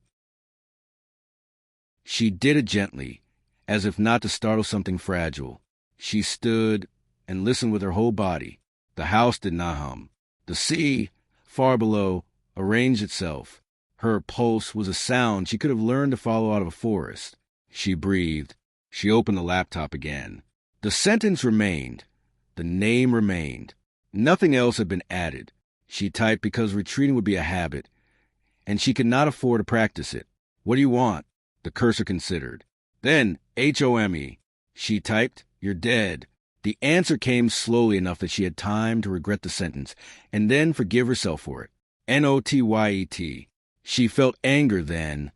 Speaker 1: She did it gently, as if not to startle something fragile. She stood and listened with her whole body. The house did not hum. The sea, far below, arranged itself. Her pulse was a sound she could have learned to follow out of a forest. She breathed. She opened the laptop again. The sentence remained. The name remained. Nothing else had been added. She typed because retreating would be a habit, and she could not afford to practice it. What do you want? The cursor considered. Then, HOME. She typed, You're dead. The answer came slowly enough that she had time to regret the sentence, and then forgive herself for it. NOTYET. She felt anger then,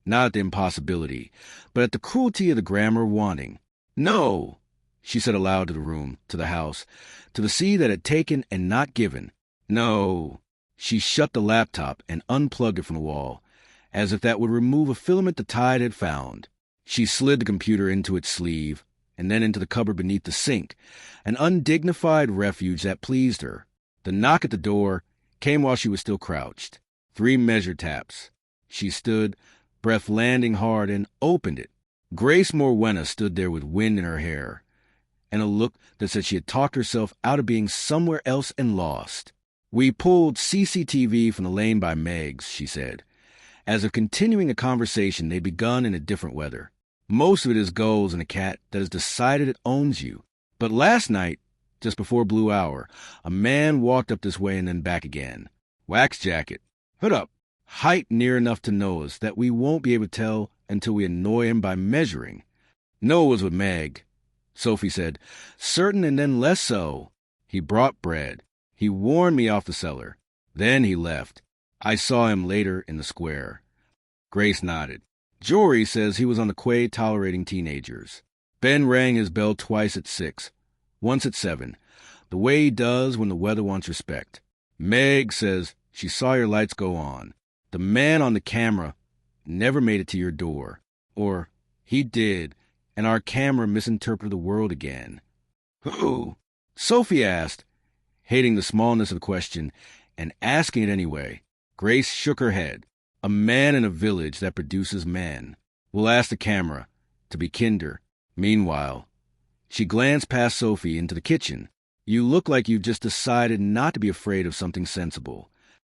Speaker 1: not at the impossibility, but at the cruelty of the grammar wanting. No, she said aloud to the room, to the house, to the sea that had taken and not given. No. She shut the laptop and unplugged it from the wall, as if that would remove a filament the tide had found. She slid the computer into its sleeve, and then into the cupboard beneath the sink, an undignified refuge that pleased her. The knock at the door came while she was still crouched. 3 measure taps. She stood, breath landing hard, and opened it. Grace Morwenna stood there with wind in her hair, and a look that said she had talked herself out of being somewhere else and lost. We pulled CCTV from the lane by Meg's, she said, as if continuing a conversation they'd begun in a different weather. Most of it is gulls and a cat that has decided it owns you. But last night, just before Blue Hour, a man walked up this way and then back again. Wax jacket. Hood up. Height near enough to Noah's that we won't be able to tell until we annoy him by measuring. Noah was with Meg. Sophie said, certain and then less so. He brought bread. He warned me off the cellar. Then he left. I saw him later in the square. Grace nodded. Jory says he was on the quay tolerating teenagers. Ben rang his bell twice at 6, once at 7, the way he does when the weather wants respect. Meg says she saw your lights go on. The man on the camera never made it to your door. Or he did, and our camera misinterpreted the world again. Who? Sophie asked, hating the smallness of the question and asking it anyway. Grace shook her head. A man in a village that produces men. We'll ask the camera to be kinder. Meanwhile, she glanced past Sophie into the kitchen. You look like you've just decided not to be afraid of something sensible.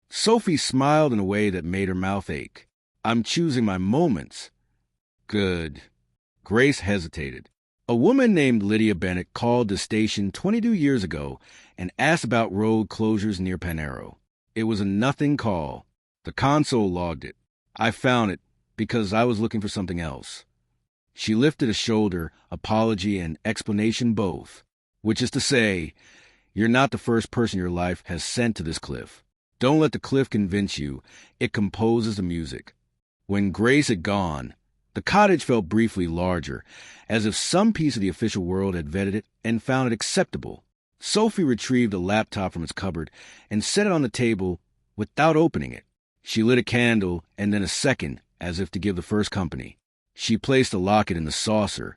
Speaker 1: Sophie smiled in a way that made her mouth ache. I'm choosing my moments. Good. Grace hesitated. A woman named Lydia Bennett called the station 22 years ago and asked about road closures near Panero. It was a nothing call. The console logged it. I found it because I was looking for something else. She lifted a shoulder, apology and explanation both, which is to say, you're not the first person your life has sent to this cliff. Don't let the cliff convince you. It composes the music. When Grace had gone, the cottage felt briefly larger, as if some piece of the official world had vetted it and found it acceptable. Sophie retrieved a laptop from its cupboard and set it on the table without opening it. She lit a candle and then a second, as if to give the first company. She placed the locket in the saucer,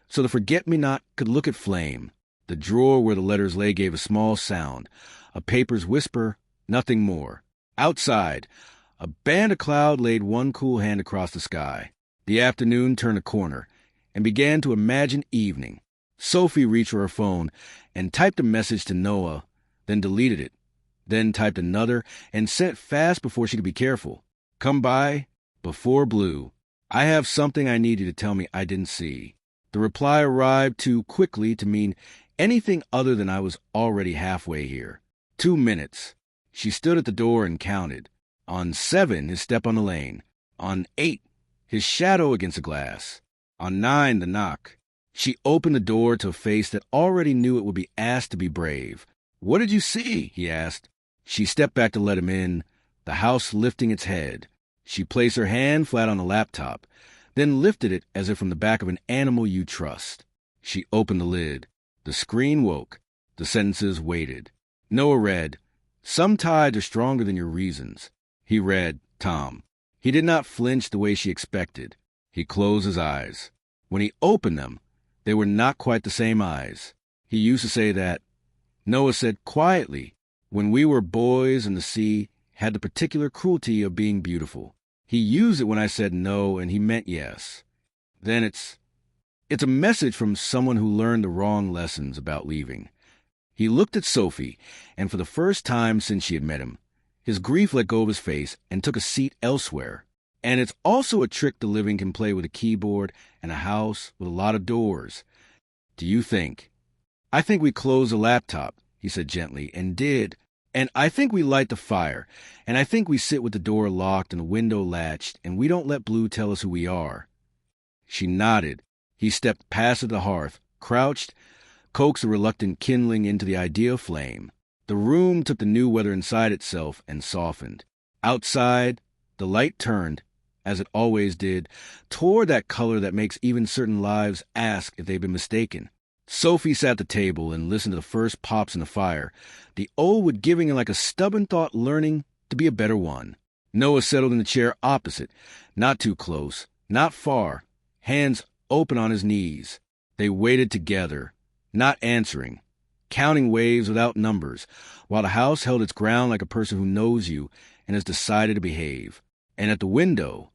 Speaker 1: so the forget-me-not could look at flame. The drawer where the letters lay gave a small sound, a paper's whisper, nothing more. Outside, a band of cloud laid one cool hand across the sky. The afternoon turned a corner and began to imagine evening. Sophie reached for her phone and typed a message to Noah, then deleted it, then typed another and sent fast before she could be careful. Come by before blue. I have something I need you to tell me I didn't see. The reply arrived too quickly to mean anything other than I was already halfway here. 2 minutes. She stood at the door and counted. On 7, his step on the lane. On 8, his shadow against the glass. On 9, the knock. She opened the door to a face that already knew it would be asked to be brave. What did you see? He asked. She stepped back to let him in, the house lifting its head. She placed her hand flat on the laptop, then lifted it as if from the back of an animal you trust. She opened the lid. The screen woke. The sentences waited. Noah read, "Some tides are stronger than your reasons." He read, "Tom." He did not flinch the way she expected. He closed his eyes. When he opened them, they were not quite the same eyes. He used to say that. Noah said quietly, "When we were boys and the sea had the particular cruelty of being beautiful." He used it when I said no and he meant yes. Then it's a message from someone who learned the wrong lessons about leaving. He looked at Sophie, and for the first time since she had met him, his grief let go of his face and took a seat elsewhere. And it's also a trick the living can play with a keyboard and a house with a lot of doors. Do you think? I think we close the laptop, he said gently, and did. And I think we light the fire, and I think we sit with the door locked and the window latched, and we don't let Blue tell us who we are. She nodded. He stepped past the hearth, crouched, coaxed a reluctant kindling into the idea of flame. The room took the new weather inside itself and softened. Outside, the light turned, as it always did, toward that color that makes even certain lives ask if they've been mistaken. Sophie sat at the table and listened to the first pops in the fire, the old wood giving her like a stubborn thought learning to be a better one. Noah settled in the chair opposite, not too close, not far, hands open on his knees. They waited together, not answering, counting waves without numbers, while the house held its ground like a person who knows you and has decided to behave. And at the window,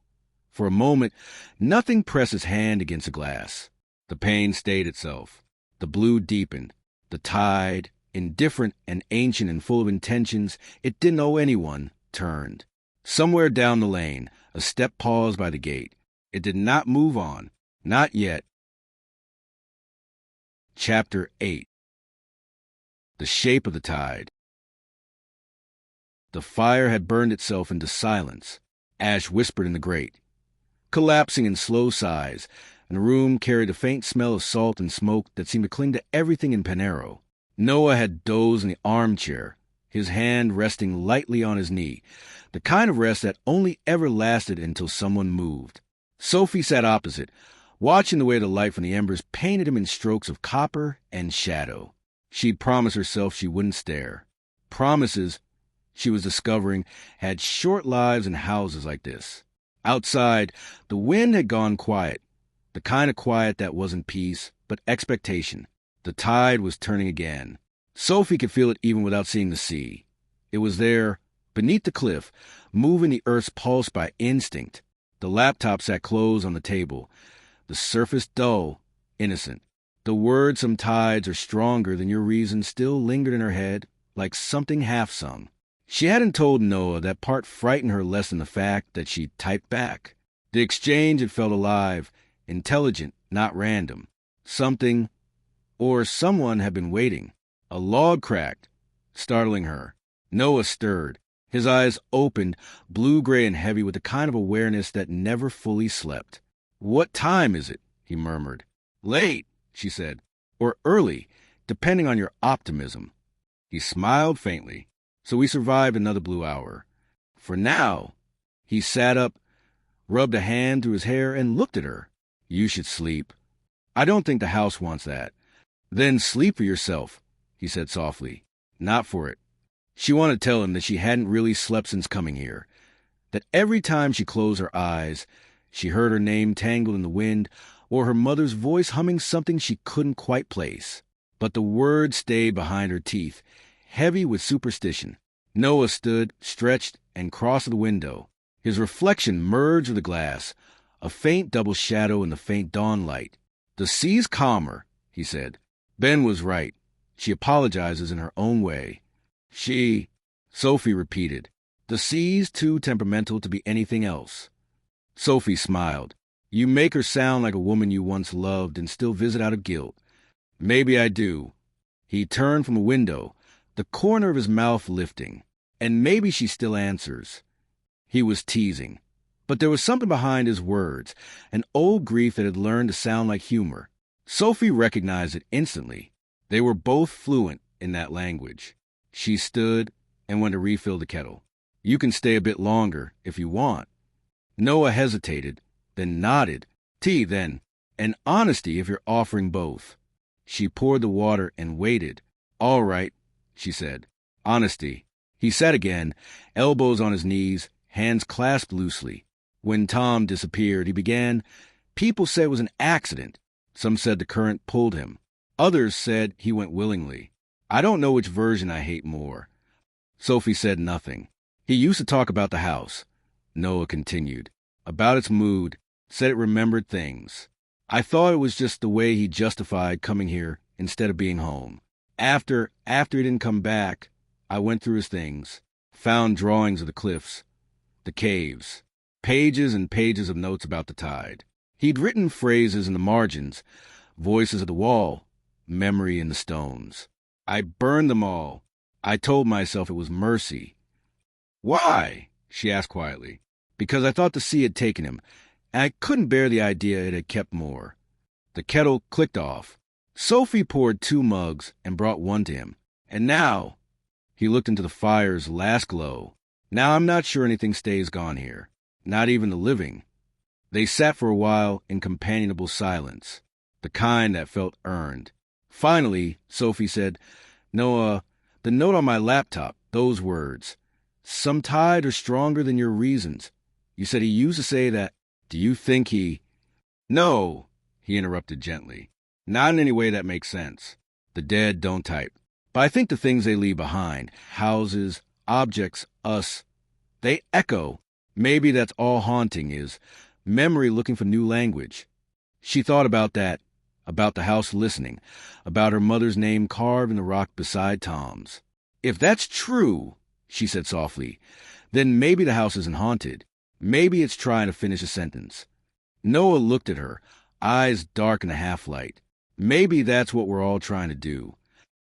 Speaker 1: for a moment, nothing pressed his hand against the glass. The pain stayed itself. The blue deepened. The tide, indifferent and ancient and full of intentions it didn't owe anyone, turned. Somewhere down the lane, a step paused by the gate. It did not move on. Not yet. Chapter 8. The shape of the tide. The fire had burned itself into silence. Ash whispered in the grate, collapsing in slow sighs, and the room carried a faint smell of salt and smoke that seemed to cling to everything in Penarrow. Noah had dozed in the armchair, his hand resting lightly on his knee, the kind of rest that only ever lasted until someone moved. Sophie sat opposite, watching the way the light from the embers painted him in strokes of copper and shadow. She'd promised herself she wouldn't stare. Promises, she was discovering, had short lives in houses like this. Outside, the wind had gone quiet, the kind of quiet that wasn't peace, but expectation. The tide was turning again. Sophie could feel it even without seeing the sea. It was there, beneath the cliff, moving the earth's pulse by instinct. The laptop sat closed on the table, the surface dull, innocent. The words "some tides are stronger than your reason" still lingered in her head, like something half-sung. She hadn't told Noah that part frightened her less than the fact that she typed back. The exchange had felt alive, intelligent, not random. Something, or someone had been waiting. A log cracked, startling her. Noah stirred. His eyes opened, blue-gray and heavy with the kind of awareness that never fully slept. "What time is it?" he murmured. Late, she said, or early, depending on your optimism. He smiled faintly. So we survived another blue hour. For now, he sat up, rubbed a hand through his hair, and looked at her. You should sleep. I don't think the house wants that. Then sleep for yourself, he said softly. Not for it. She wanted to tell him that she hadn't really slept since coming here, that every time she closed her eyes, she heard her name tangled in the wind or her mother's voice humming something she couldn't quite place. But the words stayed behind her teeth, heavy with superstition. Noah stood, stretched, and crossed the window. His reflection merged with the glass, a faint double shadow in the faint dawn light. The sea's calmer, he said. Ben was right. She apologizes in her own way. Sophie repeated. The sea's too temperamental to be anything else. Sophie smiled. You make her sound like a woman you once loved and still visit out of guilt. Maybe I do. He turned from the window, the corner of his mouth lifting. And maybe she still answers. He was teasing. But there was something behind his words, an old grief that had learned to sound like humor. Sophie recognized it instantly. They were both fluent in that language. She stood and went to refill the kettle. You can stay a bit longer if you want. Noah hesitated, then nodded. Tea, then, and honesty if you're offering both. She poured the water and waited. All right, she said. Honesty. He sat again, elbows on his knees, hands clasped loosely. When Tom disappeared, he began. People said it was an accident. Some said the current pulled him. Others said he went willingly. I don't know which version I hate more. Sophie said nothing. He used to talk about the house. Noah continued. About its mood, said it remembered things. I thought it was just the way he justified coming here instead of being home. After he didn't come back, I went through his things, found drawings of the cliffs, the caves, pages and pages of notes about the tide. He'd written phrases in the margins, voices of the wall, memory in the stones. I burned them all. I told myself it was mercy. Why? She asked quietly. Because I thought the sea had taken him, and I couldn't bear the idea it had kept more. The kettle clicked off. Sophie poured 2 mugs and brought one to him. And now, he looked into the fire's last glow. Now I'm not sure anything stays gone here, not even the living. They sat for a while in companionable silence, the kind that felt earned. Finally, Sophie said, Noah, the note on my laptop, those words. Some tide are stronger than your reasons. You said he used to say that. Do you think he... No, he interrupted gently. Not in any way that makes sense. The dead don't type. But I think the things they leave behind, houses, objects, us, they echo. Maybe that's all haunting is, memory looking for new language. She thought about that, about the house listening, about her mother's name carved in the rock beside Tom's. If that's true, she said softly, then maybe the house isn't haunted. Maybe it's trying to finish a sentence. Noah looked at her, eyes dark in the half-light. Maybe that's what we're all trying to do.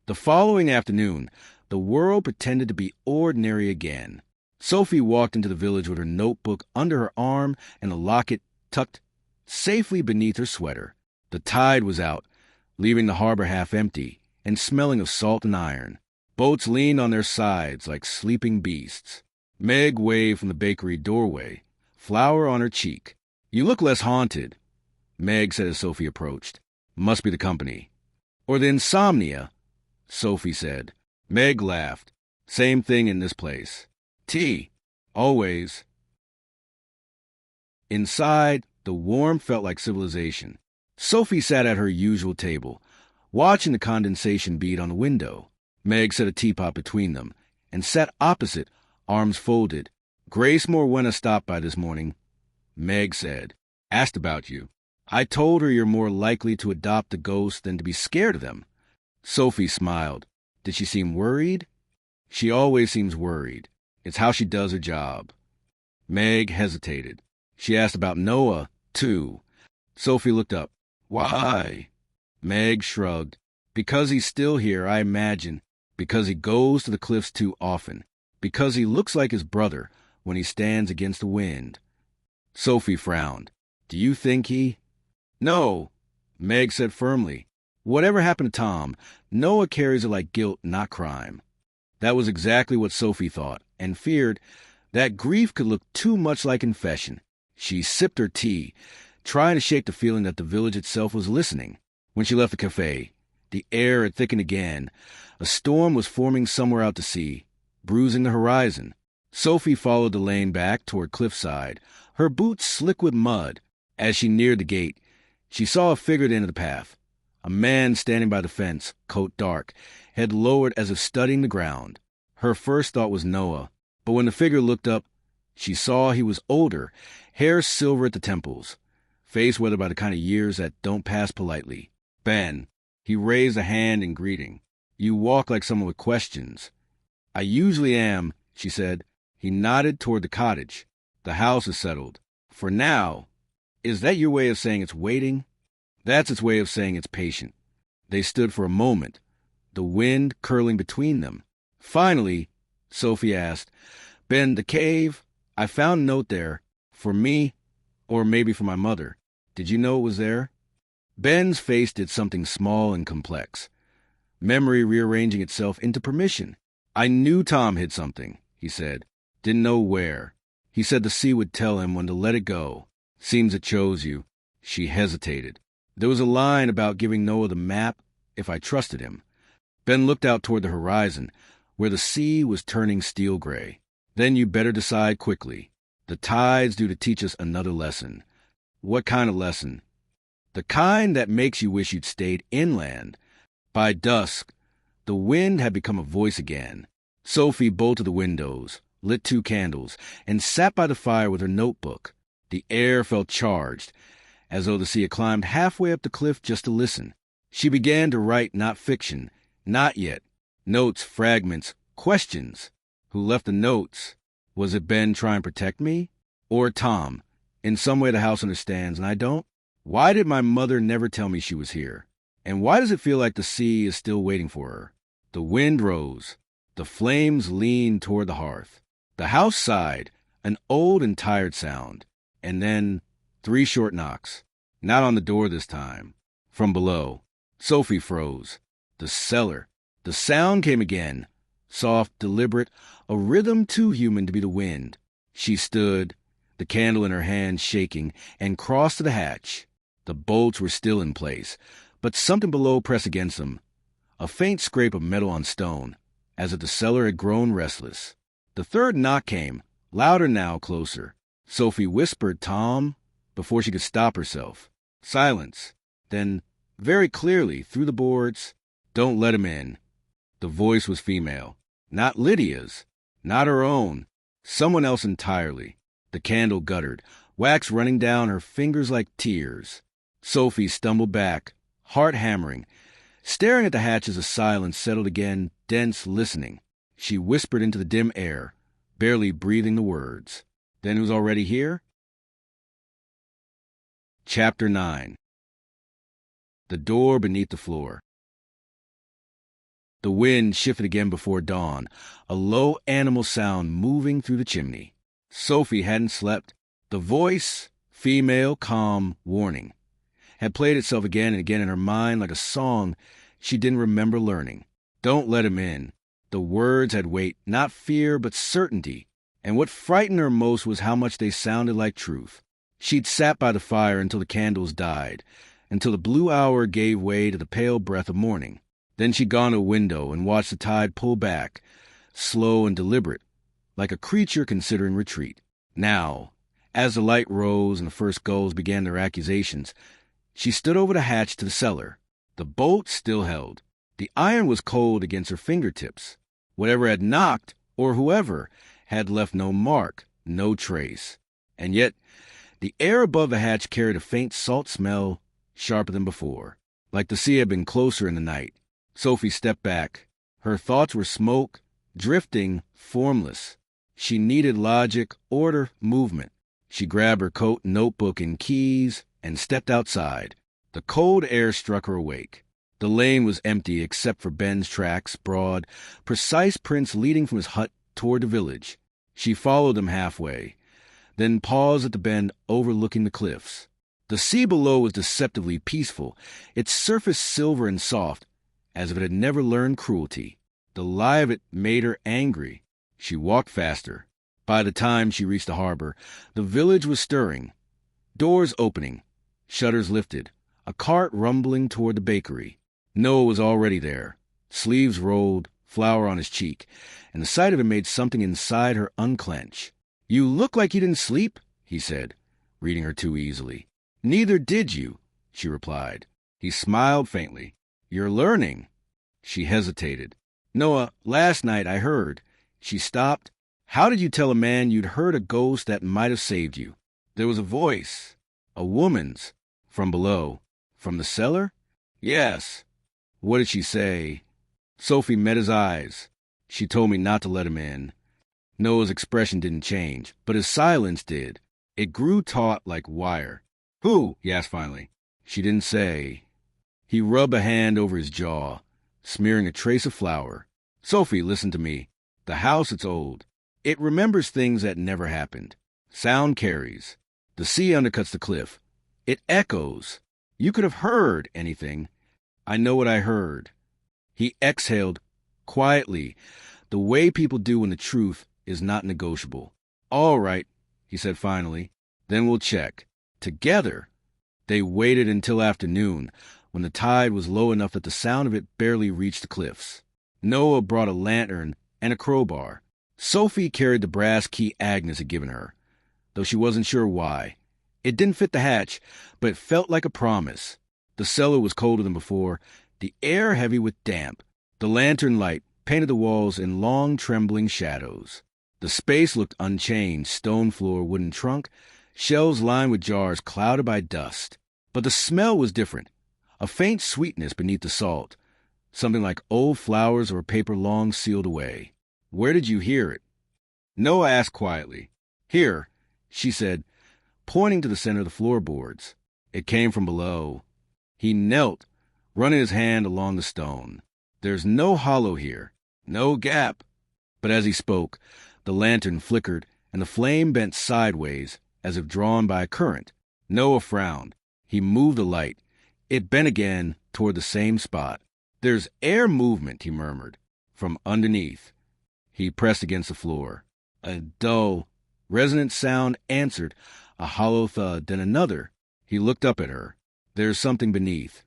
Speaker 1: The following afternoon, the world pretended to be ordinary again. Sophie walked into the village with her notebook under her arm and a locket tucked safely beneath her sweater. The tide was out, leaving the harbor half empty and smelling of salt and iron. Boats leaned on their sides like sleeping beasts. Meg waved from the bakery doorway, flower on her cheek. You look less haunted, Meg said as Sophie approached. Must be the company. Or the insomnia, Sophie said. Meg laughed. Same thing in this place. Tea. Always. Inside, the warmth felt like civilization. Sophie sat at her usual table, watching the condensation bead on the window. Meg set a teapot between them and sat opposite, arms folded. Grace Morwenna stopped by this morning, Meg said. Asked about you. I told her you're more likely to adopt the ghosts than to be scared of them. Sophie smiled. Did she seem worried? She always seems worried. It's how she does her job. Meg hesitated. She asked about Noah, too. Sophie looked up. Why? Meg shrugged. Because he's still here, I imagine. Because he goes to the cliffs too often. Because he looks like his brother when he stands against the wind. Sophie frowned. Do you think he... No, Meg said firmly. Whatever happened to Tom, Noah carries it like guilt, not crime. That was exactly what Sophie thought, and feared that grief could look too much like confession. She sipped her tea, trying to shake the feeling that the village itself was listening. When she left the cafe, the air had thickened again. A storm was forming somewhere out to sea, bruising the horizon. Sophie followed the lane back toward cliffside, her boots slick with mud. As she neared the gate, she saw a figure at the end of the path. A man standing by the fence, coat dark, head lowered as if studying the ground. Her first thought was Noah, but when the figure looked up, she saw he was older, hair silver at the temples, face weathered by the kind of years that don't pass politely. Ben. He raised a hand in greeting. You walk like someone with questions. I usually am, she said. He nodded toward the cottage. The house is settled. For now. Is that your way of saying it's waiting? That's its way of saying it's patient. They stood for a moment, the wind curling between them. Finally, Sophie asked, Ben, the cave, I found a note there. For me, or maybe for my mother. Did you know it was there? Ben's face did something small and complex, memory rearranging itself into permission. I knew Tom hid something, he said. Didn't know where. He said the sea would tell him when to let it go. Seems it chose you. She hesitated. There was a line about giving Noah the map if I trusted him. Ben looked out toward the horizon, where the sea was turning steel gray. Then you better decide quickly. The tide's due to teach us another lesson. What kind of lesson? The kind that makes you wish you'd stayed inland. By dusk, the wind had become a voice again. Sophie bolted the windows, lit 2 candles, and sat by the fire with her notebook. The air felt charged, as though the sea had climbed halfway up the cliff just to listen. She began to write not fiction, not yet. Notes, fragments, questions. Who left the notes? Was it Ben trying to protect me? Or Tom? In some way the house understands, and I don't? Why did my mother never tell me she was here? And why does it feel like the sea is still waiting for her? The wind rose. The flames leaned toward the hearth. The house sighed, an old and tired sound. And then 3 short knocks. Not on the door this time. From below. Sophie froze. The cellar. The sound came again. Soft, deliberate, a rhythm too human to be the wind. She stood, the candle in her hand shaking, and crossed to the hatch. The bolts were still in place, but something below pressed against them. A faint scrape of metal on stone, as if the cellar had grown restless. The 3rd knock came, louder now, closer. Sophie whispered, Tom, before she could stop herself. Silence. Then, very clearly, through the boards, don't let him in. The voice was female. Not Lydia's. Not her own. Someone else entirely. The candle guttered, wax running down her fingers like tears. Sophie stumbled back, heart hammering, staring at the hatch as the silence settled again, dense, listening. She whispered into the dim air, barely breathing the words. Then who's already here? Chapter 9. The door beneath the floor. The wind shifted again before dawn, a low animal sound moving through the chimney. Sophie hadn't slept. The voice, female, calm, warning, had played itself again and again in her mind like a song she didn't remember learning. Don't let him in. The words had weight, not fear, but certainty. And what frightened her most was how much they sounded like truth. She'd sat by the fire until the candles died, until the blue hour gave way to the pale breath of morning. Then she'd gone to a window and watched the tide pull back, slow and deliberate, like a creature considering retreat. Now, as the light rose and the first gulls began their accusations, she stood over the hatch to the cellar. The bolt still held. The iron was cold against her fingertips. Whatever had knocked, or whoever, had left no mark, no trace. And yet, the air above the hatch carried a faint salt smell, sharper than before, like the sea had been closer in the night. Sophie stepped back. Her thoughts were smoke, drifting, formless. She needed logic, order, movement. She grabbed her coat, notebook, and keys, and stepped outside. The cold air struck her awake. The lane was empty except for Ben's tracks, broad, precise prints leading from his hut toward the village. She followed them halfway, then paused at the bend overlooking the cliffs. The sea below was deceptively peaceful, its surface silver and soft, as if it had never learned cruelty. The lie of it made her angry. She walked faster. By the time she reached the harbor, the village was stirring. Doors opening, shutters lifted, a cart rumbling toward the bakery. Noah was already there, sleeves rolled, flour on his cheek, and the sight of him made something inside her unclench. "You look like you didn't sleep," he said, reading her too easily. "Neither did you," she replied. He smiled faintly. "You're learning." She hesitated. "Noah, last night I heard." She stopped. "How did you tell a man you'd heard a ghost that might have saved you?" There was a voice, a woman's, from below. "From the cellar?" "Yes." "What did she say?" Sophie met his eyes. "She told me not to let him in." Noah's expression didn't change, but his silence did. It grew taut like wire. "Who?" he asked finally. "She didn't say." He rubbed a hand over his jaw, smearing a trace of flour. "Sophie, listen to me. The house, it's old. It remembers things that never happened. Sound carries. The sea undercuts the cliff. It echoes. You could have heard anything. I know what I heard." He exhaled quietly, the way people do when the truth is not negotiable. "All right," he said finally. "Then we'll check. Together." They waited until afternoon, when the tide was low enough that the sound of it barely reached the cliffs. Noah brought a lantern and a crowbar. Sophie carried the brass key Agnes had given her, though she wasn't sure why. It didn't fit the hatch, but it felt like a promise. The cellar was colder than before, the air heavy with damp. The lantern light painted the walls in long, trembling shadows. The space looked unchanged, stone floor, wooden trunk, shelves lined with jars clouded by dust. But the smell was different, a faint sweetness beneath the salt, something like old flowers or paper long sealed away. "Where did you hear it?" Noah asked quietly. "Here," she said, pointing to the center of the floorboards. It came from below. He knelt, running his hand along the stone. "There's no hollow here, no gap." But as he spoke, the lantern flickered and the flame bent sideways as if drawn by a current. Noah frowned. He moved the light. It bent again toward the same spot. "There's air movement," he murmured, "from underneath." He pressed against the floor. A dull, resonant sound answered, a hollow thud, then another. He looked up at her. "There's something beneath."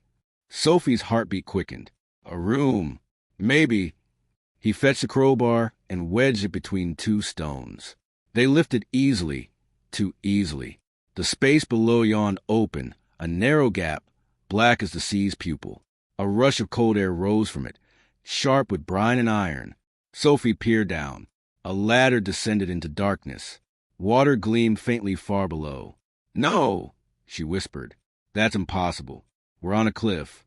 Speaker 1: Sophie's heartbeat quickened. "A room. Maybe." He fetched a crowbar and wedged it between two stones. They lifted easily, too easily. The space below yawned open, a narrow gap, black as the sea's pupil. A rush of cold air rose from it, sharp with brine and iron. Sophie peered down. A ladder descended into darkness. Water gleamed faintly far below. "No," she whispered. "That's impossible. We're on a cliff."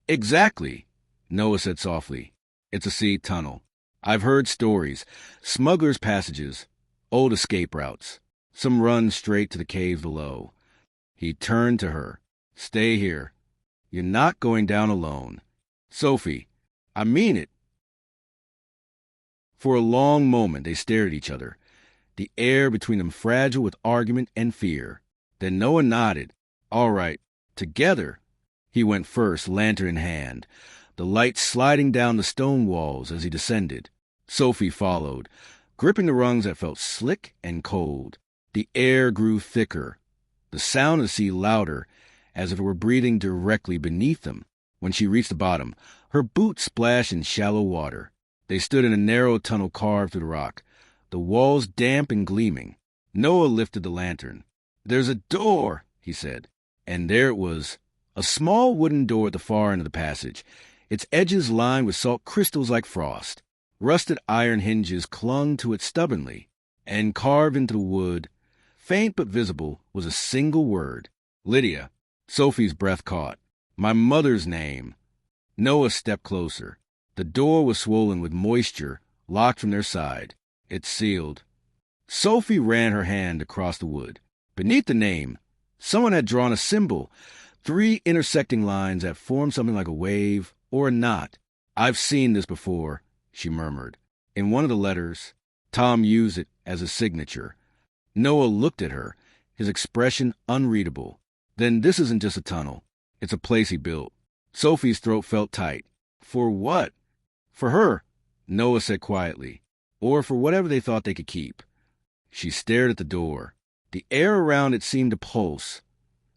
Speaker 1: "Exactly," Noah said softly. "It's a sea tunnel. I've heard stories, smugglers' passages, old escape routes. Some run straight to the caves below." He turned to her. "Stay here. You're not going down alone. Sophie, I mean it." For a long moment they stared at each other, the air between them fragile with argument and fear. Then Noah nodded. "All right, together." He went first, lantern in hand, the light sliding down the stone walls as he descended. Sophie followed, gripping the rungs that felt slick and cold. The air grew thicker, the sound of the sea louder, as if it were breathing directly beneath them. When she reached the bottom, her boots splashed in shallow water. They stood in a narrow tunnel carved through the rock, the walls damp and gleaming. Noah lifted the lantern. "There's a door," he said. And there it was, a small wooden door at the far end of the passage, its edges lined with salt crystals like frost. Rusted iron hinges clung to it stubbornly, and carved into the wood, faint but visible, was a single word. "Lydia." Sophie's breath caught. "My mother's name." Noah stepped closer. The door was swollen with moisture, locked from their side. It sealed. Sophie ran her hand across the wood. Beneath the name, someone had drawn a symbol, 3 intersecting lines that formed something like a wave or a knot. "I've seen this before," she murmured. In one of the letters, Tom used it as a signature. Noah looked at her, his expression unreadable. Then this isn't just a tunnel. It's a place he built. Sophie's throat felt tight. For what? For her, Noah said quietly. Or for whatever they thought they could keep. She stared at the door. The air around it seemed to pulse,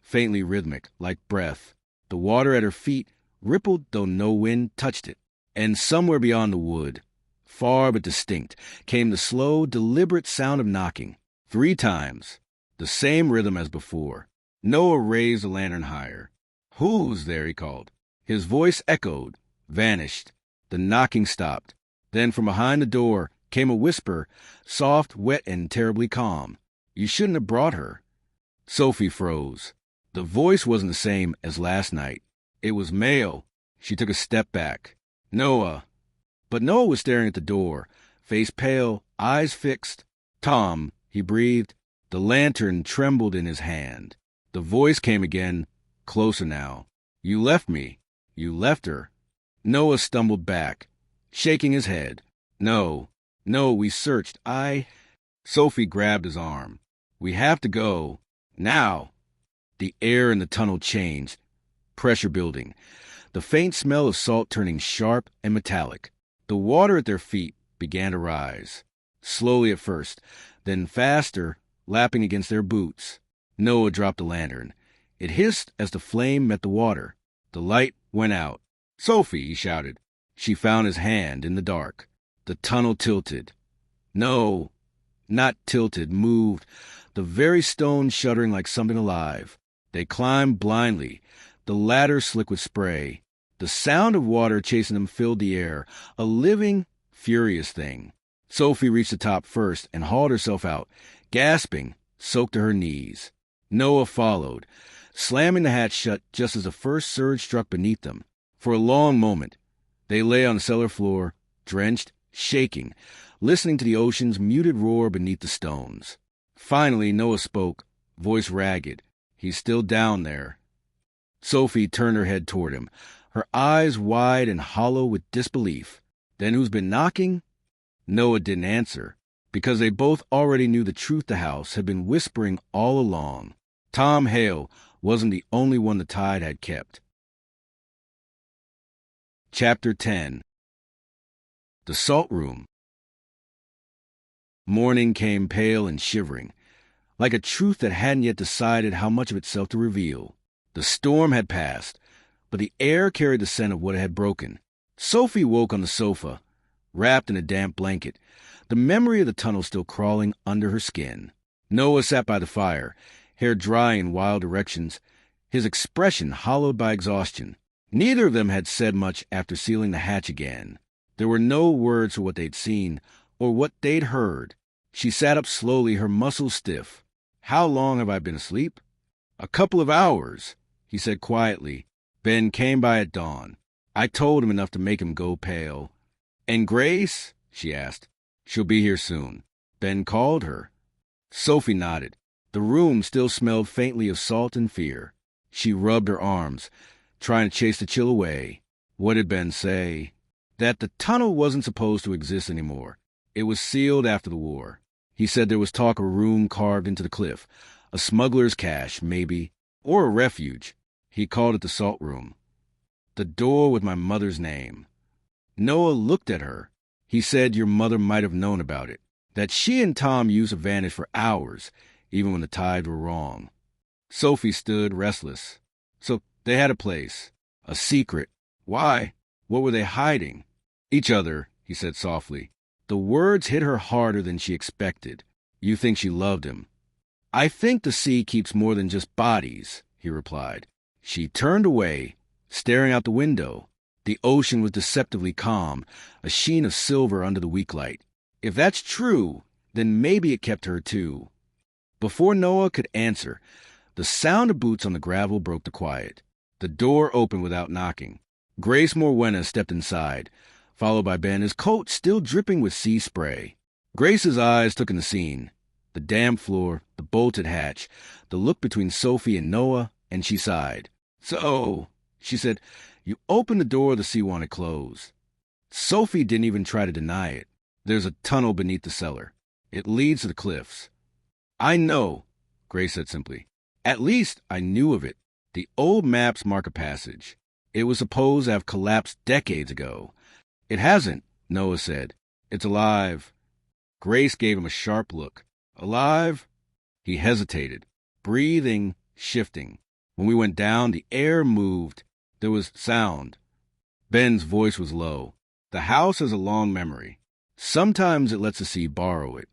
Speaker 1: faintly rhythmic, like breath. The water at her feet rippled though no wind touched it. And somewhere beyond the wood, far but distinct, came the slow, deliberate sound of knocking. 3 times. The same rhythm as before. Noah raised the lantern higher. "Who's there?" he called. His voice echoed, vanished. The knocking stopped. Then from behind the door came a whisper, soft, wet, and terribly calm. "You shouldn't have brought her." Sophie froze. The voice wasn't the same as last night. It was male. She took a step back. "Noah." But Noah was staring at the door, face pale, eyes fixed. "Tom," he breathed. The lantern trembled in his hand. The voice came again, closer now. "You left me. You left her." Noah stumbled back, shaking his head. No, we searched. Sophie grabbed his arm. "We have to go. Now." The air in the tunnel changed, pressure building, the faint smell of salt turning sharp and metallic. The water at their feet began to rise, slowly at first, then faster, lapping against their boots. Noah dropped the lantern. It hissed as the flame met the water. The light went out. "Sophie," he shouted. She found his hand in the dark. The tunnel tilted. No, not tilted, moved, the very stone shuddering like something alive. They climbed blindly, the ladder slick with spray. The sound of water chasing them filled the air, a living, furious thing. Sophie reached the top first and hauled herself out, gasping, soaked to her knees. Noah followed, slamming the hatch shut just as the first surge struck beneath them. For a long moment, they lay on the cellar floor, drenched, shaking, listening to the ocean's muted roar beneath the stones. Finally, Noah spoke, voice ragged. "He's still down there." Sophie turned her head toward him, her eyes wide and hollow with disbelief. "Then who's been knocking?" Noah didn't answer, because they both already knew the truth the house had been whispering all along. Tom Hale wasn't the only one the tide had kept. Chapter 10. The Salt Room. Morning came pale and shivering, like a truth that hadn't yet decided how much of itself to reveal. The storm had passed, but the air carried the scent of what had broken. Sophie woke on the sofa, wrapped in a damp blanket, the memory of the tunnel still crawling under her skin. Noah sat by the fire, hair dry in wild directions, his expression hollowed by exhaustion. Neither of them had said much after sealing the hatch again. There were no words for what they'd seen or what they'd heard. She sat up slowly, her muscles stiff. "How long have I been asleep?" "A couple of hours," he said quietly. "Ben came by at dawn. I told him enough to make him go pale." "And Grace?" she asked. "She'll be here soon." Ben called her. Sophie nodded. The room still smelled faintly of salt and fear. She rubbed her arms, trying to chase the chill away. What did Ben say? That the tunnel wasn't supposed to exist anymore. It was sealed after the war. He said there was talk of a room carved into the cliff, a smuggler's cache, maybe, or a refuge. He called it the Salt Room. "The door with my mother's name." Noah looked at her. He said your mother might have known about it, that she and Tom used to vanish for hours, even when the tides were wrong. Sophie stood restless. So they had a place, a secret. Why? What were they hiding? "Each other," he said softly. The words hit her harder than she expected. "You think she loved him?" "I think the sea keeps more than just bodies," he replied. She turned away, staring out the window. The ocean was deceptively calm, a sheen of silver under the weak light. If that's true, then maybe it kept her too. Before Noah could answer, the sound of boots on the gravel broke the quiet. The door opened without knocking. Grace Morwenna stepped inside, followed by Ben, his coat still dripping with sea spray. Grace's eyes took in the scene. The damp floor, the bolted hatch, the look between Sophie and Noah, and she sighed. "So," she said, "you opened the door the sea wanted closed." Sophie didn't even try to deny it. "There's a tunnel beneath the cellar. It leads to the cliffs." "I know," Grace said simply. At least I knew of it. The old maps mark a passage. It was supposed to have collapsed decades ago. It hasn't, Noah said. It's alive. Grace gave him a sharp look. Alive? He hesitated, breathing, shifting. When we went down, the air moved. There was sound. Ben's voice was low. The house has a long memory. Sometimes it lets the sea borrow it.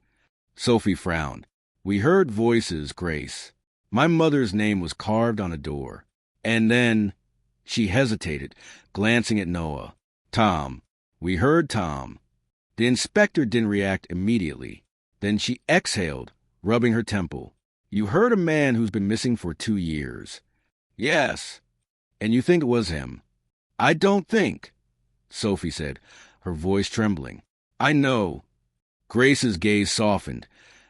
Speaker 1: Sophie frowned. We heard voices, Grace. My mother's name was carved on a door. And then she hesitated, glancing at Noah. Tom. We heard Tom. The inspector didn't react immediately. Then she exhaled, rubbing her temple. You heard a man who's been missing for 2 years. Yes. And you think it was him? I don't think, Sophie said, her voice trembling. I know. Grace's gaze softened,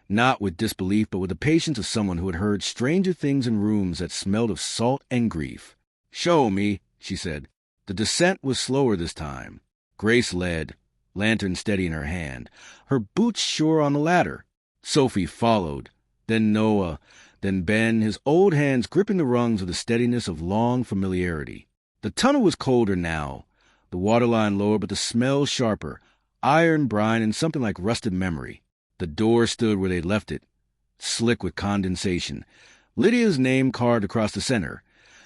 Speaker 1: not with disbelief, but with the patience of someone who had heard stranger things in rooms that smelled of salt and grief. Show me, she said. The descent was slower this time. Grace led, lantern steady in her hand, her boots sure on the ladder. Sophie followed, then Noah, then Ben, his old hands gripping the rungs with the steadiness of long familiarity. The tunnel was colder now, the waterline lower, but the smell sharper, iron, brine, and something like rusted memory. The door stood where they'd left it, slick with condensation. Lydia's name carved across the center,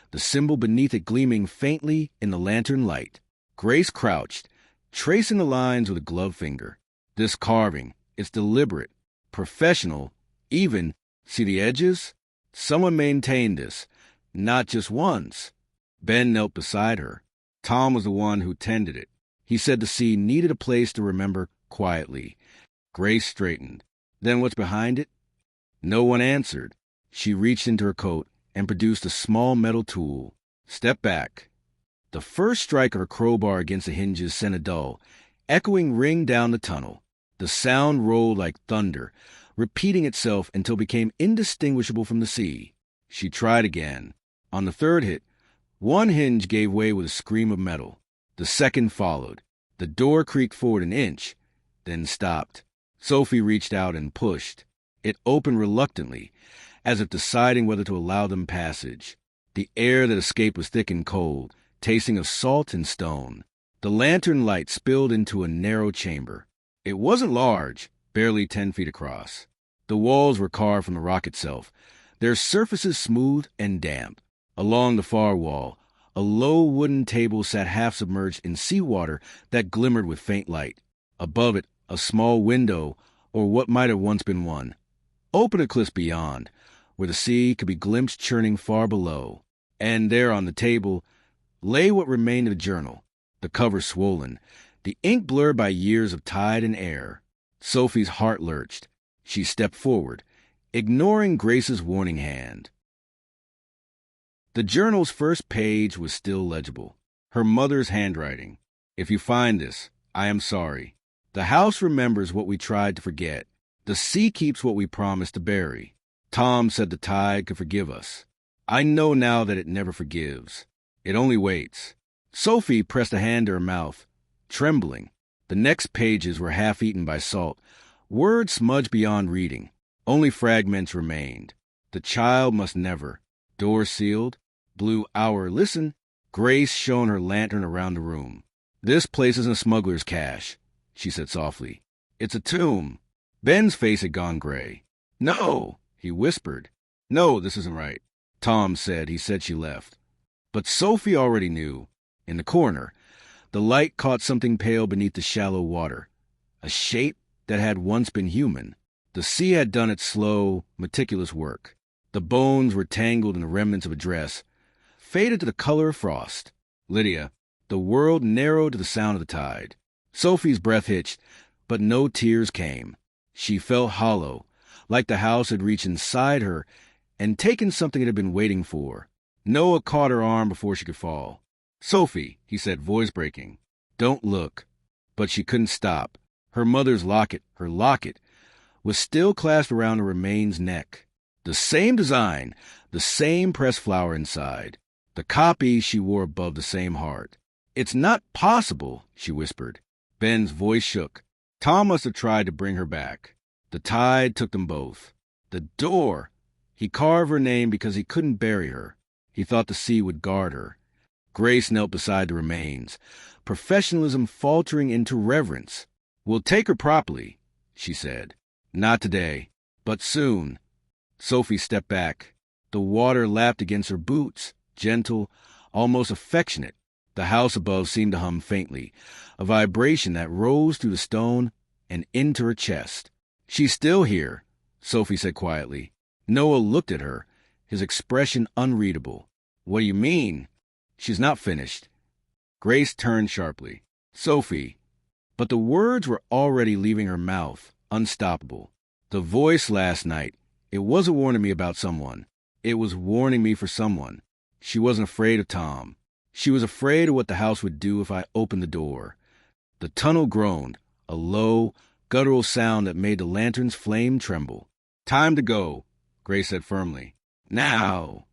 Speaker 1: the symbol beneath it gleaming faintly in the lantern light. Grace crouched, tracing the lines with a gloved finger. This carving, it's deliberate, professional, even, see the edges? Someone maintained this, not just once. Ben knelt beside her. Tom was the one who tended it. He said the sea needed a place to remember quietly. Grace straightened. Then what's behind it? No one answered. She reached into her coat and produced a small metal tool. Step back. The first strike of her crowbar against the hinges sent a dull, echoing ring down the tunnel. The sound rolled like thunder, repeating itself until it became indistinguishable from the sea. She tried again. On the third hit, one hinge gave way with a scream of metal. The second followed. The door creaked forward an inch, then stopped. Sophie reached out and pushed. It opened reluctantly, as if deciding whether to allow them passage. The air that escaped was thick and cold, tasting of salt and stone. The lantern light spilled into a narrow chamber. It wasn't large, barely 10 feet across. The walls were carved from the rock itself, their surfaces smooth and damp. Along the far wall, a low wooden table sat half submerged in seawater that glimmered with faint light. Above it, a small window, or what might have once been one, opened a cliff beyond, where the sea could be glimpsed churning far below. And there on the table lay what remained of the journal, the cover swollen, the ink blurred by years of tide and air. Sophie's heart lurched. She stepped forward, ignoring Grace's warning hand. The journal's first page was still legible. Her mother's handwriting. If you find this, I am sorry. The house remembers what we tried to forget. The sea keeps what we promised to bury. Tom said the tide could forgive us. I know now that it never forgives. It only waits. Sophie pressed a hand to her mouth, trembling. The next pages were half-eaten by salt, words smudged beyond reading. Only fragments remained. The child must never. Door sealed. Blue hour. Listen. Grace shone her lantern around the room. This place isn't a smuggler's cache, she said softly. It's a tomb. Ben's face had gone gray. No, he whispered. No, this isn't right. Tom said. He said she left. But Sophie already knew. In the corner, the light caught something pale beneath the shallow water. A shape that had once been human. The sea had done its slow, meticulous work. The bones were tangled in the remnants of a dress, faded to the color of frost. Lydia. The world narrowed to the sound of the tide. Sophie's breath hitched, but no tears came. She felt hollow, like the house had reached inside her and taken something it had been waiting for. Noah caught her arm before she could fall. Sophie, he said, voice breaking. Don't look. But she couldn't stop. Her mother's locket, her locket, was still clasped around her remain's neck. The same design, the same pressed flower inside. The copy she wore above the same heart. It's not possible, she whispered. Ben's voice shook. Tom must have tried to bring her back. The tide took them both. The door. He carved her name because he couldn't bury her. He thought the sea would guard her. Grace knelt beside the remains, professionalism faltering into reverence. "We'll take her properly," she said. "Not today, but soon." Sophie stepped back. The water lapped against her boots, gentle, almost affectionate. The house above seemed to hum faintly, a vibration that rose through the stone and into her chest. "She's still here," Sophie said quietly. Noah looked at her, his expression unreadable. "What do you mean?" "She's not finished." Grace turned sharply. "Sophie." But the words were already leaving her mouth, unstoppable. "The voice last night, it wasn't warning me about someone. It was warning me for someone. She wasn't afraid of Tom. She was afraid of what the house would do if I opened the door." The tunnel groaned, a low, guttural sound that made the lantern's flame tremble. "Time to go," Grace said firmly. "Now!"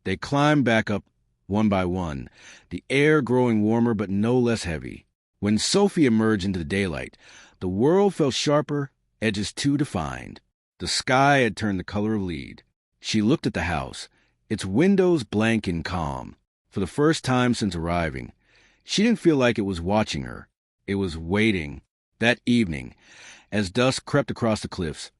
Speaker 1: They climbed back up one by one, the air growing warmer but no less heavy. When Sophie emerged into the daylight, the world felt sharper, edges too defined. The sky had turned the color of lead. She looked at the house, its windows blank and calm. For the first time since arriving, she didn't feel like it was watching her. It was waiting. That evening, as dusk crept across the cliffs,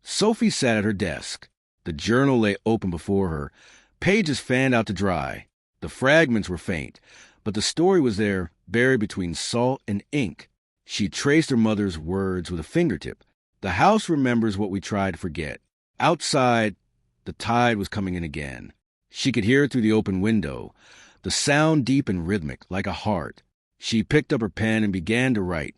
Speaker 1: Sophie sat at her desk. The journal lay open before her, pages fanned out to dry. The fragments were faint, but the story was there, buried between salt and ink. She traced her mother's words with a fingertip. "The house remembers what we try to forget." Outside, the tide was coming in again. She could hear it through the open window, the sound deep and rhythmic, like a heart. She picked up her pen and began to write,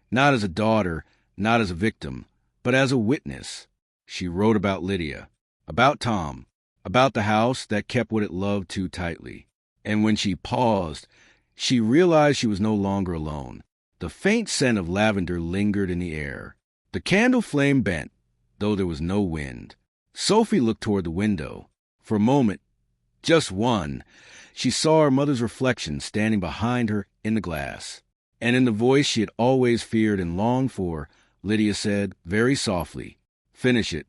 Speaker 1: not as a daughter, not as a victim, but as a witness. She wrote about Lydia, about Tom, about the house that kept what it loved too tightly. And when she paused, she realized she was no longer alone. The faint scent of lavender lingered in the air. The candle flame bent, though there was no wind. Sophie looked toward the window. For a moment, just one, she saw her mother's reflection standing behind her in the glass. And in the voice she had always feared and longed for, Lydia said, very softly, "Finish it."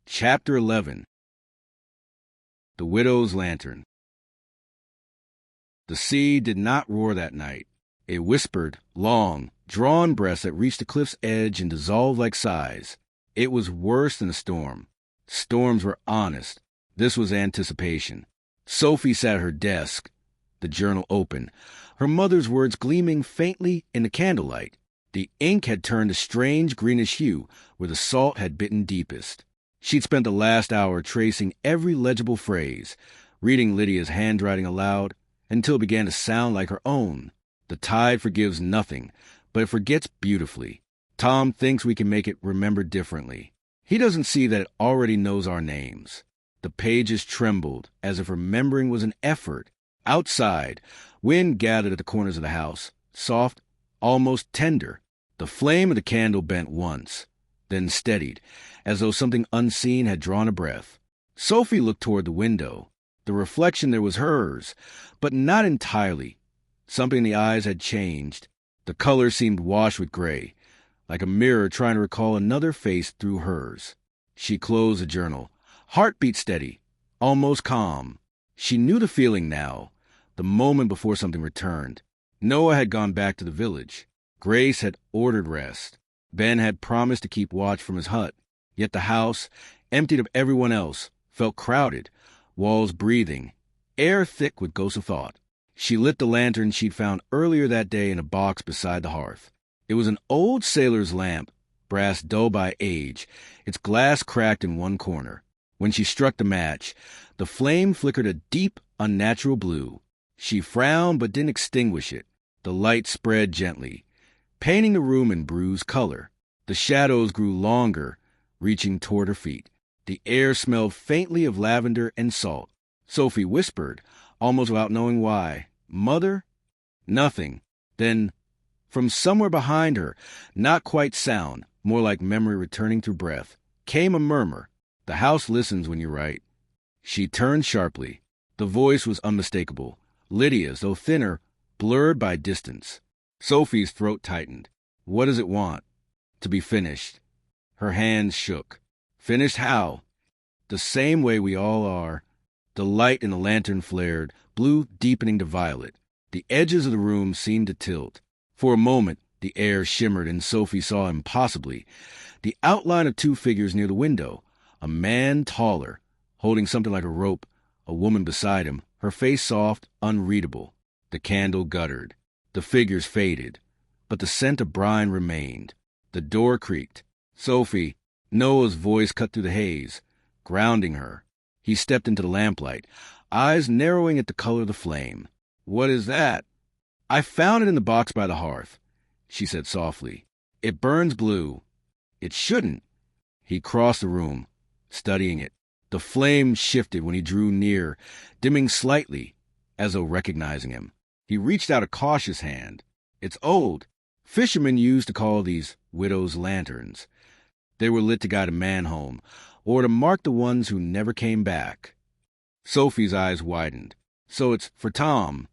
Speaker 1: Chapter 11. The Widow's Lantern. The sea did not roar that night. It whispered, long, drawn breaths that reached the cliff's edge and dissolved like sighs. It was worse than a storm. Storms were honest. This was anticipation. Sophie sat at her desk, the journal open, her mother's words gleaming faintly in the candlelight. The ink had turned a strange greenish hue where the salt had bitten deepest. She'd spent the last hour tracing every legible phrase, reading Lydia's handwriting aloud, until it began to sound like her own. The tide forgives nothing, but it forgets beautifully. Tom thinks we can make it remember differently. He doesn't see that it already knows our names. The pages trembled, as if remembering was an effort. Outside, wind gathered at the corners of the house, soft, almost tender. The flame of the candle bent once, then steadied, as though something unseen had drawn a breath. Sophie looked toward the window. The reflection there was hers, but not entirely. Something in the eyes had changed. The color seemed washed with gray, like a mirror trying to recall another face through hers. She closed the journal, heartbeat steady, almost calm. She knew the feeling now, the moment before something returned. Noah had gone back to the village. Grace had ordered rest. Ben had promised to keep watch from his hut. Yet the house, emptied of everyone else, felt crowded, walls breathing, air thick with ghosts of thought. She lit the lantern she'd found earlier that day in a box beside the hearth. It was an old sailor's lamp, brass dull by age, its glass cracked in one corner. When she struck the match, the flame flickered a deep, unnatural blue. She frowned but didn't extinguish it. The light spread gently, painting the room in bruised color. The shadows grew longer, reaching toward her feet. The air smelled faintly of lavender and salt. Sophie whispered, almost without knowing why, "Mother?" Nothing. Then, from somewhere behind her, not quite sound, more like memory returning through breath, came a murmur. "The house listens when you write." She turned sharply. The voice was unmistakable. Lydia's, though thinner, blurred by distance. Sophie's throat tightened. "What does it want?" "To be finished." Her hands shook. Finished how? The same way we all are. The light in the lantern flared, blue deepening to violet. The edges of the room seemed to tilt. For a moment, the air shimmered and Sophie saw impossibly the outline of two figures near the window. A man taller, holding something like a rope, a woman beside him, her face soft, unreadable. The candle guttered. The figures faded, but the scent of brine remained. The door creaked. Sophie, Noah's voice cut through the haze, grounding her. He stepped into the lamplight, eyes narrowing at the color of the flame. What is that? I found it in the box by the hearth, she said softly. It burns blue. It shouldn't. He crossed the room, studying it. The flame shifted when he drew near, dimming slightly, as though recognizing him. He reached out a cautious hand. It's old. Fishermen used to call these widows' lanterns. They were lit to guide a man home, or to mark the ones who never came back. Sophie's eyes widened. So it's for Tom.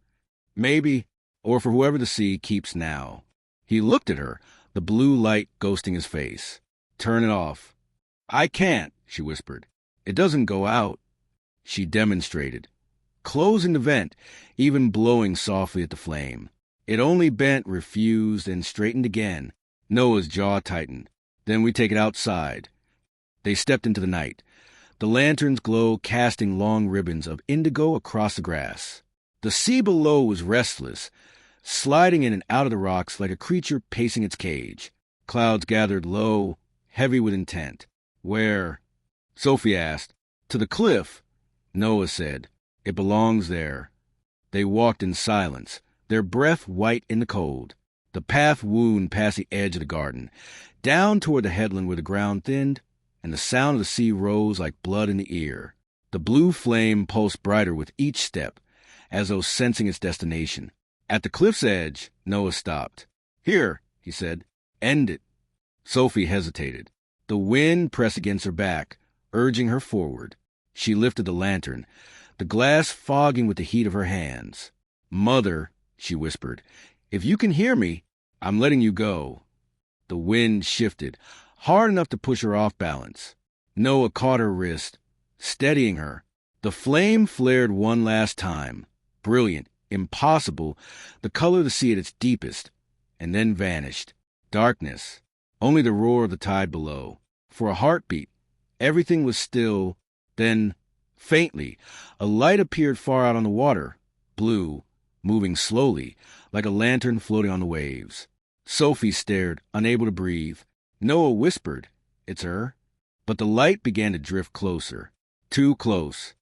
Speaker 1: Maybe, or for whoever the sea keeps now. He looked at her, the blue light ghosting his face. Turn it off. I can't, she whispered. It doesn't go out. She demonstrated, closing the vent, even blowing softly at the flame. It only bent, refused, and straightened again. Noah's jaw tightened. Then we take it outside. They stepped into the night. The lantern's glow casting long ribbons of indigo across the grass. The sea below was restless, sliding in and out of the rocks like a creature pacing its cage. Clouds gathered low, heavy with intent. Where? Sophie asked. To the cliff. Noah said. It belongs there. They walked in silence, their breath white in the cold. The path wound past the edge of the garden, down toward the headland where the ground thinned, and the sound of the sea rose like blood in the ear. The blue flame pulsed brighter with each step, as though sensing its destination. At the cliff's edge, Noah stopped. Here, he said. End it. Sophie hesitated. The wind pressed against her back, urging her forward. She lifted the lantern, the glass fogging with the heat of her hands. Mother, she whispered, if you can hear me, I'm letting you go. The wind shifted, hard enough to push her off balance. Noah caught her wrist, steadying her. The flame flared one last time, brilliant, impossible, the color of the sea at its deepest, and then vanished. Darkness, only the roar of the tide below. For a heartbeat, everything was still. Then, faintly, a light appeared far out on the water, blue, moving slowly, like a lantern floating on the waves. Sophie stared, unable to breathe. Noah whispered, It's her. But the light began to drift closer, too close.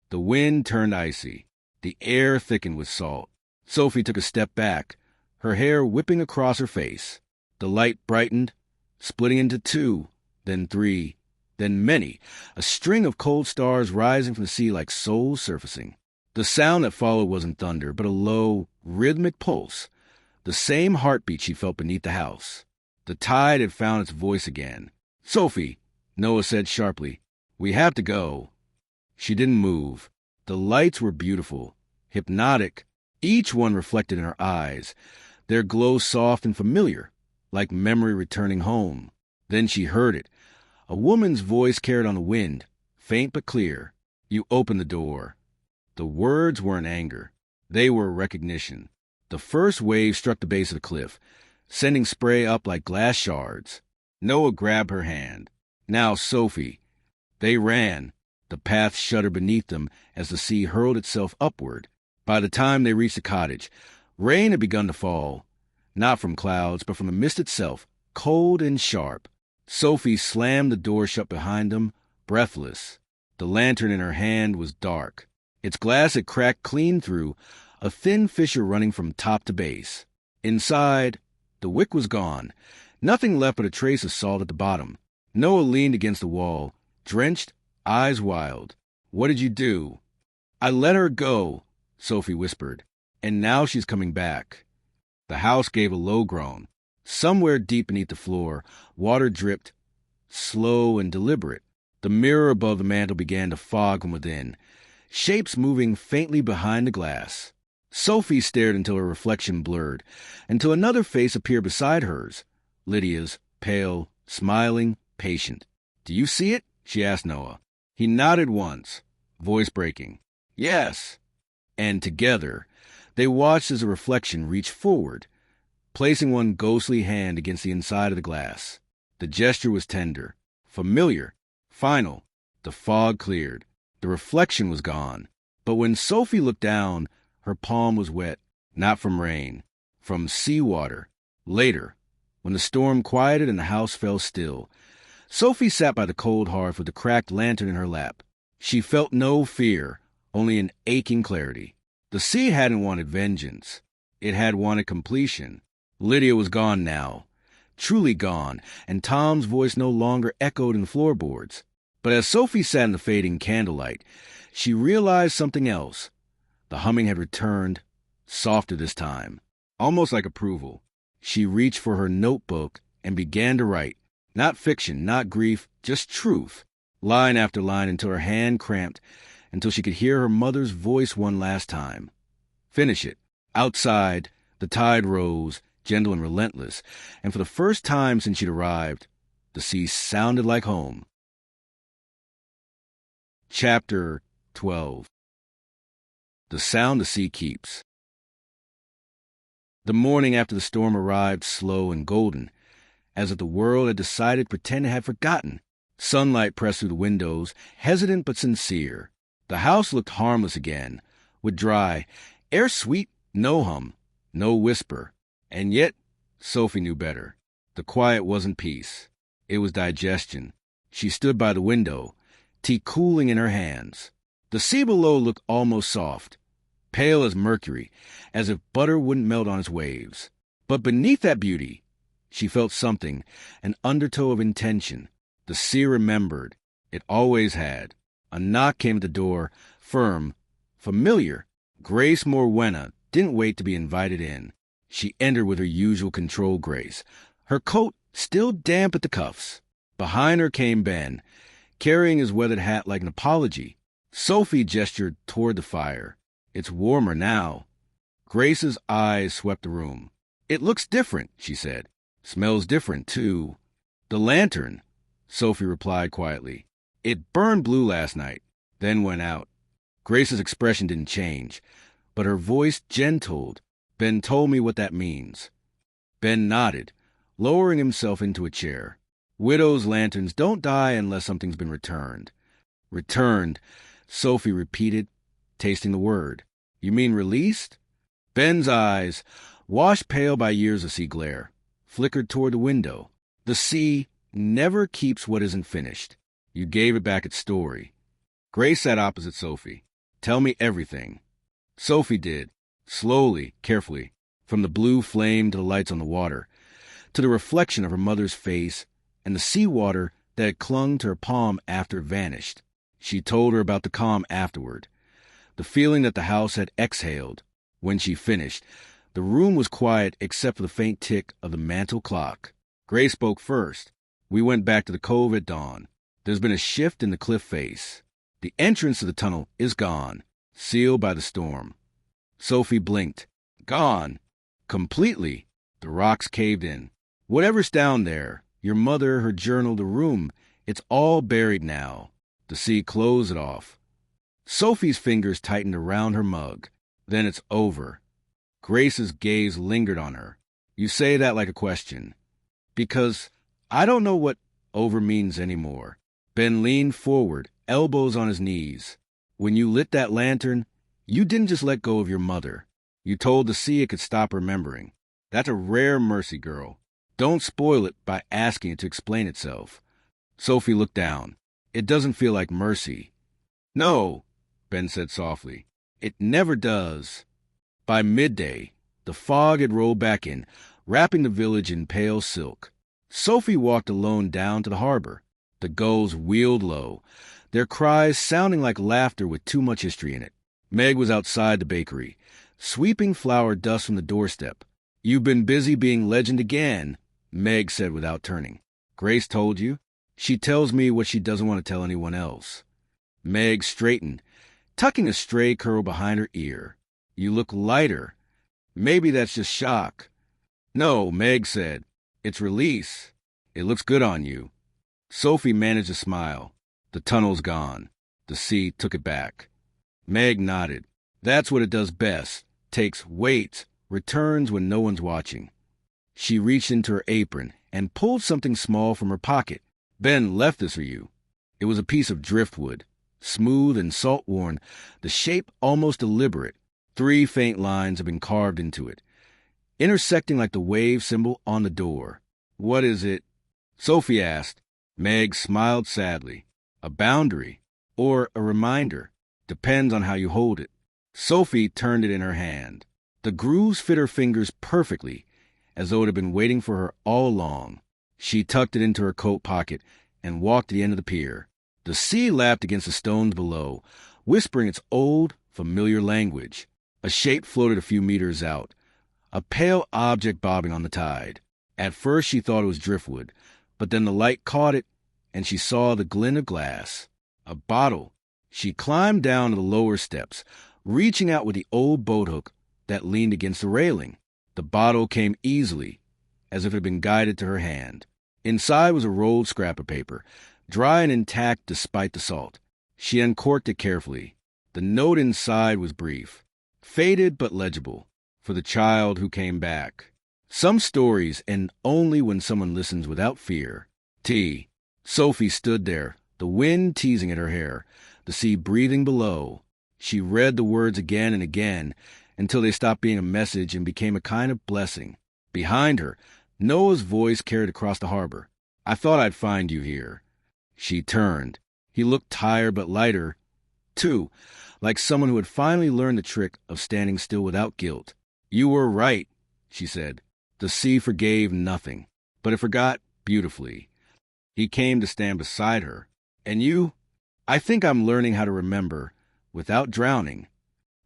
Speaker 1: The wind turned icy. The air thickened with salt. Sophie took a step back, her hair whipping across her face. The light brightened, splitting into two, then three, then many, a string of cold stars rising from the sea like souls surfacing. The sound that followed wasn't thunder, but a low, rhythmic pulse, the same heartbeat she felt beneath the house. The tide had found its voice again. Sophie, Noah said sharply, we have to go. She didn't move. The lights were beautiful, hypnotic, each one reflected in her eyes, their glow soft and familiar, like memory returning home. Then she heard it. A woman's voice carried on the wind, faint but clear. You open the door. The words weren't anger. They were recognition. The first wave struck the base of the cliff, sending spray up like glass shards. Noah grabbed her hand. Now, Sophie. They ran. The path shuddered beneath them as the sea hurled itself upward. By the time they reached the cottage, rain had begun to fall, not from clouds, but from the mist itself, cold and sharp. Sophie slammed the door shut behind them, breathless. The lantern in her hand was dark. Its glass had cracked clean through, a thin fissure running from top to base. Inside, the wick was gone, nothing left but a trace of salt at the bottom. Noah leaned against the wall, drenched, eyes wild. What did you do? I let her go, Sophie whispered, and now she's coming back. The house gave a low groan. Somewhere deep beneath the floor, water dripped, slow and deliberate. The mirror above the mantel began to fog from within, shapes moving faintly behind the glass. Sophie stared until her reflection blurred, until another face appeared beside hers, Lydia's, pale, smiling, patient. "Do you see it?" she asked Noah. He nodded once, voice breaking. "Yes." And together, they watched as a reflection reached forward, placing one ghostly hand against the inside of the glass. The gesture was tender, familiar, final. The fog cleared. The reflection was gone. But when Sophie looked down, her palm was wet, not from rain, from seawater. Later, when the storm quieted and the house fell still, Sophie sat by the cold hearth with the cracked lantern in her lap. She felt no fear, only an aching clarity. The sea hadn't wanted vengeance. It had wanted completion. Lydia was gone now, truly gone, and Tom's voice no longer echoed in the floorboards. But as Sophie sat in the fading candlelight, she realized something else. The humming had returned, softer this time, almost like approval. She reached for her notebook and began to write. Not fiction, not grief, just truth. Line after line until her hand cramped, until she could hear her mother's voice one last time. Finish it. Outside, the tide rose, gentle and relentless, and for the first time since she'd arrived, the sea sounded like home. Chapter 12. The Sound the Sea Keeps. The morning after the storm arrived slow and golden, as if the world had decided to pretend it had forgotten. Sunlight pressed through the windows, hesitant but sincere. The house looked harmless again, with dry, air sweet, no hum, no whisper. And yet, Sophie knew better. The quiet wasn't peace. It was digestion. She stood by the window, tea cooling in her hands. The sea below looked almost soft, pale as mercury, as if butter wouldn't melt on its waves. But beneath that beauty, she felt something, an undertow of intention. The sea remembered. It always had. A knock came at the door, firm, familiar. Grace Morwenna didn't wait to be invited in. She entered with her usual controlled grace, her coat still damp at the cuffs. Behind her came Ben, carrying his weathered hat like an apology. Sophie gestured toward the fire. It's warmer now. Grace's eyes swept the room. It looks different, she said. Smells different, too. The lantern, Sophie replied quietly. It burned blue last night, then went out. Grace's expression didn't change, but her voice gentled. Ben told me what that means. Ben nodded, lowering himself into a chair. Widows' lanterns don't die unless something's been returned. Returned, Sophie repeated, tasting the word. You mean released? Ben's eyes, washed pale by years of sea glare, flickered toward the window. The sea never keeps what isn't finished. You gave it back its story. Grace sat opposite Sophie. Tell me everything. Sophie did, slowly, carefully, from the blue flame to the lights on the water, to the reflection of her mother's face and the seawater that had clung to her palm after it vanished. She told her about the calm afterward, the feeling that the house had exhaled. When she finished, the room was quiet except for the faint tick of the mantel clock. Grace spoke first. We went back to the cove at dawn. There's been a shift in the cliff face. The entrance to the tunnel is gone, sealed by the storm. Sophie blinked. Gone. Completely. The rocks caved in. Whatever's down there, your mother, her journal, the room, it's all buried now. The sea closed it off. Sophie's fingers tightened around her mug. Then it's over. Grace's gaze lingered on her. You say that like a question. Because I don't know what over means anymore. Ben leaned forward, elbows on his knees. When you lit that lantern, you didn't just let go of your mother. You told the sea it could stop remembering. That's a rare mercy, girl. Don't spoil it by asking it to explain itself. Sophie looked down. It doesn't feel like mercy. No, Ben said softly. It never does. By midday, the fog had rolled back in, wrapping the village in pale silk. Sophie walked alone down to the harbor. The gulls wheeled low, their cries sounding like laughter with too much history in it. Meg was outside the bakery, sweeping flour dust from the doorstep. You've been busy being legend again, Meg said without turning. Grace told you? She tells me what she doesn't want to tell anyone else. Meg straightened, tucking a stray curl behind her ear. You look lighter. Maybe that's just shock. No, Meg said. It's release. It looks good on you. Sophie managed a smile. The tunnel's gone. The sea took it back. Meg nodded. That's what it does best. Takes, waits, returns when no one's watching. She reached into her apron and pulled something small from her pocket. Ben left this for you. It was a piece of driftwood, smooth and salt-worn, the shape almost deliberate. 3 faint lines had been carved into it, intersecting like the wave symbol on the door. What is it? Sophie asked. Meg smiled sadly. A boundary, or a reminder, depends on how you hold it. Sophie turned it in her hand. The grooves fit her fingers perfectly, as though it had been waiting for her all along. She tucked it into her coat pocket and walked to the end of the pier. The sea lapped against the stones below, whispering its old, familiar language. A shape floated a few meters out, a pale object bobbing on the tide. At first she thought it was driftwood, but then the light caught it, and she saw the glint of glass. A bottle. She climbed down to the lower steps, reaching out with the old boat hook that leaned against the railing. The bottle came easily, as if it had been guided to her hand. Inside was a rolled scrap of paper, dry and intact despite the salt. She uncorked it carefully. The note inside was brief, faded but legible, for the child who came back. Some stories end only when someone listens without fear. T. Sophie stood there, the wind teasing at her hair, the sea breathing below. She read the words again and again until they stopped being a message and became a kind of blessing. Behind her, Noah's voice carried across the harbor. I thought I'd find you here. She turned. He looked tired but lighter, too, like someone who had finally learned the trick of standing still without guilt. You were right, she said. The sea forgave nothing, but it forgot beautifully. He came to stand beside her. And you? I think I'm learning how to remember without drowning.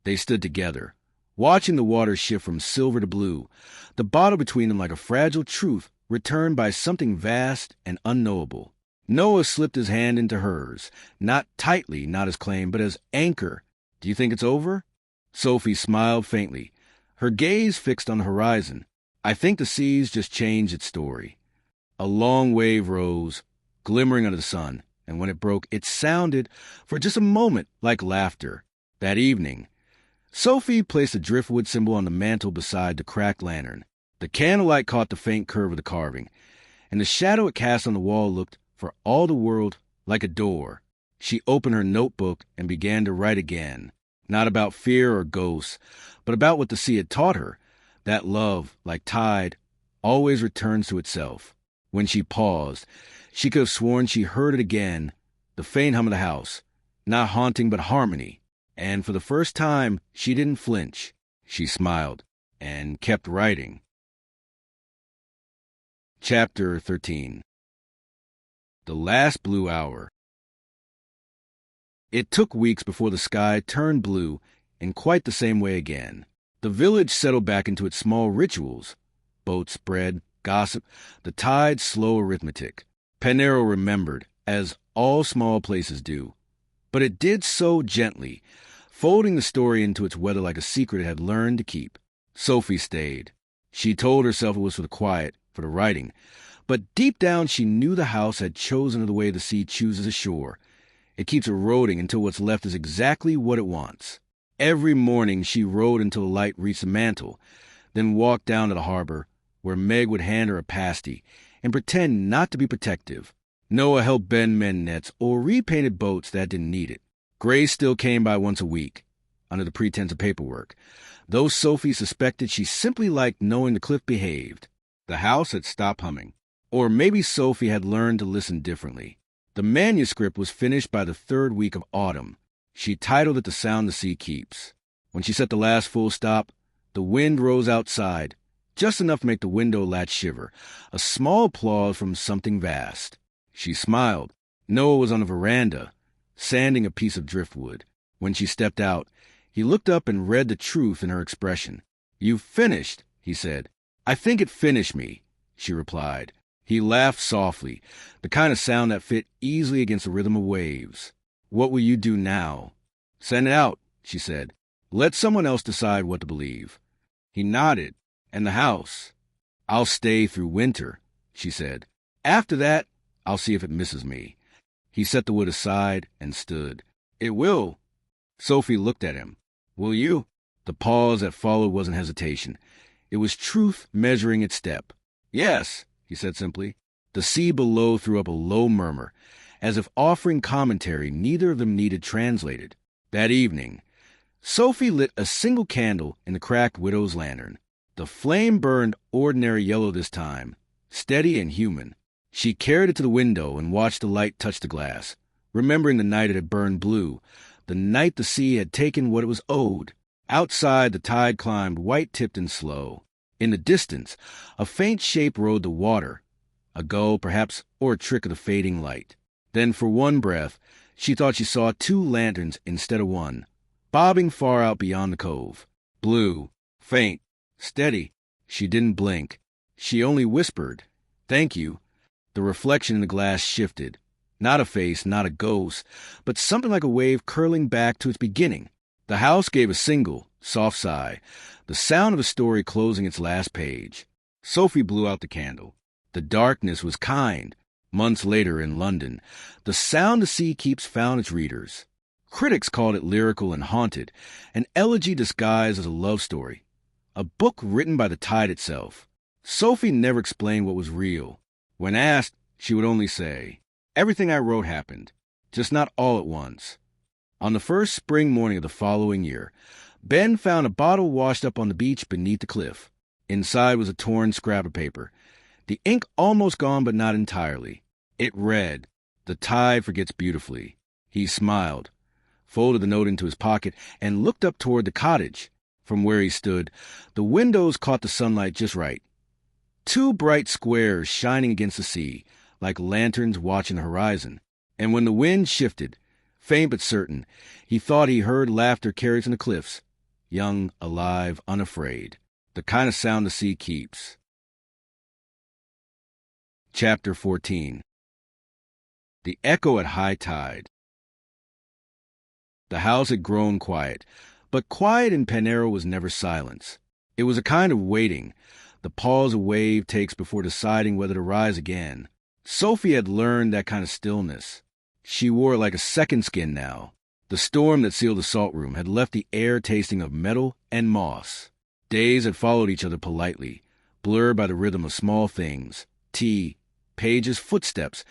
Speaker 1: They stood together, watching the water shift from silver to blue, the bottle between them like a fragile truth returned by something vast and unknowable. Noah slipped his hand into hers, not tightly, not as claim, but as anchor. Do you think it's over? Sophie smiled faintly, her gaze fixed on the horizon. I think the sea's just changed its story. A long wave rose, glimmering under the sun, and when it broke, it sounded, for just a moment, like laughter. That evening, Sophie placed a driftwood symbol on the mantel beside the cracked lantern. The candlelight caught the faint curve of the carving, and the shadow it cast on the wall looked, for all the world, like a door. She opened her notebook and began to write again, not about fear or ghosts, but about what the sea had taught her, that love, like tide, always returns to itself. When she paused, she could have sworn she heard it again, the faint hum of the house, not haunting but harmony, and for the first time she didn't flinch. She smiled and kept writing. Chapter 13. The Last Blue Hour. It took weeks before the sky turned blue in quite the same way again. The village settled back into its small rituals. Boats spread, gossip, the tide's slow arithmetic. Penarrow remembered, as all small places do. But it did so gently, folding the story into its weather like a secret it had learned to keep. Sophie stayed. She told herself it was for the quiet, for the writing. But deep down she knew the house had chosen the way the sea chooses a shore. It keeps eroding until what's left is exactly what it wants. Every morning she rowed until the light reached the mantel, then walked down to the harbor, where Meg would hand her a pasty and pretend not to be protective. Noah helped Ben mend nets or repainted boats that didn't need it. Grace still came by once a week, under the pretense of paperwork, though Sophie suspected she simply liked knowing the cliff behaved. The house had stopped humming. Or maybe Sophie had learned to listen differently. The manuscript was finished by the 3rd week of autumn. She titled it The Sound the Sea Keeps. When she set the last full stop, the wind rose outside, just enough to make the window latch shiver, a small applause from something vast. She smiled. Noah was on the veranda, sanding a piece of driftwood. When she stepped out, he looked up and read the truth in her expression. "You've finished," he said. "I think it finished me," she replied. He laughed softly, the kind of sound that fit easily against the rhythm of waves. "What will you do now?" "Send it out," she said. "Let someone else decide what to believe." He nodded. "And the house?" "I'll stay through winter," she said. "After that, I'll see if it misses me. He set the wood aside and stood. It will. Sophie looked at him. Will you? The pause that followed wasn't hesitation. It was truth measuring its step. Yes, he said simply. The sea below threw up a low murmur, as if offering commentary neither of them needed translated. That evening, Sophie lit a single candle in the cracked widow's lantern. The flame burned ordinary yellow this time, steady and human. She carried it to the window and watched the light touch the glass, remembering the night it had burned blue, the night the sea had taken what it was owed. Outside, the tide climbed white-tipped and slow. In the distance, a faint shape rode the water, a gull, perhaps, or a trick of the fading light. Then, for one breath, she thought she saw 2 lanterns instead of one, bobbing far out beyond the cove. Blue, faint, steady. She didn't blink. She only whispered, "Thank you." The reflection in the glass shifted. Not a face, not a ghost, but something like a wave curling back to its beginning. The house gave a single, soft sigh, the sound of a story closing its last page. Sophie blew out the candle. The darkness was kind. Months later in London, The Sound the Sea Keeps found its readers. Critics called it lyrical and haunted, an elegy disguised as a love story, a book written by the tide itself. Sophie never explained what was real. When asked, she would only say, "Everything I wrote happened, just not all at once." On the first spring morning of the following year, Ben found a bottle washed up on the beach beneath the cliff. Inside was a torn scrap of paper, the ink almost gone but not entirely. It read, "The tide forgets beautifully." He smiled, folded the note into his pocket, and looked up toward the cottage. From where he stood, the windows caught the sunlight just right. 2 bright squares shining against the sea, like lanterns watching the horizon. And when the wind shifted, faint but certain, he thought he heard laughter carried from the cliffs, young, alive, unafraid, the kind of sound the sea keeps. Chapter 14. The Echo at High Tide. The house had grown quiet, but quiet in Penarrow was never silence. It was a kind of waiting, the pause a wave takes before deciding whether to rise again. Sophie had learned that kind of stillness. She wore it like a second skin now. The storm that sealed the salt room had left the air tasting of metal and moss. Days had followed each other politely, blurred by the rhythm of small things, tea, pages, footsteps,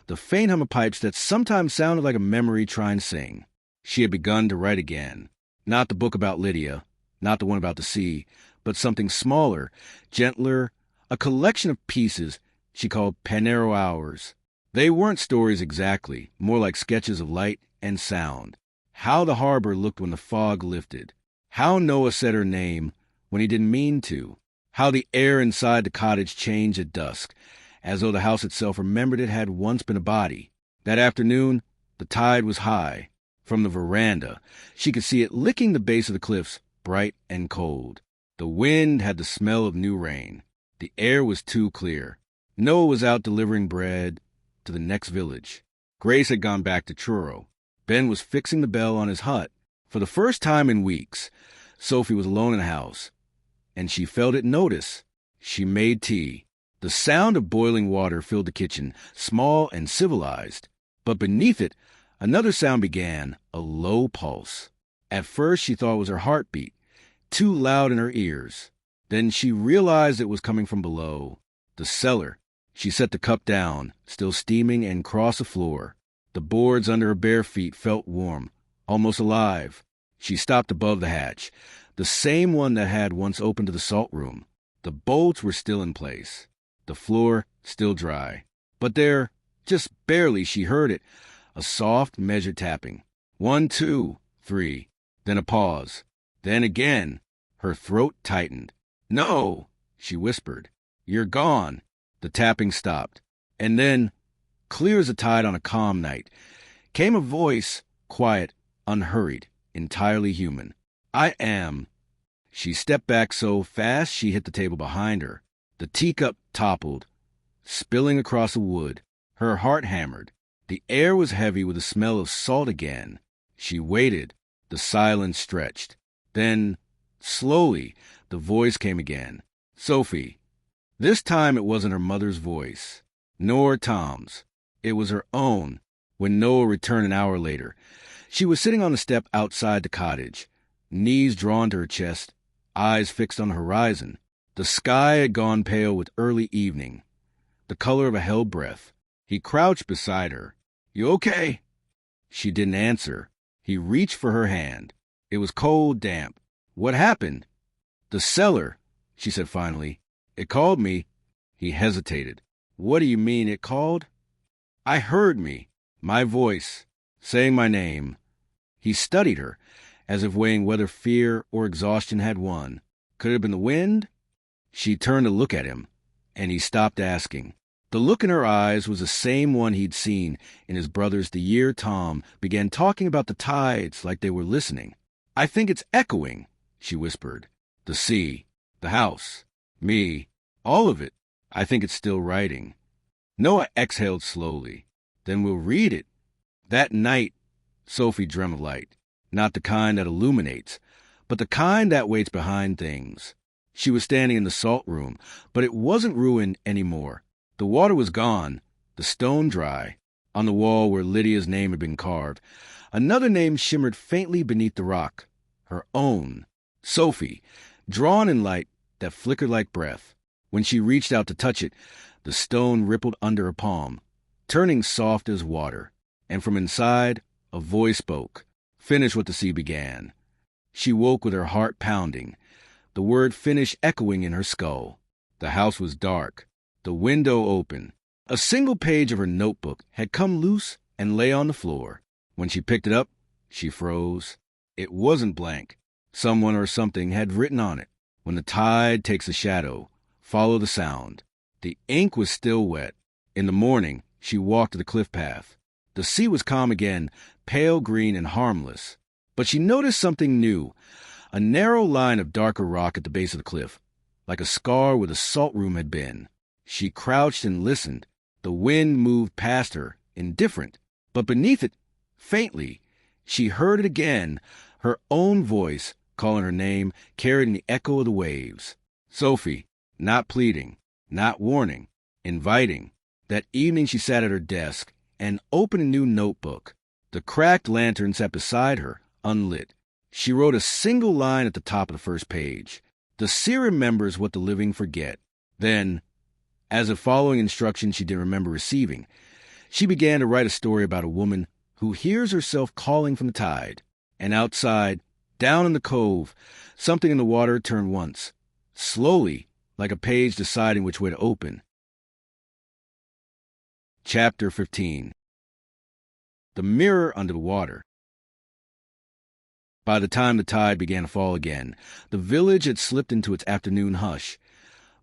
Speaker 1: the faint hum of pipes that sometimes sounded like a memory trying to sing. She had begun to write again. Not the book about Lydia, not the one about the sea, but something smaller, gentler, a collection of pieces she called Penarrow Hours. They weren't stories exactly, more like sketches of light and sound. How the harbor looked when the fog lifted. How Noah said her name when he didn't mean to. How the air inside the cottage changed at dusk, as though the house itself remembered it had once been a body. That afternoon, the tide was high. From the veranda, she could see it licking the base of the cliffs, bright and cold. The wind had the smell of new rain. The air was too clear. Noah was out delivering bread to the next village. Grace had gone back to Truro. Ben was fixing the bell on his hut. For the first time in weeks, Sophie was alone in the house, and she felt it notice. She made tea. The sound of boiling water filled the kitchen, small and civilized. But beneath it, another sound began, a low pulse. At first she thought it was her heartbeat, too loud in her ears. Then she realized it was coming from below, the cellar. She set the cup down, still steaming, and crossed the floor. The boards under her bare feet felt warm, almost alive. She stopped above the hatch, the same one that had once opened to the salt room. The bolts were still in place, the floor still dry. But there, just barely, she heard it, a soft, measured tapping. 1, 2, 3. Then a pause. Then again. Her throat tightened. "No," she whispered. "You're gone." The tapping stopped. And then, clear as a tide on a calm night, came a voice, quiet, unhurried, entirely human. "I am." She stepped back so fast she hit the table behind her. The teacup toppled, spilling across the wood. Her heart hammered. The air was heavy with the smell of salt again. She waited. The silence stretched. Then, slowly, the voice came again. "Sophie." This time it wasn't her mother's voice, nor Tom's. It was her own. When Noah returned an hour later, she was sitting on the step outside the cottage, knees drawn to her chest, eyes fixed on the horizon. The sky had gone pale with early evening, the color of a held breath. He crouched beside her. "You okay?" She didn't answer. He reached for her hand. It was cold, damp. "What happened?" "The cellar," she said finally. "It called me." He hesitated. "What do you mean, it called?" "I heard me. My voice. Saying my name." He studied her, as if weighing whether fear or exhaustion had won. Could it have been the wind? She turned to look at him, and he stopped asking. The look in her eyes was the same one he'd seen in his brother's the year Tom began talking about the tides like they were listening. "I think it's echoing," she whispered. "The sea, the house, me, all of it. I think it's still writing." Noah exhaled slowly. "Then we'll read it." That night, Sophie dreamt of light. Not the kind that illuminates, but the kind that waits behind things. She was standing in the salt room, but it wasn't ruined anymore. The water was gone, the stone dry. On the wall where Lydia's name had been carved, another name shimmered faintly beneath the rock. Her own. Sophie, drawn in light that flickered like breath. When she reached out to touch it, the stone rippled under her palm, turning soft as water. And from inside, a voice spoke. "Finish what the sea began." She woke with her heart pounding, the word finish echoing in her skull. The house was dark, the window open. A single page of her notebook had come loose and lay on the floor. When she picked it up, she froze. It wasn't blank. Someone or something had written on it, "When the tide takes a shadow, follow the sound." The ink was still wet. In the morning, she walked to the cliff path. The sea was calm again, pale green and harmless. But she noticed something new, a narrow line of darker rock at the base of the cliff, like a scar where the salt room had been. She crouched and listened. The wind moved past her, indifferent. But beneath it, faintly, she heard it again, her own voice, calling her name, carried in the echo of the waves. Sophie, not pleading, not warning, inviting. That evening she sat at her desk and opened a new notebook. The cracked lantern sat beside her, unlit. She wrote a single line at the top of the first page. "The sea remembers what the living forget." Then, as if following instructions she didn't remember receiving, she began to write a story about a woman who hears herself calling from the tide. And outside, down in the cove, something in the water turned once, slowly, like a page deciding which way to open. Chapter 15. The Mirror Under the Water. By the time the tide began to fall again, the village had slipped into its afternoon hush.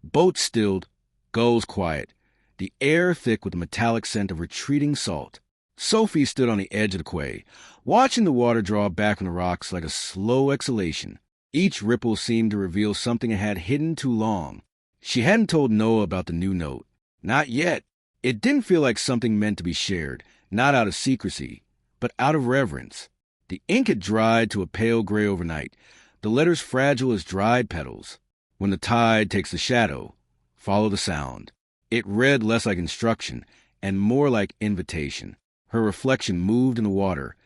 Speaker 1: Boats stilled, gulls quiet, the air thick with the metallic scent of retreating salt. Sophie stood on the edge of the quay, watching the water draw back from the rocks like a slow exhalation. Each ripple seemed to reveal something it had hidden too long. She hadn't told Noah about the new note. Not yet. It didn't feel like something meant to be shared, not out of secrecy, but out of reverence. The ink had dried to a pale gray overnight, the letters fragile as dried petals. "When the tide takes the shadow, follow the sound." It read less like instruction and more like invitation. Her reflection moved in the water,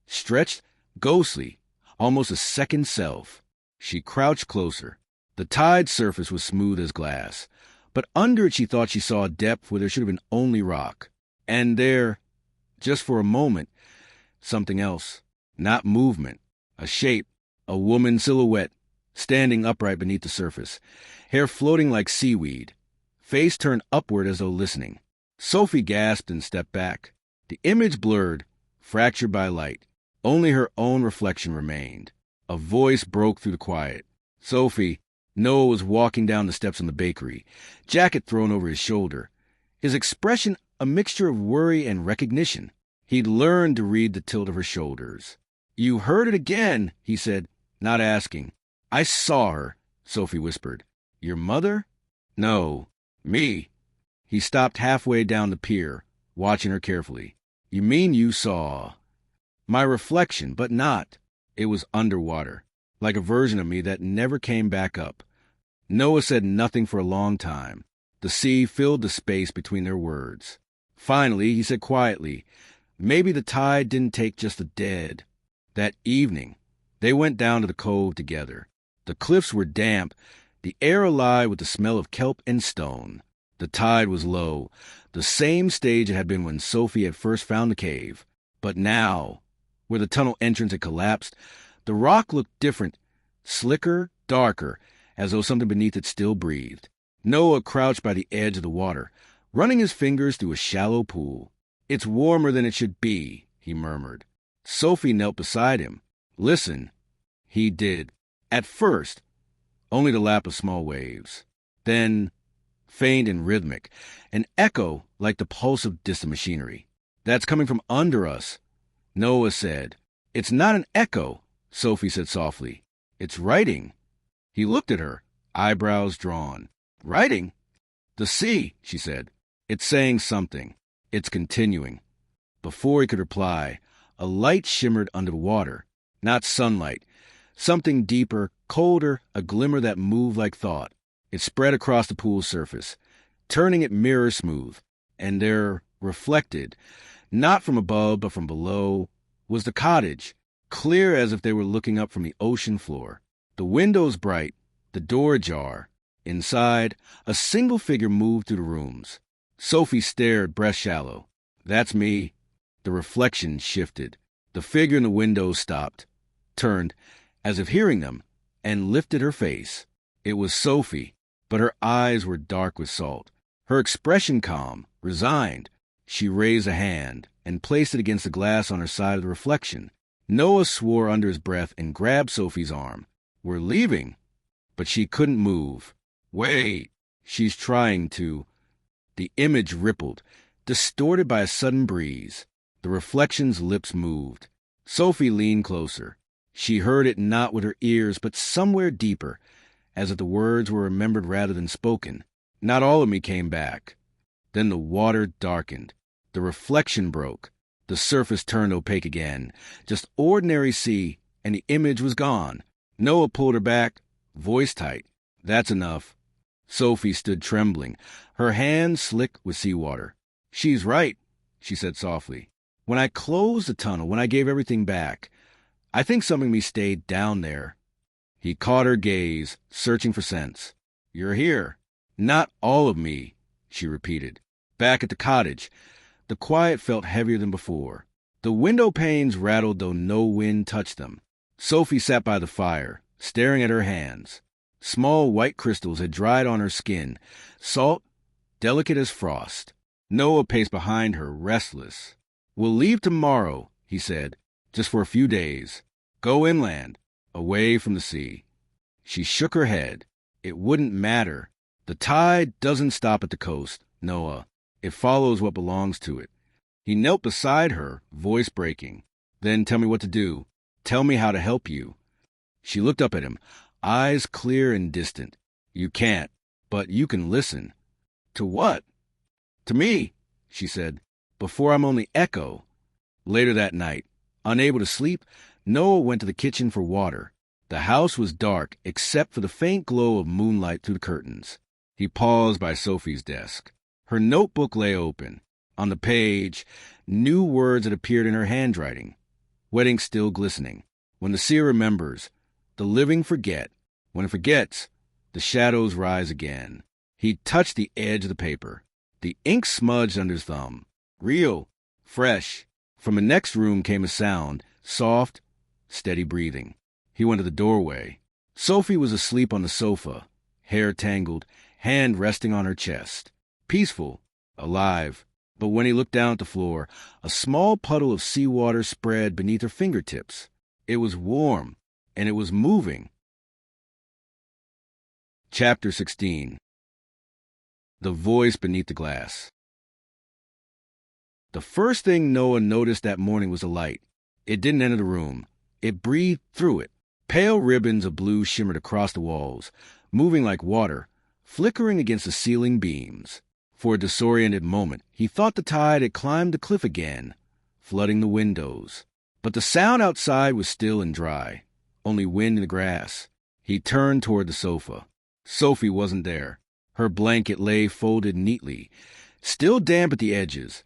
Speaker 1: stretched, ghostly, almost a second self. She crouched closer. The tide surface was smooth as glass, but under it she thought she saw a depth where there should have been only rock. And there, just for a moment, something else. Not movement. A shape. A woman's silhouette, standing upright beneath the surface. Hair floating like seaweed. Face turned upward as though listening. Sophie gasped and stepped back. The image blurred, fractured by light. Only her own reflection remained. A voice broke through the quiet. "Sophie." Noah was walking down the steps from the bakery, jacket thrown over his shoulder. His expression a mixture of worry and recognition. He'd learned to read the tilt of her shoulders. "You heard it again," he said, not asking. "I saw her," Sophie whispered. "Your mother?" "No, me." He stopped halfway down the pier, watching her carefully. "You mean you saw?" "My reflection, but not." It was underwater, like a version of me that never came back up. Noah said nothing for a long time. The sea filled the space between their words. Finally, he said quietly, maybe the tide didn't take just the dead. That evening, they went down to the cove together. The cliffs were damp, the air alive with the smell of kelp and stone. The tide was low, the same stage it had been when Sophie had first found the cave. But now, where the tunnel entrance had collapsed, the rock looked different, slicker, darker, as though something beneath it still breathed. Noah crouched by the edge of the water, running his fingers through a shallow pool. "It's warmer than it should be," he murmured. Sophie knelt beside him. "Listen." He did. At first, only the lap of small waves. Then, faint and rhythmic, an echo like the pulse of distant machinery. "That's coming from under us," Noah said. "It's not an echo," Sophie said softly. "It's writing." He looked at her, eyebrows drawn. "Writing?" "The sea," she said. "It's saying something. It's continuing." Before he could reply, a light shimmered under the water. Not sunlight. Something deeper, colder, a glimmer that moved like thought. It spread across the pool's surface, turning it mirror smooth, and there, reflected, not from above but from below, was the cottage, clear as if they were looking up from the ocean floor. The windows bright, the door ajar. Inside, a single figure moved through the rooms. Sophie stared, breast shallow. "That's me." The reflection shifted. The figure in the window stopped, turned, as if hearing them, and lifted her face. It was Sophie, but her eyes were dark with salt. Her expression calm, resigned. She raised a hand and placed it against the glass on her side of the reflection. Noah swore under his breath and grabbed Sophie's arm. "We're leaving." But she couldn't move. "Wait." "She's trying to." The image rippled, distorted by a sudden breeze. The reflection's lips moved. Sophie leaned closer. She heard it not with her ears, but somewhere deeper, as if the words were remembered rather than spoken. "Not all of me came back." Then the water darkened. The reflection broke. The surface turned opaque again. Just ordinary sea, and the image was gone. Noah pulled her back, voice tight. "That's enough." Sophie stood trembling, her hands slick with seawater. "She's right," she said softly. "When I closed the tunnel, when I gave everything back, I think something of me stayed down there." He caught her gaze, searching for sense. "You're here." "Not all of me," she repeated. Back at the cottage, the quiet felt heavier than before. The window panes rattled though no wind touched them. Sophie sat by the fire, staring at her hands. Small white crystals had dried on her skin, salt, delicate as frost. Noah paced behind her, restless. "We'll leave tomorrow," he said, "just for a few days. Go inland, away from the sea." She shook her head. "It wouldn't matter. The tide doesn't stop at the coast, Noah. It follows what belongs to it." He knelt beside her, voice breaking. "Then tell me what to do. Tell me how to help you." She looked up at him, eyes clear and distant. "You can't, but you can listen." "To what?" "To me," she said, "before I'm only echo." Later that night, unable to sleep, Noah went to the kitchen for water. The house was dark, except for the faint glow of moonlight through the curtains. He paused by Sophie's desk. Her notebook lay open. On the page, new words had appeared in her handwriting. Wet ink still glistening. "When the seer remembers, the living forget. When it forgets, the shadows rise again." He touched the edge of the paper. The ink smudged under his thumb. Real, fresh. From the next room came a sound, soft, steady breathing. He went to the doorway. Sophie was asleep on the sofa, hair tangled, hand resting on her chest. Peaceful, alive. But when he looked down at the floor, a small puddle of seawater spread beneath her fingertips. It was warm, and it was moving. Chapter 16. The Voice Beneath the Glass. The first thing Noah noticed that morning was the light. It didn't enter the room. It breathed through it. Pale ribbons of blue shimmered across the walls, moving like water, flickering against the ceiling beams. For a disoriented moment, he thought the tide had climbed the cliff again, flooding the windows. But the sound outside was still and dry, only wind in the grass. He turned toward the sofa. Sophie wasn't there. Her blanket lay folded neatly, still damp at the edges,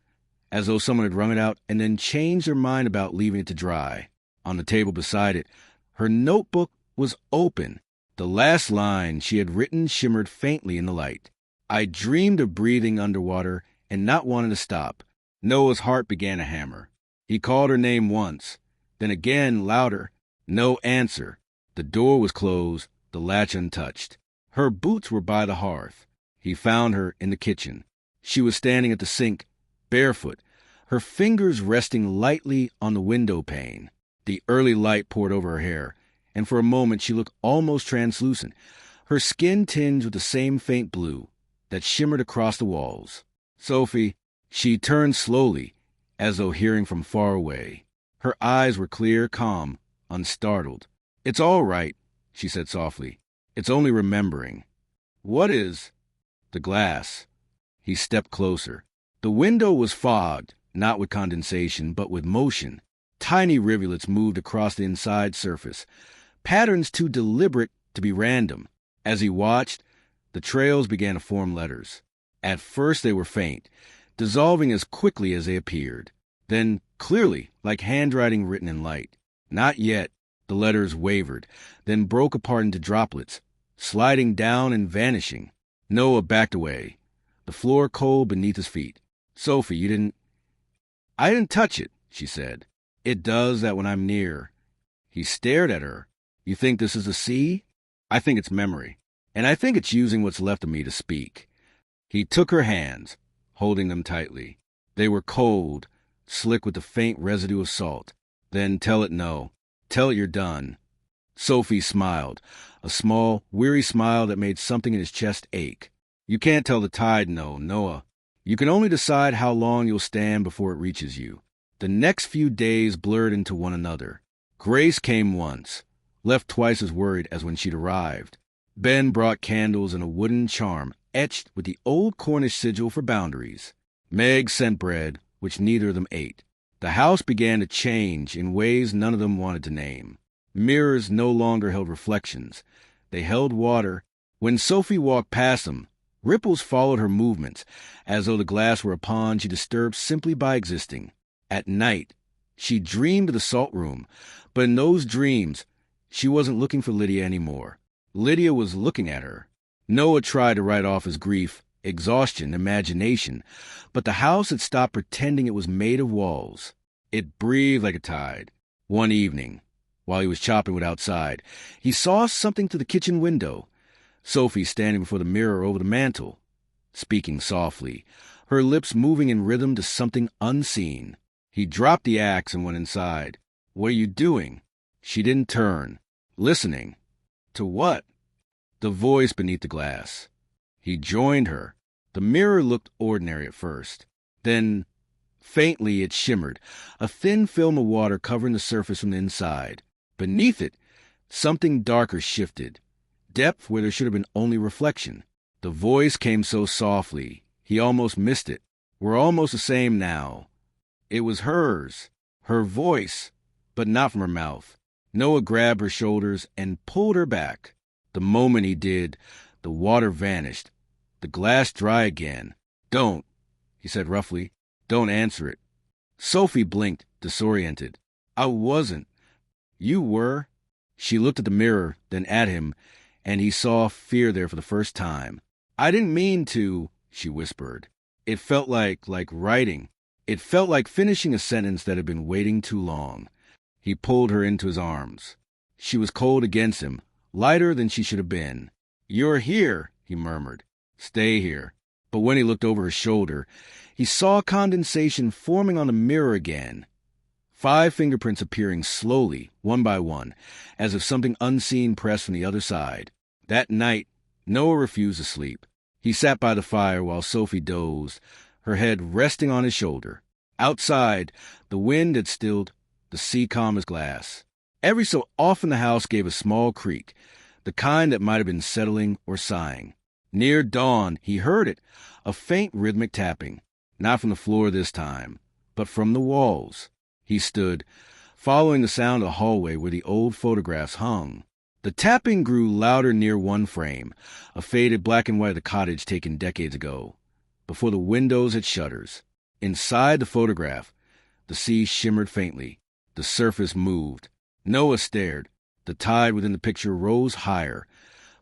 Speaker 1: as though someone had wrung it out and then changed their mind about leaving it to dry. On the table beside it, her notebook was open. The last line she had written shimmered faintly in the light. I dreamed of breathing underwater and not wanting to stop. Noah's heart began to hammer. He called her name once, then again louder. No answer. The door was closed, the latch untouched. Her boots were by the hearth. He found her in the kitchen. She was standing at the sink, barefoot, her fingers resting lightly on the window pane. The early light poured over her hair, and for a moment she looked almost translucent, her skin tinged with the same faint blue that shimmered across the walls. Sophie, she turned slowly, as though hearing from far away. Her eyes were clear, calm, unstartled. It's all right, she said softly. It's only remembering. What is? The glass. He stepped closer. The window was fogged, not with condensation, but with motion. Tiny rivulets moved across the inside surface, patterns too deliberate to be random. As he watched, the trails began to form letters. At first they were faint, dissolving as quickly as they appeared. Then, clearly, like handwriting written in light. Not yet. The letters wavered, then broke apart into droplets, sliding down and vanishing. Noah backed away, the floor cold beneath his feet. Sophie, you didn't... I didn't touch it, she said. It does that when I'm near. He stared at her. You think this is a sea? I think it's memory. And I think it's using what's left of me to speak. He took her hands, holding them tightly. They were cold, slick with the faint residue of salt. Then tell it no. Tell it you're done. Sophie smiled, a small, weary smile that made something in his chest ache. You can't tell the tide no, Noah. You can only decide how long you'll stand before it reaches you. The next few days blurred into one another. Grace came once, left twice as worried as when she'd arrived. Ben brought candles and a wooden charm etched with the old Cornish sigil for boundaries. Meg sent bread, which neither of them ate. The house began to change in ways none of them wanted to name. Mirrors no longer held reflections. They held water. When Sophie walked past them, ripples followed her movements, as though the glass were a pond she disturbed simply by existing. At night, she dreamed of the salt room, but in those dreams, she wasn't looking for Lydia anymore. Lydia was looking at her. Noah tried to write off his grief, exhaustion, imagination, but the house had stopped pretending it was made of walls. It breathed like a tide. One evening, while he was chopping wood outside, he saw something through the kitchen window. Sophie standing before the mirror over the mantel, speaking softly, her lips moving in rhythm to something unseen. He dropped the axe and went inside. What are you doing? She didn't turn. Listening. To what? The voice beneath the glass. He joined her. The mirror looked ordinary at first. Then, faintly, it shimmered, a thin film of water covering the surface from the inside. Beneath it, something darker shifted, depth where there should have been only reflection. The voice came so softly, he almost missed it. We're almost the same now. It was hers, her voice, but not from her mouth. Noah grabbed her shoulders and pulled her back. The moment he did, the water vanished, the glass dry again. Don't, he said roughly. Don't answer it. Sophie blinked, disoriented. I wasn't. You were. She looked at the mirror, then at him, and he saw fear there for the first time. I didn't mean to, she whispered. It felt like writing. It felt like finishing a sentence that had been waiting too long. He pulled her into his arms. She was cold against him, lighter than she should have been. You're here, he murmured. Stay here. But when he looked over her shoulder, he saw condensation forming on the mirror again. 5 fingerprints appearing slowly, one by one, as if something unseen pressed from the other side. That night, Noah refused to sleep. He sat by the fire while Sophie dozed, her head resting on his shoulder. Outside, the wind had stilled, the sea calm as glass. Every so often the house gave a small creak, the kind that might have been settling or sighing. Near dawn, he heard it, a faint rhythmic tapping, not from the floor this time, but from the walls. He stood, following the sound of the hallway where the old photographs hung. The tapping grew louder near one frame, a faded black and white of the cottage taken decades ago, before the windows had shutters. Inside the photograph, the sea shimmered faintly. The surface moved. Noah stared. The tide within the picture rose higher,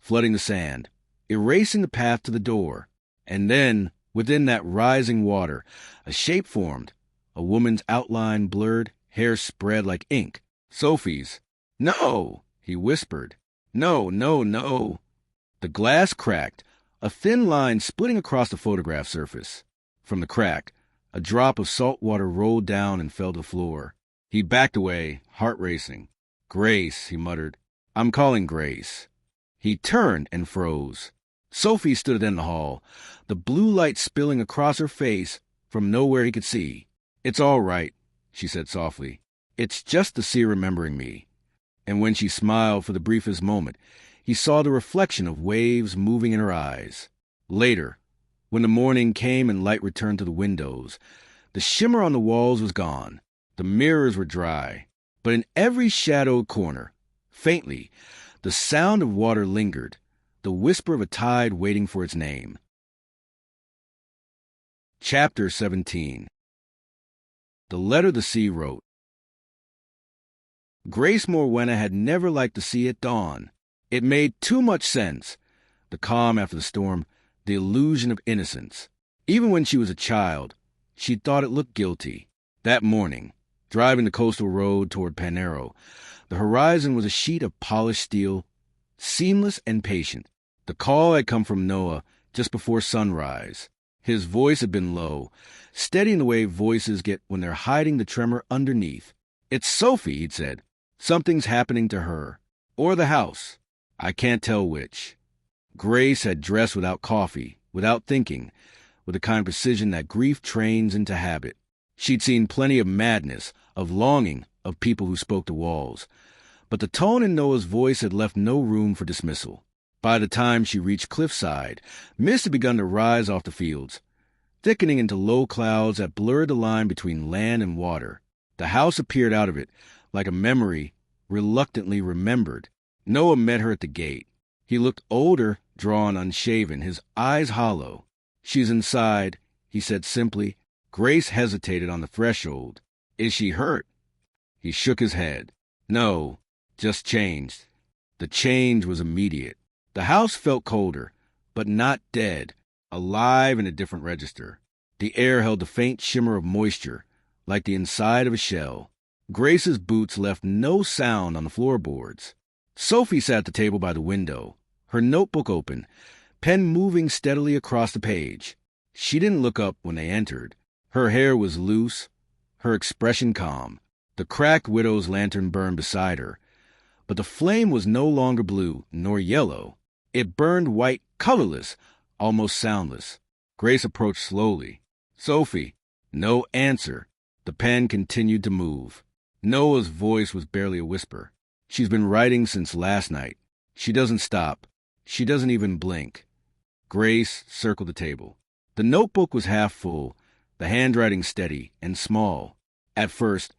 Speaker 1: flooding the sand, erasing the path to the door. And then, within that rising water, a shape formed, a woman's outline blurred, hair spread like ink. Sophie's. "No," he whispered. "No, no, no." The glass cracked, a thin line splitting across the photograph surface. From the crack, a drop of salt water rolled down and fell to the floor. He backed away, heart racing. "Grace," he muttered. "I'm calling Grace." He turned and froze. Sophie stood in the hall, the blue light spilling across her face from nowhere he could see. "It's all right," she said softly. "It's just the sea remembering me." And when she smiled for the briefest moment, he saw the reflection of waves moving in her eyes. Later, when the morning came and light returned to the windows, the shimmer on the walls was gone. The mirrors were dry. But in every shadowed corner, faintly, the sound of water lingered, the whisper of a tide waiting for its name. Chapter 17. The Letter the Sea Wrote. Grace Morwenna had never liked the sea at dawn. It made too much sense. The calm after the storm, the illusion of innocence. Even when she was a child, she thought it looked guilty. That morning, driving the coastal road toward Panero, the horizon was a sheet of polished steel, seamless and patient. The call had come from Noah just before sunrise. His voice had been low, steady in the way voices get when they're hiding the tremor underneath. "It's Sophie," he'd said. "Something's happening to her. Or the house. I can't tell which." Grace had dressed without coffee, without thinking, with the kind of precision that grief trains into habit. She'd seen plenty of madness, of longing, of people who spoke to walls. But the tone in Noah's voice had left no room for dismissal. By the time she reached cliffside, mist had begun to rise off the fields, thickening into low clouds that blurred the line between land and water. The house appeared out of it, like a memory reluctantly remembered. Noah met her at the gate. He looked older, drawn, unshaven, his eyes hollow. "She's inside," he said simply. Grace hesitated on the threshold. "Is she hurt?" He shook his head. "No, just changed." The change was immediate. The house felt colder, but not dead, alive in a different register. The air held a faint shimmer of moisture, like the inside of a shell. Grace's boots left no sound on the floorboards. Sophie sat at the table by the window, her notebook open, pen moving steadily across the page. She didn't look up when they entered. Her hair was loose, her expression calm. The cracked widow's lantern burned beside her, but the flame was no longer blue nor yellow. It burned white, colorless, almost soundless. Grace approached slowly. "Sophie." No answer. The pen continued to move. Noah's voice was barely a whisper. "She's been writing since last night. She doesn't stop. She doesn't even blink." Grace circled the table. The notebook was half full, the handwriting steady and small. At first,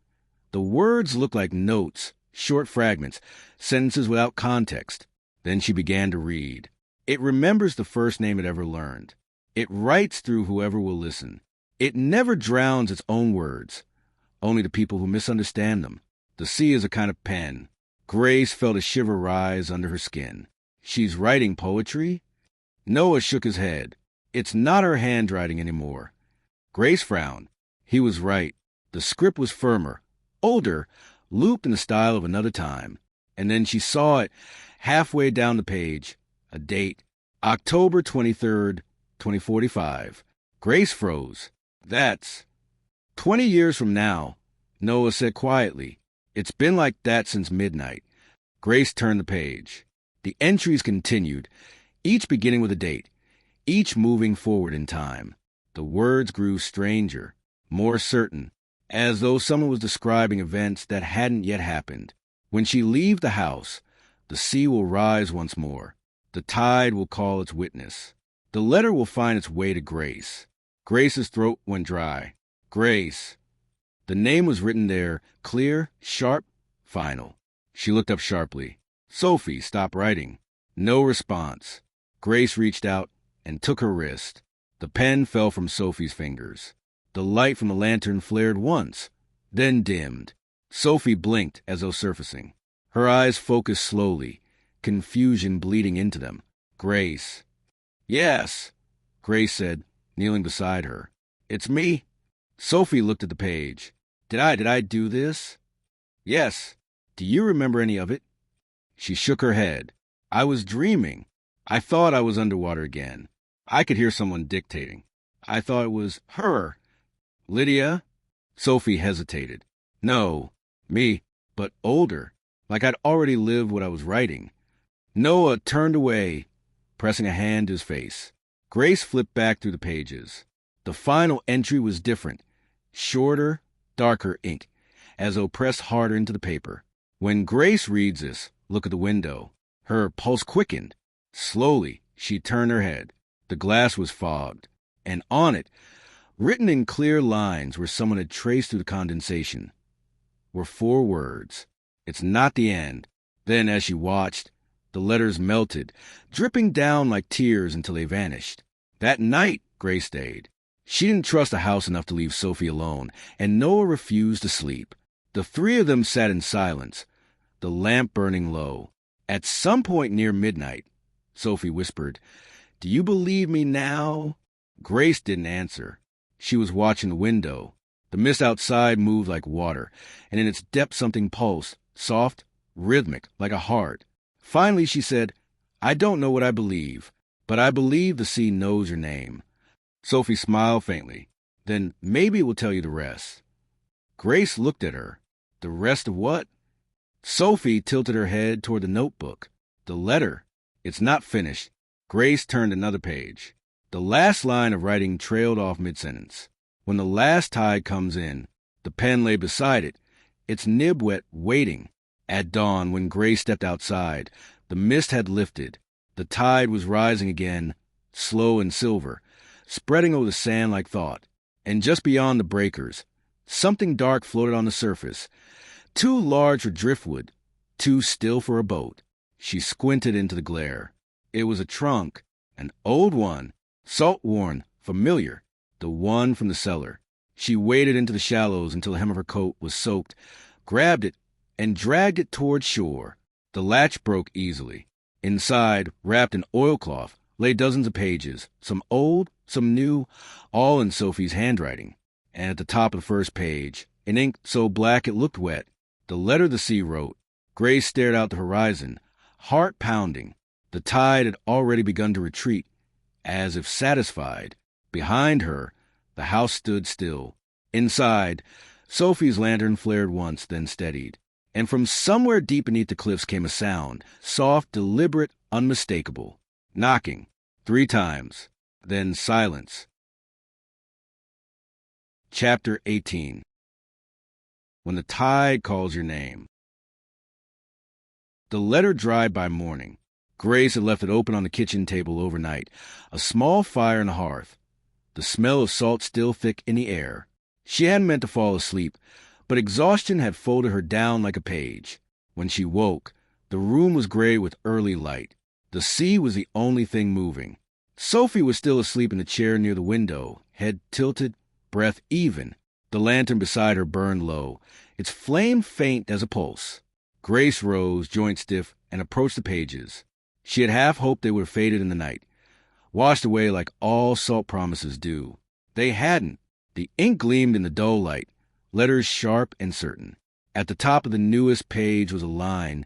Speaker 1: the words looked like notes, short fragments, sentences without context. Then she began to read. It remembers the first name it ever learned. It writes through whoever will listen. It never drowns its own words, only the people who misunderstand them. The sea is a kind of pen. Grace felt a shiver rise under her skin. She's writing poetry? Noah shook his head. It's not her handwriting anymore. Grace frowned. He was right. The script was firmer, older, looped in the style of another time. And then she saw it halfway down the page. A date. October 23rd, 2045. Grace froze. That's 20 years from now, Noah said quietly. It's been like that since midnight. Grace turned the page. The entries continued, each beginning with a date, each moving forward in time. The words grew stranger, more certain, as though someone was describing events that hadn't yet happened. When she leaves the house, the sea will rise once more. The tide will call its witness. The letter will find its way to Grace. Grace's throat went dry. Grace. The name was written there, clear, sharp, final. She looked up sharply. Sophie, stop writing. No response. Grace reached out and took her wrist. The pen fell from Sophie's fingers. The light from the lantern flared once, then dimmed. Sophie blinked as though surfacing. Her eyes focused slowly, confusion bleeding into them. Grace. Yes, Grace said, kneeling beside her. It's me. Sophie looked at the page. Did I do this? Yes. Do you remember any of it? She shook her head. I was dreaming. I thought I was underwater again. I could hear someone dictating. I thought it was her. Lydia? Sophie hesitated. No, me, but older, like I'd already lived what I was writing. Noah turned away, pressing a hand to his face. Grace flipped back through the pages. The final entry was different. Shorter, darker ink, as though pressed harder into the paper. When Grace reads this, look at the window. Her pulse quickened. Slowly, she turned her head. The glass was fogged, and on it, written in clear lines where someone had traced through the condensation, were 4 words. It's not the end. Then, as she watched, the letters melted, dripping down like tears until they vanished. That night, Grace stayed. She didn't trust the house enough to leave Sophie alone, and Noah refused to sleep. The 3 of them sat in silence, the lamp burning low. At some point near midnight, Sophie whispered, Do you believe me now? Grace didn't answer. She was watching the window. The mist outside moved like water, and in its depths something pulsed, soft, rhythmic, like a heart. Finally she said, I don't know what I believe, but I believe the sea knows your name. Sophie smiled faintly. Then maybe it will tell you the rest. Grace looked at her. The rest of what? Sophie tilted her head toward the notebook. The letter. It's not finished. Grace turned another page. The last line of writing trailed off mid-sentence. When the last tide comes in, the pen lay beside it, its nib wet, waiting. At dawn, when Grace stepped outside, the mist had lifted. The tide was rising again, slow and silver, spreading over the sand like thought. And just beyond the breakers, something dark floated on the surface, too large for driftwood, too still for a boat. She squinted into the glare. It was a trunk, an old one, salt-worn, familiar, the one from the cellar. She waded into the shallows until the hem of her coat was soaked, grabbed it, and dragged it toward shore. The latch broke easily. Inside, wrapped in oilcloth, lay dozens of pages, some old, some new, all in Sophie's handwriting. And at the top of the first page, in ink so black it looked wet, the letter the sea wrote. Grace stared out the horizon, heart pounding. The tide had already begun to retreat, as if satisfied. Behind her, the house stood still. Inside, Sophie's lantern flared once, then steadied. And from somewhere deep beneath the cliffs came a sound, soft, deliberate, unmistakable. Knocking, 3 times, then silence. Chapter 18. When the tide calls your name. The letter dried by morning. Grace had left it open on the kitchen table overnight, a small fire in the hearth, the smell of salt still thick in the air. She hadn't meant to fall asleep, but exhaustion had folded her down like a page. When she woke, the room was gray with early light. The sea was the only thing moving. Sophie was still asleep in the chair near the window, head tilted, breath even. The lantern beside her burned low, its flame faint as a pulse. Grace rose, joint stiff, and approached the pages. She had half hoped they would have faded in the night, washed away like all salt promises do. They hadn't. The ink gleamed in the dull light, letters sharp and certain. At the top of the newest page was a line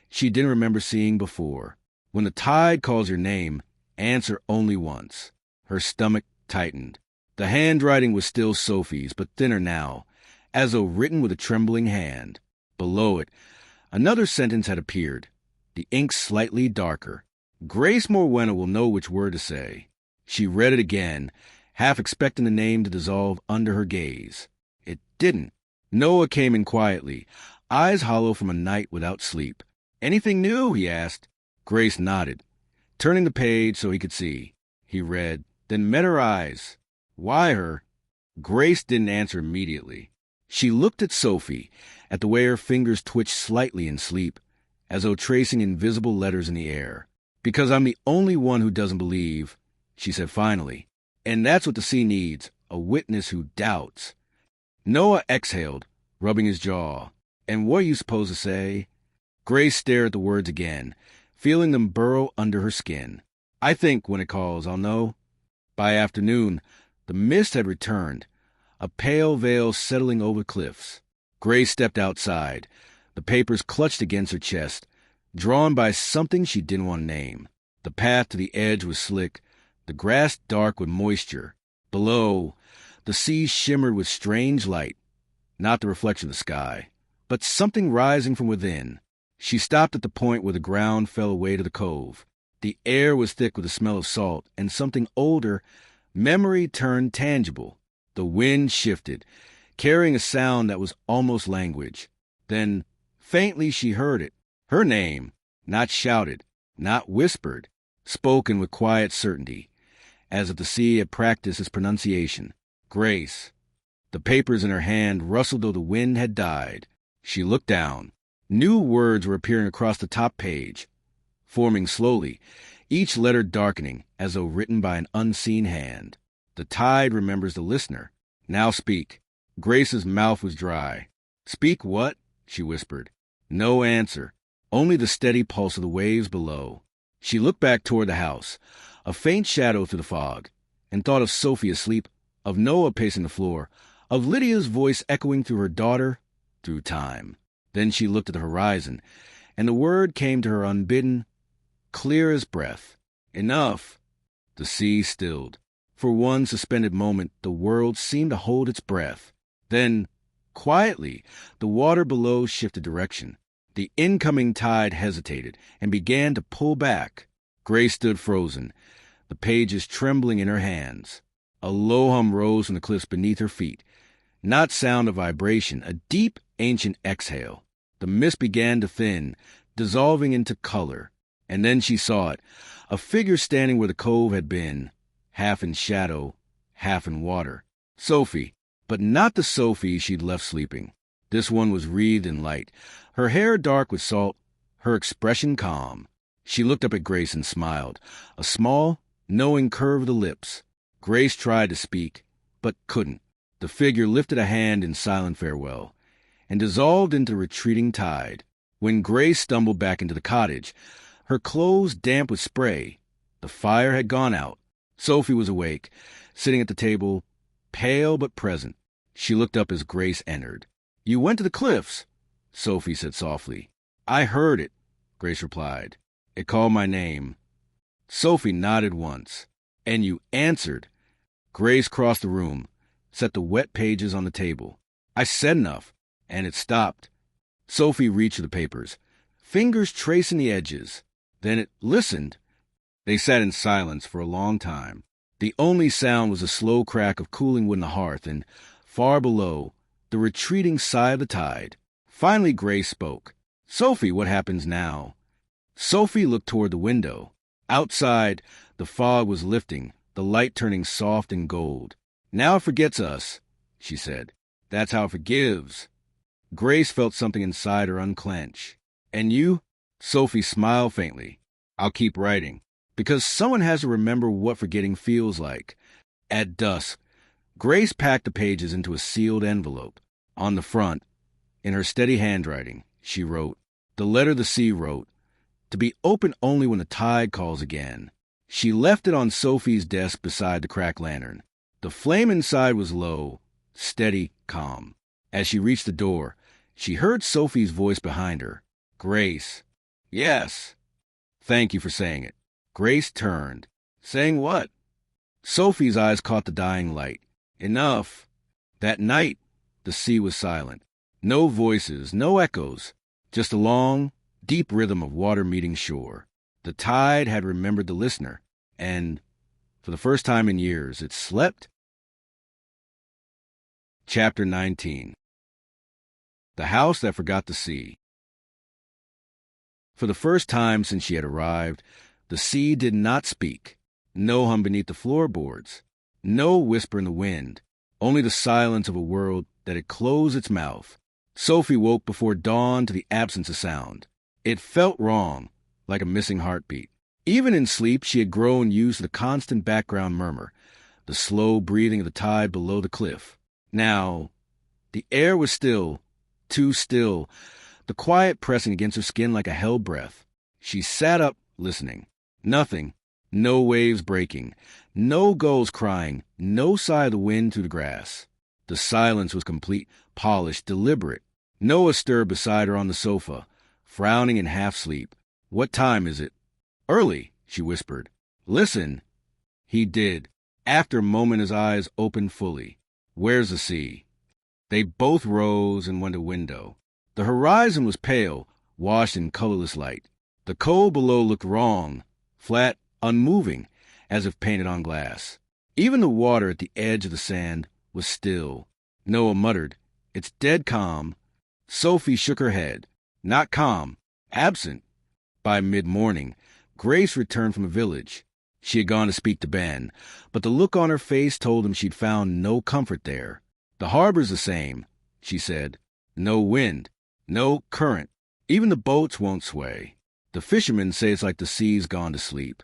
Speaker 1: she didn't remember seeing before. When the tide calls your name, answer only once. Her stomach tightened. The handwriting was still Sophie's, but thinner now, as though written with a trembling hand. Below it, another sentence had appeared, the ink slightly darker. Grace Morwenna will know which word to say. She read it again, half expecting the name to dissolve under her gaze. It didn't. Noah came in quietly, eyes hollow from a night without sleep. "Anything new?" he asked. Grace nodded, turning the page so he could see. He read, then met her eyes. Why her? Grace didn't answer immediately. She looked at Sophie, at the way her fingers twitched slightly in sleep, as though tracing invisible letters in the air. "Because I'm the only one who doesn't believe," she said finally. "And that's what the sea needs, a witness who doubts. Noah exhaled, rubbing his jaw. And what are you supposed to say? Grace stared at the words again, feeling them burrow under her skin. I think when it calls, I'll know. By afternoon, the mist had returned, a pale veil settling over cliffs. Grace stepped outside, the papers clutched against her chest, drawn by something she didn't want to name. The path to the edge was slick, the grass dark with moisture. Below, the sea shimmered with strange light, not the reflection of the sky, but something rising from within. She stopped at the point where the ground fell away to the cove. The air was thick with the smell of salt, and something older, memory turned tangible. The wind shifted, carrying a sound that was almost language. Then, faintly, she heard it. Her name, not shouted, not whispered, spoken with quiet certainty, as if the sea had practiced its pronunciation. Grace. The papers in her hand rustled though the wind had died. She looked down. New words were appearing across the top page, forming slowly, each letter darkening as though written by an unseen hand. The tide remembers the listener. Now speak. Grace's mouth was dry. Speak what? She whispered. No answer, only the steady pulse of the waves below. She looked back toward the house, a faint shadow through the fog, and thought of Sophie asleep, of Noah pacing the floor, of Lydia's voice echoing through her daughter, through time. Then she looked at the horizon, and the word came to her unbidden, clear as breath. Enough. The sea stilled. For one suspended moment, the world seemed to hold its breath. Then, quietly, the water below shifted direction. The incoming tide hesitated and began to pull back. Grace stood frozen, the pages trembling in her hands. A low hum rose from the cliffs beneath her feet. Not sound of vibration, a deep, ancient exhale. The mist began to thin, dissolving into color. And then she saw it, a figure standing where the cove had been, half in shadow, half in water. Sophie, but not the Sophie she'd left sleeping. This one was wreathed in light, her hair dark with salt, her expression calm. She looked up at Grace and smiled, a small, knowing curve of the lips. Grace tried to speak, but couldn't. The figure lifted a hand in silent farewell, and dissolved into the retreating tide. When Grace stumbled back into the cottage, her clothes damp with spray, the fire had gone out. Sophie was awake, sitting at the table, pale but present. She looked up as Grace entered. You went to the cliffs, Sophie said softly. I heard it, Grace replied. It called my name. Sophie nodded once. And you answered. Grace crossed the room, set the wet pages on the table. I said enough, and it stopped. Sophie reached for the papers, fingers tracing the edges. Then it listened. They sat in silence for a long time. The only sound was the slow crack of cooling wood in the hearth, and, far below, the retreating sigh of the tide. Finally Grace spoke. Sophie, what happens now? Sophie looked toward the window. Outside, the fog was lifting, the light turning soft and gold. Now it forgets us, she said. That's how it forgives. Grace felt something inside her unclench. And you? Sophie smiled faintly. I'll keep writing. Because someone has to remember what forgetting feels like. At dusk, Grace packed the pages into a sealed envelope. On the front, in her steady handwriting, she wrote, the letter the sea wrote, to be open only when the tide calls again. She left it on Sophie's desk beside the cracked lantern. The flame inside was low, steady, calm. As she reached the door, she heard Sophie's voice behind her. Grace. Yes. Thank you for saying it. Grace turned. Saying what? Sophie's eyes caught the dying light. Enough. That night, the sea was silent. No voices, no echoes, just a long, deep rhythm of water meeting shore. The tide had remembered the listener, and, for the first time in years, it slept. Chapter 19. The House That Forgot the Sea. For the first time since she had arrived, the sea did not speak. No hum beneath the floorboards. No whisper in the wind. Only the silence of a world that had closed its mouth. Sophie woke before dawn to the absence of sound. It felt wrong, like a missing heartbeat. Even in sleep, she had grown used to the constant background murmur, the slow breathing of the tide below the cliff. Now, the air was still, too still, the quiet pressing against her skin like a hell breath. She sat up, listening. Nothing. No waves breaking. No gulls crying. No sigh of the wind through the grass. The silence was complete, polished, deliberate. Noah stirred beside her on the sofa, frowning in half-sleep. "What time is it?" "Early," she whispered. "Listen." He did. After a moment his eyes opened fully. "Where's the sea?" They both rose and went to the window. The horizon was pale, washed in colorless light. The coal below looked wrong, flat, unmoving, as if painted on glass. Even the water at the edge of the sand was still. Noah muttered, "It's dead calm." Sophie shook her head. Not calm, absent. By mid-morning, Grace returned from the village. She had gone to speak to Ben, but the look on her face told him she'd found no comfort there. "The harbor's the same," she said. "No wind, no current. Even the boats won't sway. The fishermen say it's like the sea's gone to sleep."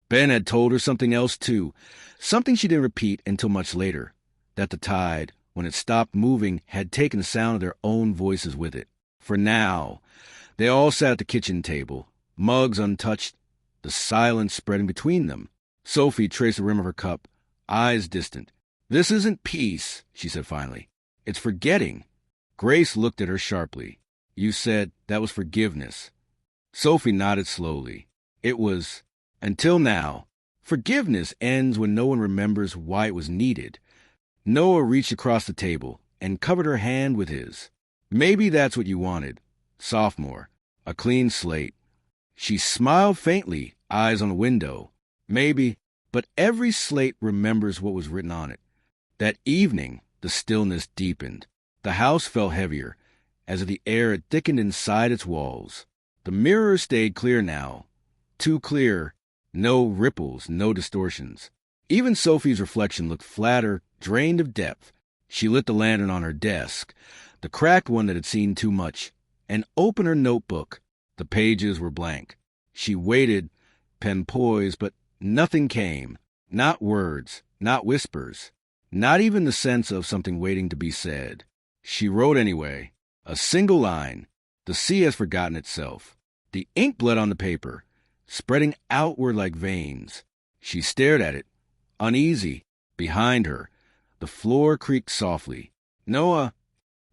Speaker 1: Ben had told her something else, too, something she didn't repeat until much later, that the tide, when it stopped moving, had taken the sound of their own voices with it. For now, they all sat at the kitchen table, mugs untouched, the silence spreading between them. Sophie traced the rim of her cup, eyes distant. "This isn't peace," she said finally. "It's forgetting." Grace looked at her sharply. "You said that was forgiveness." Sophie nodded slowly. "It was, until now. Forgiveness ends when no one remembers why it was needed." Noah reached across the table and covered her hand with his. "Maybe that's what you wanted. Sophomore. A clean slate." She smiled faintly, eyes on the window. "Maybe, but every slate remembers what was written on it." That evening, the stillness deepened. The house felt heavier, as if the air had thickened inside its walls. The mirror stayed clear now. Too clear. No ripples, no distortions. Even Sophie's reflection looked flatter, drained of depth. She lit the lantern on her desk, the cracked one that had seen too much, and opened her notebook. The pages were blank. She waited, pen poised, but nothing came. Not words, not whispers, not even the sense of something waiting to be said. She wrote anyway. A single line. "The sea has forgotten itself." The ink bled on the paper, spreading outward like veins. She stared at it, uneasy. Behind her, the floor creaked softly. "Noah!"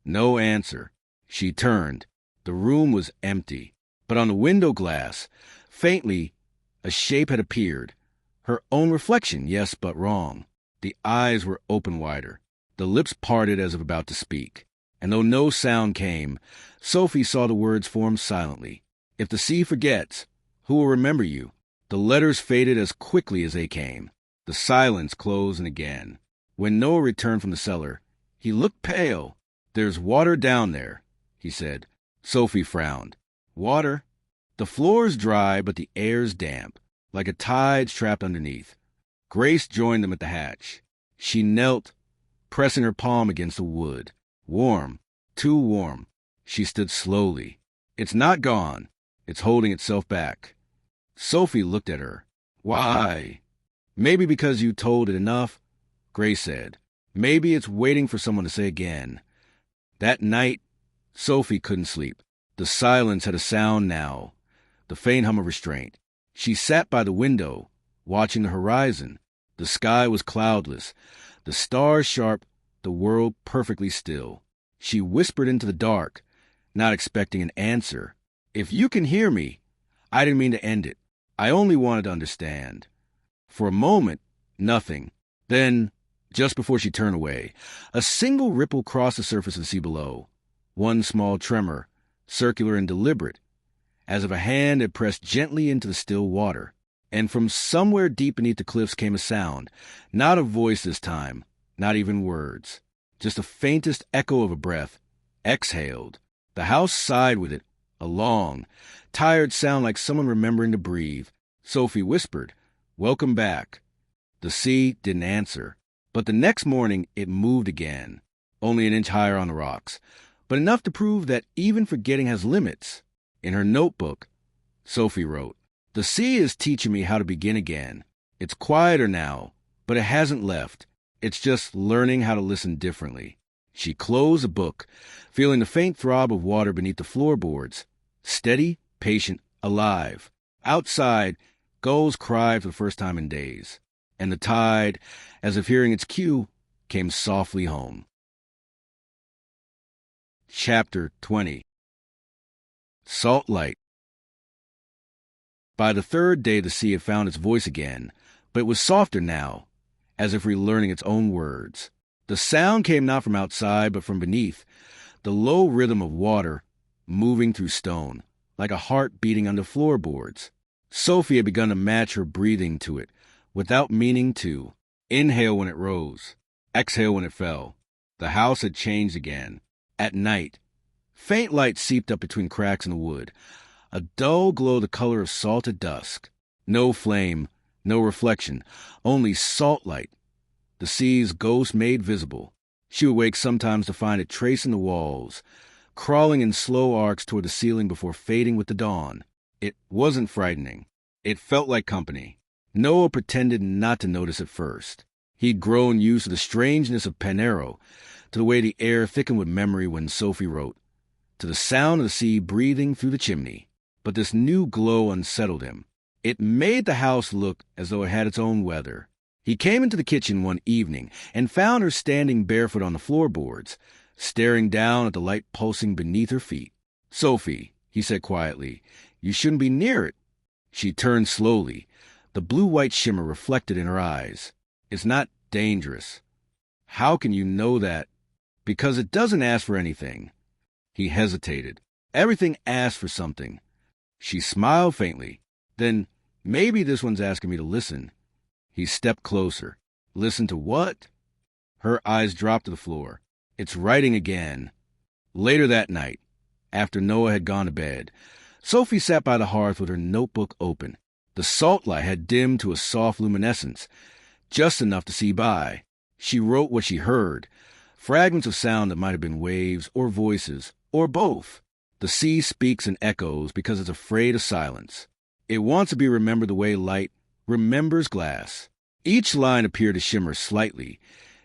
Speaker 1: No answer. She turned. The room was empty. But on the window glass, faintly, a shape had appeared. Her own reflection, yes, but wrong. The eyes were open wider. The lips parted as if about to speak. And though no sound came, Sophie saw the words form silently. "If the sea forgets, who will remember you?" The letters faded as quickly as they came. The silence closed, and again. When Noah returned from the cellar, he looked pale. "There's water down there," he said. Sophie frowned. "Water?" "The floor's dry, but the air's damp, like a tide trapped underneath." Grace joined them at the hatch. She knelt, pressing her palm against the wood. Warm, too warm. She stood slowly. "It's not gone. It's holding itself back." Sophie looked at her. "Why?" "Maybe because you told it enough," Grace said. "Maybe it's waiting for someone to say again." That night, Sophie couldn't sleep. The silence had a sound now, the faint hum of restraint. She sat by the window, watching the horizon. The sky was cloudless, the stars sharp, the world perfectly still. She whispered into the dark, not expecting an answer. "If you can hear me, I didn't mean to end it. I only wanted to understand." For a moment, nothing. Then, just before she turned away, a single ripple crossed the surface of the sea below. One small tremor, circular and deliberate, as if a hand had pressed gently into the still water. And from somewhere deep beneath the cliffs came a sound, not a voice this time, not even words, just the faintest echo of a breath, exhaled. The house sighed with it, a long, tired sound like someone remembering to breathe. Sophie whispered, "Welcome back." The sea didn't answer, but the next morning it moved again, only an inch higher on the rocks, but enough to prove that even forgetting has limits. In her notebook, Sophie wrote, "The sea is teaching me how to begin again. It's quieter now, but it hasn't left. It's just learning how to listen differently. She closed the book, feeling the faint throb of water beneath the floorboards. Steady, patient, alive. Outside, gulls cried for the first time in days, and the tide, as if hearing its cue, came softly home. Chapter 20. Salt Light. By the third day the sea had found its voice again, but it was softer now, as if relearning its own words. The sound came not from outside, but from beneath, the low rhythm of water moving through stone, like a heart beating under floorboards. Sophie had begun to match her breathing to it, without meaning to. Inhale when it rose, exhale when it fell. The house had changed again. At night, faint light seeped up between cracks in the wood, a dull glow the color of salt at dusk. No flame, no reflection, only salt light, the sea's ghost made visible. She would wake sometimes to find it tracing the walls, crawling in slow arcs toward the ceiling before fading with the dawn. It wasn't frightening. It felt like company. Noah pretended not to notice at first. He'd grown used to the strangeness of Panero, to the way the air thickened with memory when Sophie wrote, to the sound of the sea breathing through the chimney. But this new glow unsettled him. It made the house look as though it had its own weather. He came into the kitchen one evening and found her standing barefoot on the floorboards, staring down at the light pulsing beneath her feet. "Sophie," he said quietly, "you shouldn't be near it." She turned slowly, the blue-white shimmer reflected in her eyes. "It's not dangerous." "How can you know that?" "Because it doesn't ask for anything." He hesitated. "Everything asks for something." She smiled faintly. "Then maybe this one's asking me to listen." He stepped closer. "Listen to what?" Her eyes dropped to the floor. "It's writing again." Later that night, after Noah had gone to bed, Sophie sat by the hearth with her notebook open. The salt light had dimmed to a soft luminescence, just enough to see by. She wrote what she heard, fragments of sound that might have been waves or voices, or both. The sea speaks and echoes because it's afraid of silence. It wants to be remembered the way light remembers glass. Each line appeared to shimmer slightly,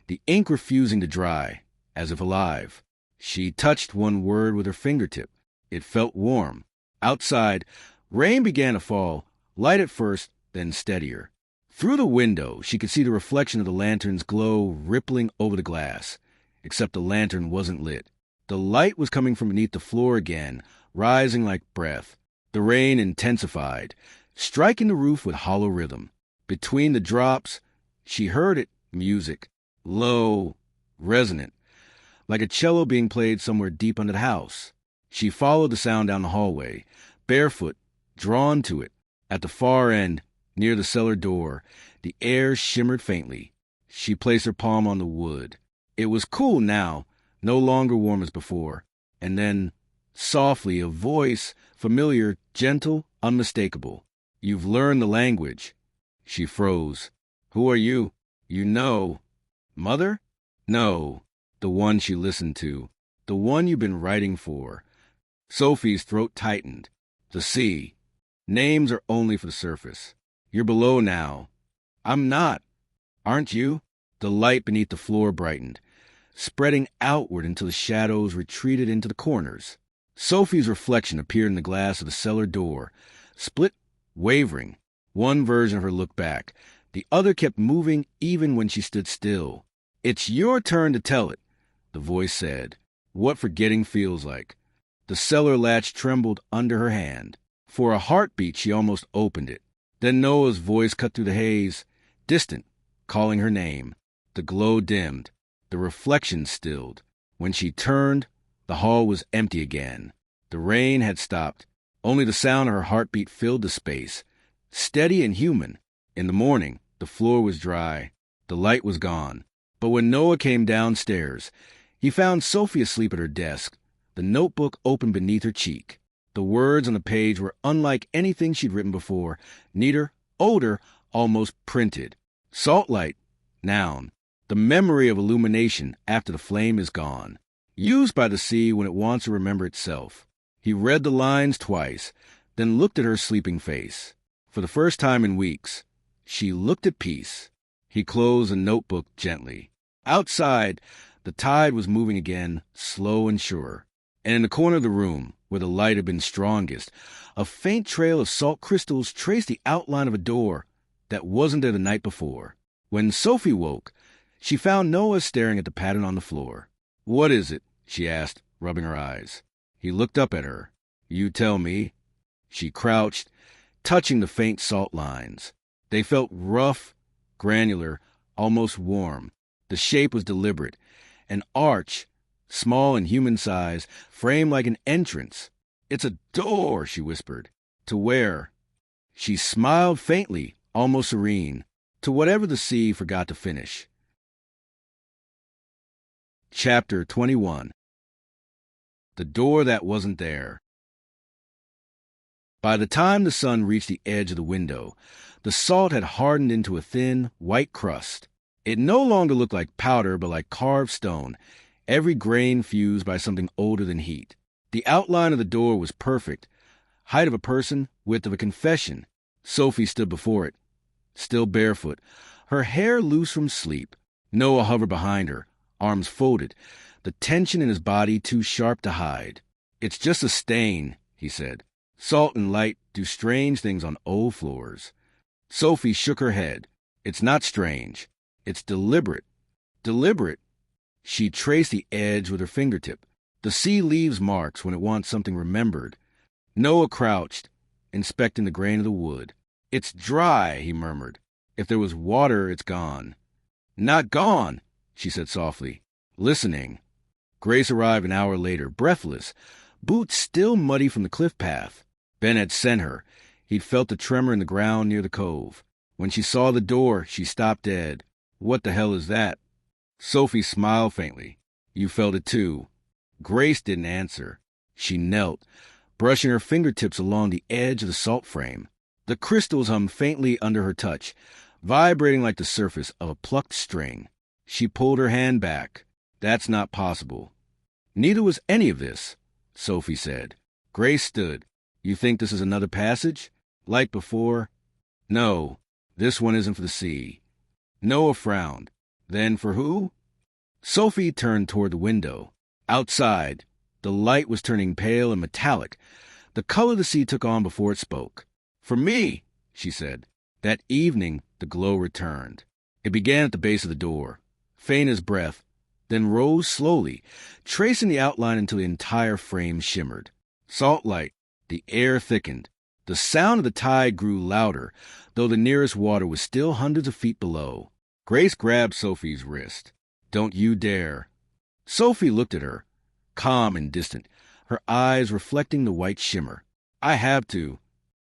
Speaker 1: the ink refusing to dry, as if alive. She touched one word with her fingertip. It felt warm. Outside, rain began to fall, light at first, then steadier. Through the window, she could see the reflection of the lantern's glow rippling over the glass, except the lantern wasn't lit. The light was coming from beneath the floor again, rising like breath. The rain intensified, striking the roof with hollow rhythm. Between the drops, she heard it, music, low, resonant, like a cello being played somewhere deep under the house. She followed the sound down the hallway, barefoot, drawn to it. At the far end, near the cellar door, the air shimmered faintly. She placed her palm on the wood. It was cool now, no longer warm as before. And then, softly, a voice, familiar, gentle, unmistakable. "You've learned the language." She froze. "Who are you?" "You know." "Mother?" "No." The one she listened to. The one you've been writing for. Sophie's throat tightened. "The sea. Names are only for the surface. You're below now." "I'm not." "Aren't you?" The light beneath the floor brightened, spreading outward until the shadows retreated into the corners. Sophie's reflection appeared in the glass of the cellar door, split, wavering. One version of her looked back. The other kept moving even when she stood still. "It's your turn to tell it," the voice said. "What forgetting feels like." The cellar latch trembled under her hand. For a heartbeat, she almost opened it. Then Noah's voice cut through the haze, distant, calling her name. The glow dimmed. The reflection stilled. When she turned, the hall was empty again. The rain had stopped. Only the sound of her heartbeat filled the space, steady and human. In the morning, the floor was dry. The light was gone. But when Noah came downstairs, he found Sophie asleep at her desk, the notebook open beneath her cheek. The words on the page were unlike anything she'd written before, neater, older, almost printed. Salt light, noun. The memory of illumination after the flame is gone. Used by the sea when it wants to remember itself. He read the lines twice, then looked at her sleeping face. For the first time in weeks, she looked at peace. He closed a notebook gently. Outside, the tide was moving again, slow and sure. And in the corner of the room, where the light had been strongest, a faint trail of salt crystals traced the outline of a door that wasn't there the night before. When Sophie woke, she found Noah staring at the pattern on the floor. "What is it?" she asked, rubbing her eyes. He looked up at her. "You tell me." She crouched, touching the faint salt lines. They felt rough, granular, almost warm. The shape was deliberate. An arch, small and human size, framed like an entrance. "It's a door," she whispered. "To where?" She smiled faintly, almost serene. To whatever the sea forgot to finish. Chapter 21. The Door That Wasn't There. By the time the sun reached the edge of the window, the salt had hardened into a thin, white crust. It no longer looked like powder, but like carved stone, every grain fused by something older than heat. The outline of the door was perfect. Height of a person, width of a confession. Sophie stood before it, still barefoot, her hair loose from sleep. Noah hovered behind her, arms folded, the tension in his body too sharp to hide. "It's just a stain," he said. "Salt and light do strange things on old floors." Sophie shook her head. "It's not strange. It's deliberate." "Deliberate?" She traced the edge with her fingertip. "The sea leaves marks when it wants something remembered." Noah crouched, inspecting the grain of the wood. "It's dry," he murmured. "If there was water, it's gone." "Not gone," she said softly, listening. Grace arrived an hour later, breathless, boots still muddy from the cliff path. Ben had sent her. He'd felt the tremor in the ground near the cove. When she saw the door, she stopped dead. "What the hell is that?" Sophie smiled faintly. "You felt it too." Grace didn't answer. She knelt, brushing her fingertips along the edge of the salt frame. The crystals hummed faintly under her touch, vibrating like the surface of a plucked string. She pulled her hand back. "That's not possible." "Neither was any of this," Sophie said. Grace stood. "You think this is another passage? Like before?" "No, this one isn't for the sea." Noah frowned. "Then for who?" Sophie turned toward the window. Outside, the light was turning pale and metallic. The color the sea took on before it spoke. "For me," she said. That evening, the glow returned. It began at the base of the door, faint as breath, then rose slowly, tracing the outline until the entire frame shimmered. Salt light, the air thickened. The sound of the tide grew louder, though the nearest water was still hundreds of feet below. Grace grabbed Sophie's wrist. "Don't you dare." Sophie looked at her, calm and distant, her eyes reflecting the white shimmer. "I have to."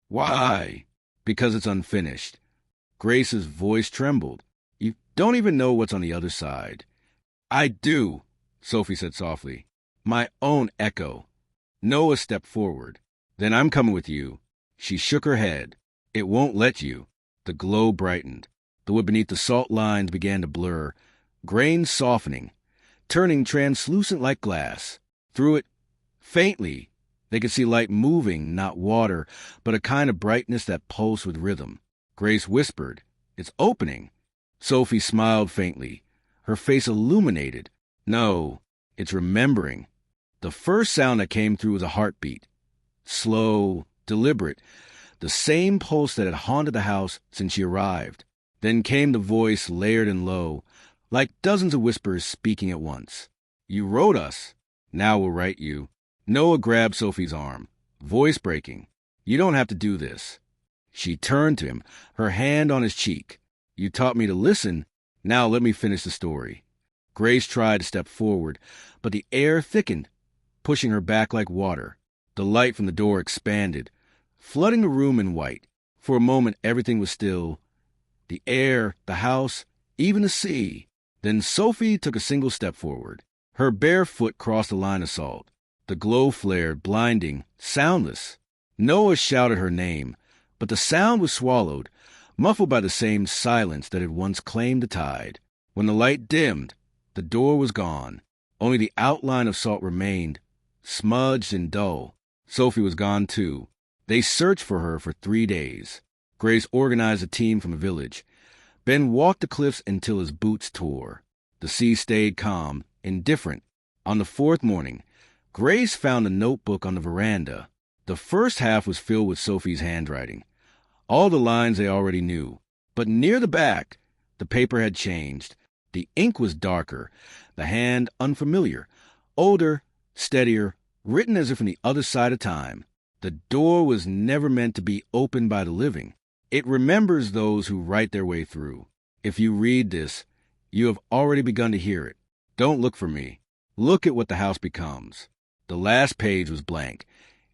Speaker 1: "Why?" "Because it's unfinished." Grace's voice trembled. "You don't even know what's on the other side." "I do," Sophie said softly. "My own echo." Noah stepped forward. "Then I'm coming with you." She shook her head. "It won't let you." The glow brightened. The wood beneath the salt lines began to blur, grains softening, turning translucent like glass. Through it, faintly, they could see light moving, not water, but a kind of brightness that pulsed with rhythm. Grace whispered, "It's opening." Sophie smiled faintly, her face illuminated. "No, it's remembering." The first sound that came through was a heartbeat. Slow, deliberate, the same pulse that had haunted the house since she arrived. Then came the voice, layered and low, like dozens of whispers speaking at once. "You wrote us. Now we'll write you." Noah grabbed Sophie's arm, voice breaking. "You don't have to do this." She turned to him, her hand on his cheek. "You taught me to listen. Now let me finish the story." Grace tried to step forward, but the air thickened, pushing her back like water. The light from the door expanded, flooding the room in white. For a moment, everything was still. The air, the house, even the sea. Then Sophie took a single step forward. Her bare foot crossed the line of salt. The glow flared, blinding, soundless. Noah shouted her name, but the sound was swallowed, muffled by the same silence that had once claimed the tide. When the light dimmed, the door was gone. Only the outline of salt remained, smudged and dull. Sophie was gone too. They searched for her for 3 days. Grace organized a team from the village. Ben walked the cliffs until his boots tore. The sea stayed calm, indifferent. On the fourth morning, Grace found a notebook on the veranda. The first half was filled with Sophie's handwriting. All the lines they already knew. But near the back, the paper had changed. The ink was darker, the hand unfamiliar, older, steadier, written as if on the other side of time. The door was never meant to be opened by the living. It remembers those who write their way through. If you read this, you have already begun to hear it. Don't look for me. Look at what the house becomes. The last page was blank,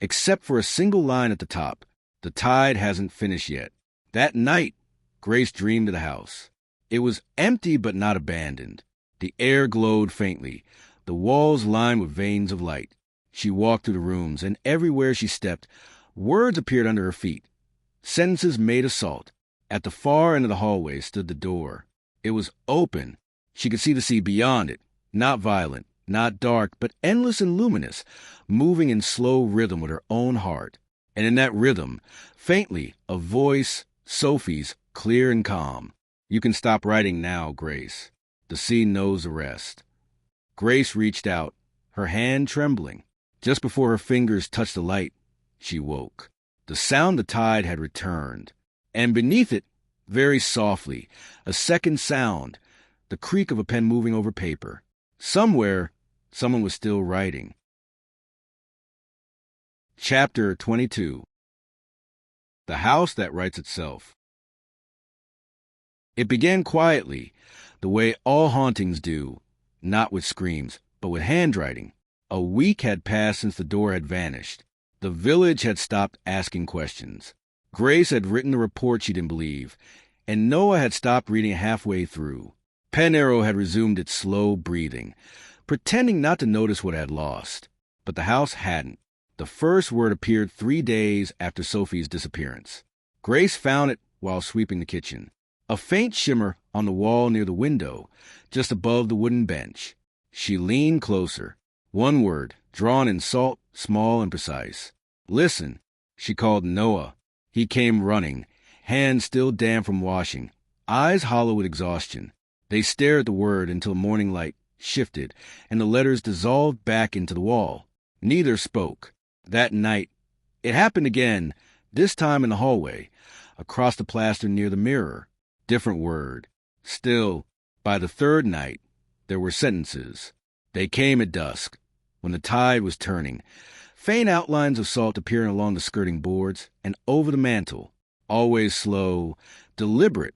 Speaker 1: except for a single line at the top. The tide hasn't finished yet. That night, Grace dreamed of the house. It was empty but not abandoned. The air glowed faintly, the walls lined with veins of light. She walked through the rooms, and everywhere she stepped, words appeared under her feet. Sentences made of salt. At the far end of the hallway stood the door. It was open. She could see the sea beyond it, not violent, not dark, but endless and luminous, moving in slow rhythm with her own heart. And in that rhythm, faintly, a voice, Sophie's, clear and calm. You can stop writing now, Grace. The sea knows the rest. Grace reached out, her hand trembling. Just before her fingers touched the light, she woke. The sound of the tide had returned. And beneath it, very softly, a second sound, the creak of a pen moving over paper. Somewhere, someone was still writing. Chapter 22. The House That Writes Itself. It began quietly, the way all hauntings do, not with screams, but with handwriting. A week had passed since the door had vanished. The village had stopped asking questions. Grace had written the report she didn't believe, and Noah had stopped reading halfway through. Pen Arrow had resumed its slow breathing, pretending not to notice what it had lost. But the house hadn't. The first word appeared 3 days after Sophie's disappearance. Grace found it while sweeping the kitchen. A faint shimmer on the wall near the window, just above the wooden bench. She leaned closer. One word, drawn in salt, small and precise. Listen, she called Noah. He came running, hands still damp from washing, eyes hollow with exhaustion. They stared at the word until morning light shifted, and the letters dissolved back into the wall. Neither spoke. That night, it happened again, this time in the hallway, across the plaster near the mirror. Different word. Still, by the third night, there were sentences. They came at dusk, when the tide was turning, faint outlines of salt appearing along the skirting boards and over the mantel, always slow, deliberate,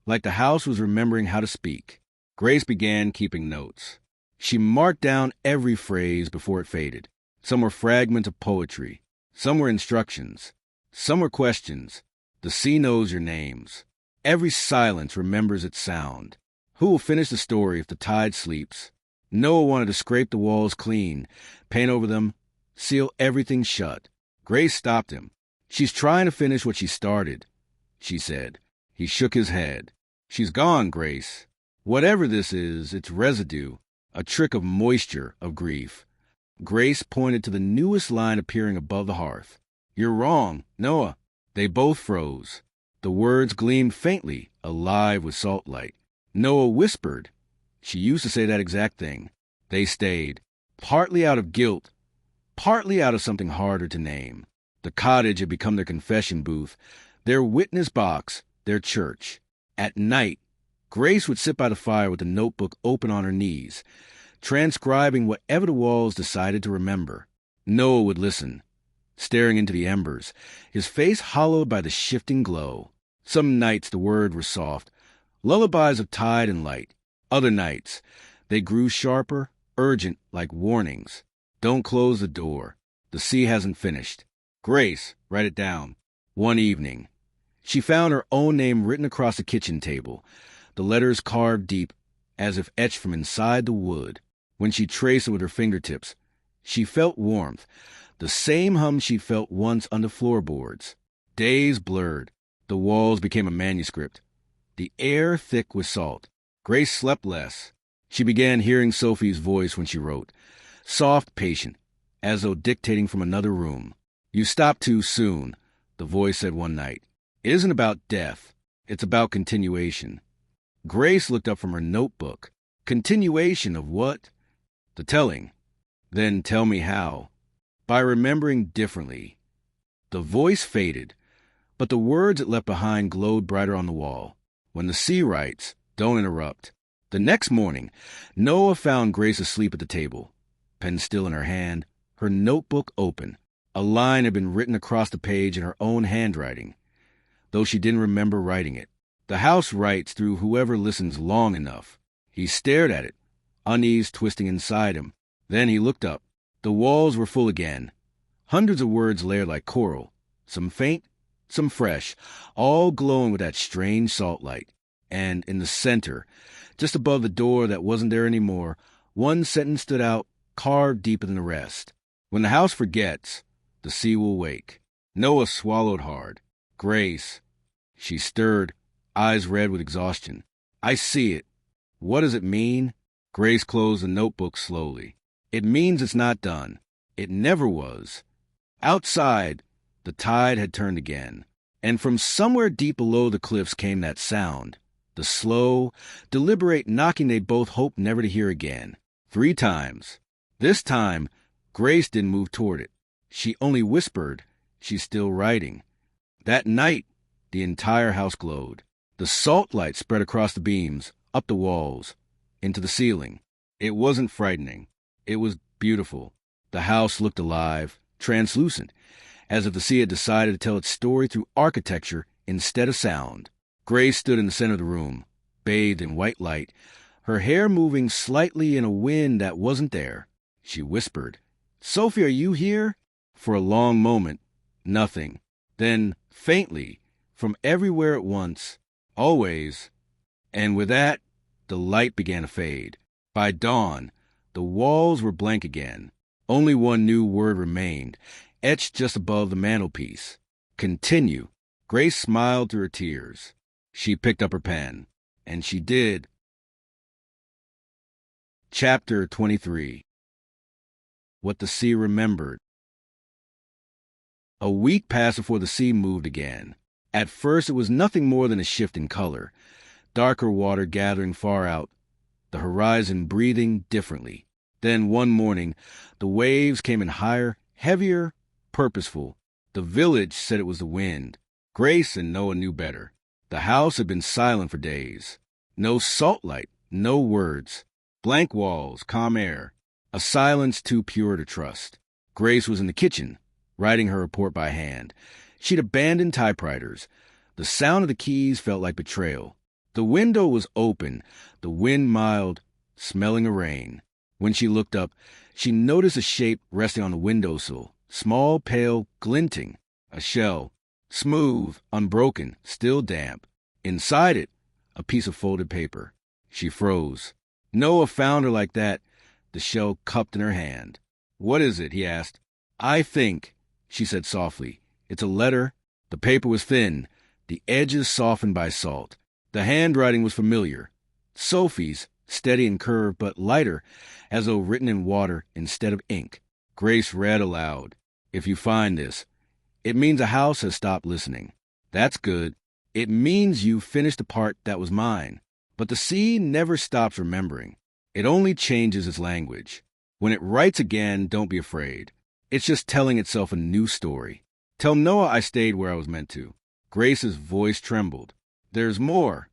Speaker 1: like the house was remembering how to speak. Grace began keeping notes. She marked down every phrase before it faded. Some were fragments of poetry. Some were instructions. Some were questions. The sea knows your names. Every silence remembers its sound. Who will finish the story if the tide sleeps? Noah wanted to scrape the walls clean, paint over them, seal everything shut. Grace stopped him. She's trying to finish what she started, she said. He shook his head. She's gone, Grace. Whatever this is, it's residue, a trick of moisture, of grief. Grace pointed to the newest line appearing above the hearth. You're wrong, Noah. They both froze. The words gleamed faintly, alive with salt light. Noah whispered. She used to say that exact thing. They stayed, partly out of guilt, partly out of something harder to name. The cottage had become their confession booth, their witness box, their church. At night, Grace would sit by the fire with the notebook open on her knees, transcribing whatever the walls decided to remember. Noah would listen, staring into the embers, his face hollowed by the shifting glow. Some nights the words were soft, lullabies of tide and light. Other nights, they grew sharper, urgent, like warnings. Don't close the door. The sea hasn't finished. Grace, write it down. One evening, she found her own name written across the kitchen table, the letters carved deep, as if etched from inside the wood. When she traced it with her fingertips, she felt warmth, the same hum she'd felt once on the floorboards. Days blurred. The walls became a manuscript. The air thick with salt. Grace slept less. She began hearing Sophie's voice when she wrote, soft, patient, as though dictating from another room. You stopped too soon, the voice said one night. It isn't about death. It's about continuation. Grace looked up from her notebook. Continuation of what? The telling. Then tell me how. By remembering differently. The voice faded, but the words it left behind glowed brighter on the wall. When the sea writes, don't interrupt. The next morning, Noah found Grace asleep at the table, pen still in her hand, her notebook open. A line had been written across the page in her own handwriting, though she didn't remember writing it. The house writes through whoever listens long enough. He stared at it, unease twisting inside him. Then he looked up. The walls were full again. Hundreds of words layered like coral, some faint, some fresh, all glowing with that strange salt light. And in the center, just above the door that wasn't there anymore, one sentence stood out, carved deeper than the rest. When the house forgets, the sea will wake. Noah swallowed hard. Grace. She stirred, eyes red with exhaustion. I see it. What does it mean? Grace closed the notebook slowly. It means it's not done. It never was. Outside, the tide had turned again, and from somewhere deep below the cliffs came that sound, the slow, deliberate knocking they both hoped never to hear again. 3 times. This time, Grace didn't move toward it. She only whispered, she's still writing. That night, the entire house glowed. The salt light spread across the beams, up the walls, into the ceiling. It wasn't frightening. It was beautiful. The house looked alive, translucent, as if the sea had decided to tell its story through architecture instead of sound. Grace stood in the center of the room, bathed in white light, her hair moving slightly in a wind that wasn't there. She whispered, Sophie, are you here? For a long moment, nothing. Then, faintly, from everywhere at once, always. And with that, the light began to fade. By dawn, the walls were blank again. Only one new word remained, etched just above the mantelpiece. Continue. Grace smiled through her tears. She picked up her pen. And she did. Chapter 23. What the Sea Remembered. A week passed before the sea moved again. At first it was nothing more than a shift in color. Darker water gathering far out, the horizon breathing differently. Then one morning, the waves came in higher, heavier, purposeful. The village said it was the wind. Grace and Noah knew better. The house had been silent for days. No salt light, no words. Blank walls, calm air. A silence too pure to trust. Grace was in the kitchen, writing her report by hand. She'd abandoned typewriters. The sound of the keys felt like betrayal. The window was open, the wind mild, smelling of rain. When she looked up, she noticed a shape resting on the windowsill, small, pale, glinting. A shell, smooth, unbroken, still damp. Inside it, a piece of folded paper. She froze. Noah found her like that, the shell cupped in her hand. What is it? He asked. I think, she said softly. It's a letter. The paper was thin, the edges softened by salt. The handwriting was familiar. Sophie's, steady and curved, but lighter, as though written in water instead of ink. Grace read aloud. If you find this, it means a house has stopped listening. That's good. It means you finished the part that was mine. But the sea never stops remembering. It only changes its language. When it writes again, don't be afraid. It's just telling itself a new story. Tell Noah I stayed where I was meant to. Grace's voice trembled. There's more.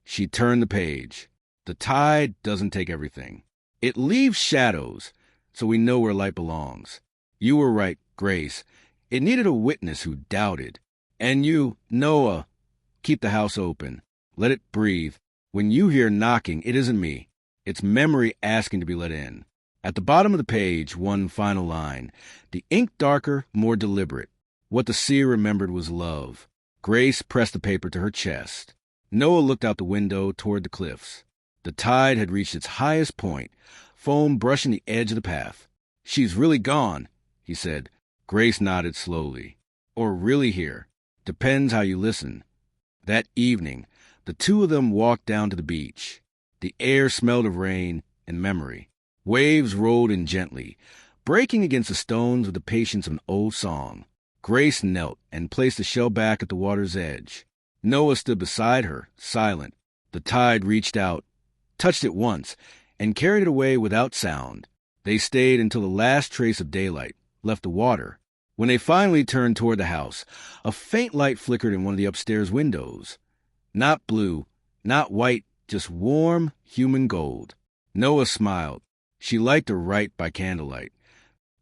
Speaker 1: She turned the page. The tide doesn't take everything. It leaves shadows, so we know where light belongs. You were right, Grace. It needed a witness who doubted. And you, Noah, keep the house open. Let it breathe. When you hear knocking, it isn't me. It's memory asking to be let in. At the bottom of the page, one final line. The ink darker, more deliberate. What the sea remembered was love. Grace pressed the paper to her chest. Noah looked out the window toward the cliffs. The tide had reached its highest point, foam brushing the edge of the path. She's really gone, he said. Grace nodded slowly. Or really here. Depends how you listen. That evening, the two of them walked down to the beach. The air smelled of rain and memory. Waves rolled in gently, breaking against the stones with the patience of an old song. Grace knelt and placed the shell back at the water's edge. Noah stood beside her, silent. The tide reached out, touched it once, and carried it away without sound. They stayed until the last trace of daylight left the water. When they finally turned toward the house, a faint light flickered in one of the upstairs windows. Not blue, not white, just warm, human gold. Noah smiled. She liked to write by candlelight.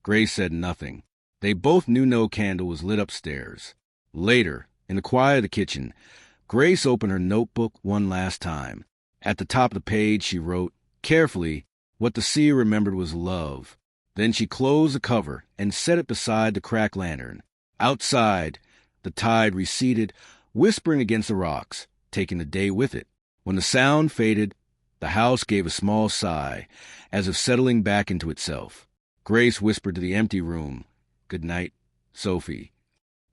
Speaker 1: Grace said nothing. They both knew no candle was lit upstairs. Later, in the quiet of the kitchen, Grace opened her notebook one last time. At the top of the page, she wrote, carefully, what the sea remembered was love. Then she closed the cover and set it beside the cracked lantern. Outside, the tide receded, whispering against the rocks, taking the day with it. When the sound faded, the house gave a small sigh, as if settling back into itself. Grace whispered to the empty room, "Good night, Sophie."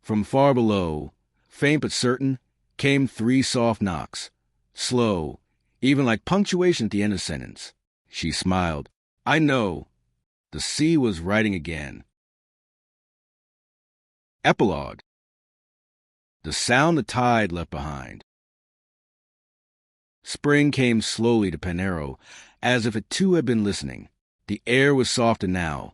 Speaker 1: From far below, faint but certain, came 3 soft knocks, slow, even like punctuation at the end of a sentence. She smiled. "I know." The sea was writing again. Epilogue. The sound the tide left behind. Spring came slowly to Penarrow, as if it too had been listening. The air was softer now,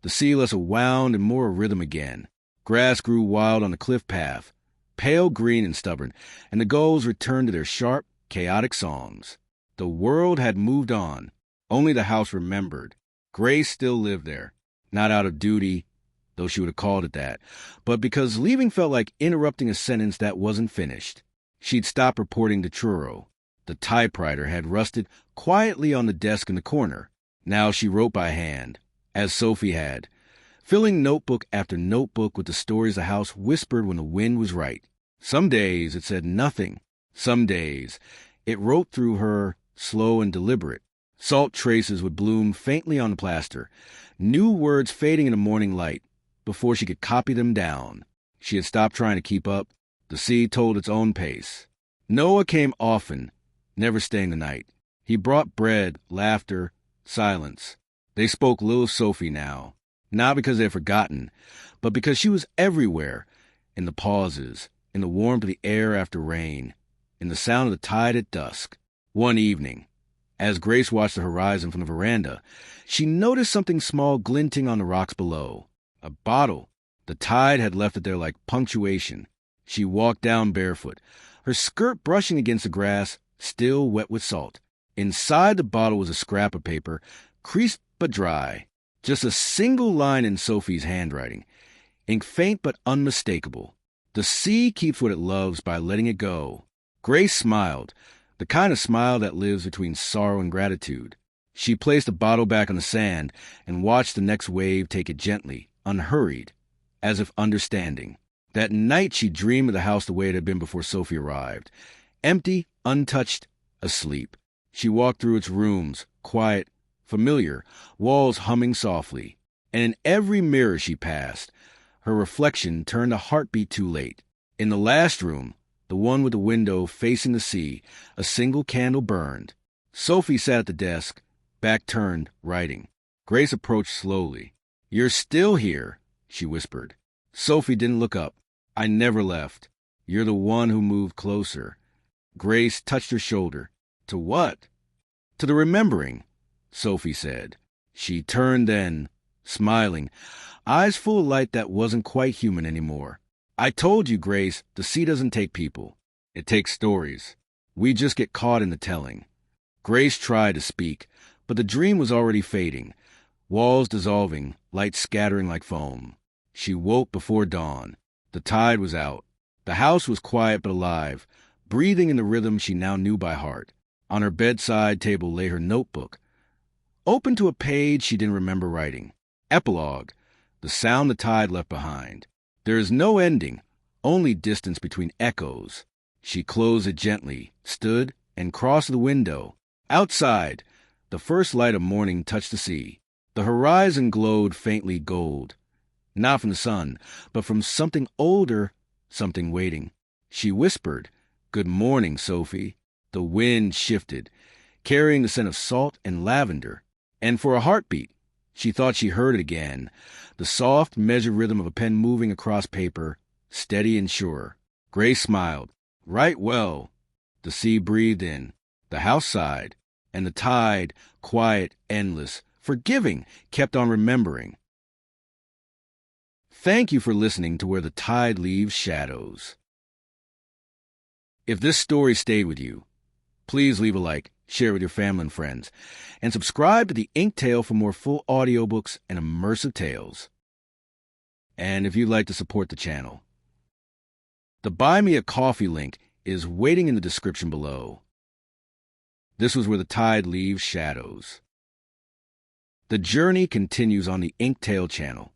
Speaker 1: the sea less a wound and more a rhythm again. Grass grew wild on the cliff path, pale green and stubborn, and the gulls returned to their sharp, chaotic songs. The world had moved on. Only the house remembered. Grace still lived there, not out of duty, though she would have called it that, but because leaving felt like interrupting a sentence that wasn't finished. She'd stopped reporting to Truro. The typewriter had rusted quietly on the desk in the corner. Now she wrote by hand, as Sophie had, filling notebook after notebook with the stories the house whispered when the wind was right. Some days it said nothing. Some days it wrote through her, slow and deliberate. Salt traces would bloom faintly on the plaster, new words fading in the morning light, before she could copy them down. She had stopped trying to keep up. The sea told its own pace. Noah came often, never staying the night. He brought bread, laughter, silence. They spoke little of Sophie now, not because they had forgotten, but because she was everywhere, in the pauses, in the warmth of the air after rain, in the sound of the tide at dusk. One evening, as Grace watched the horizon from the veranda, she noticed something small glinting on the rocks below. A bottle. The tide had left it there like punctuation. She walked down barefoot, her skirt brushing against the grass, still wet with salt. Inside the bottle was a scrap of paper, creased but dry. Just a single line in Sophie's handwriting, ink faint but unmistakable. The sea keeps what it loves by letting it go. Grace smiled, the kind of smile that lives between sorrow and gratitude. She placed the bottle back on the sand and watched the next wave take it gently, unhurried, as if understanding. That night she dreamed of the house the way it had been before Sophie arrived. Empty, untouched, asleep. She walked through its rooms, quiet, familiar, walls humming softly. And in every mirror she passed, her reflection turned a heartbeat too late. In the last room, the one with the window facing the sea, a single candle burned. Sophie sat at the desk, back turned, writing. Grace approached slowly. "You're still here," she whispered. Sophie didn't look up. "I never left. You're the one who moved closer." Grace touched her shoulder. "To what?" "To the remembering," Sophie said. She turned then, smiling, eyes full of light that wasn't quite human anymore. "I told you, Grace, the sea doesn't take people. It takes stories. We just get caught in the telling." Grace tried to speak, but the dream was already fading, walls dissolving, light scattering like foam. She woke before dawn. The tide was out. The house was quiet but alive, breathing in the rhythm she now knew by heart. On her bedside table lay her notebook, open to a page she didn't remember writing. Epilogue, the sound the tide left behind. There is no ending, only distance between echoes. She closed it gently, stood, and crossed the window. Outside, the first light of morning touched the sea. The horizon glowed faintly gold. Not from the sun, but from something older, something waiting. She whispered, "Good morning, Sophie." The wind shifted, carrying the scent of salt and lavender. And for a heartbeat, she thought she heard it again, the soft, measured rhythm of a pen moving across paper, steady and sure. Grace smiled. Right well. The sea breathed in, the house sighed, and the tide, quiet, endless, forgiving, kept on remembering. Thank you for listening to Where the Tide Leaves Shadows. If this story stayed with you, please leave a like, share with your family and friends, and subscribe to the Ink Tale for more full audiobooks and immersive tales. And if you'd like to support the channel, the Buy Me a Coffee link is waiting in the description below. This was Where the Tide Leaves Shadows. The journey continues on the Ink Tale channel.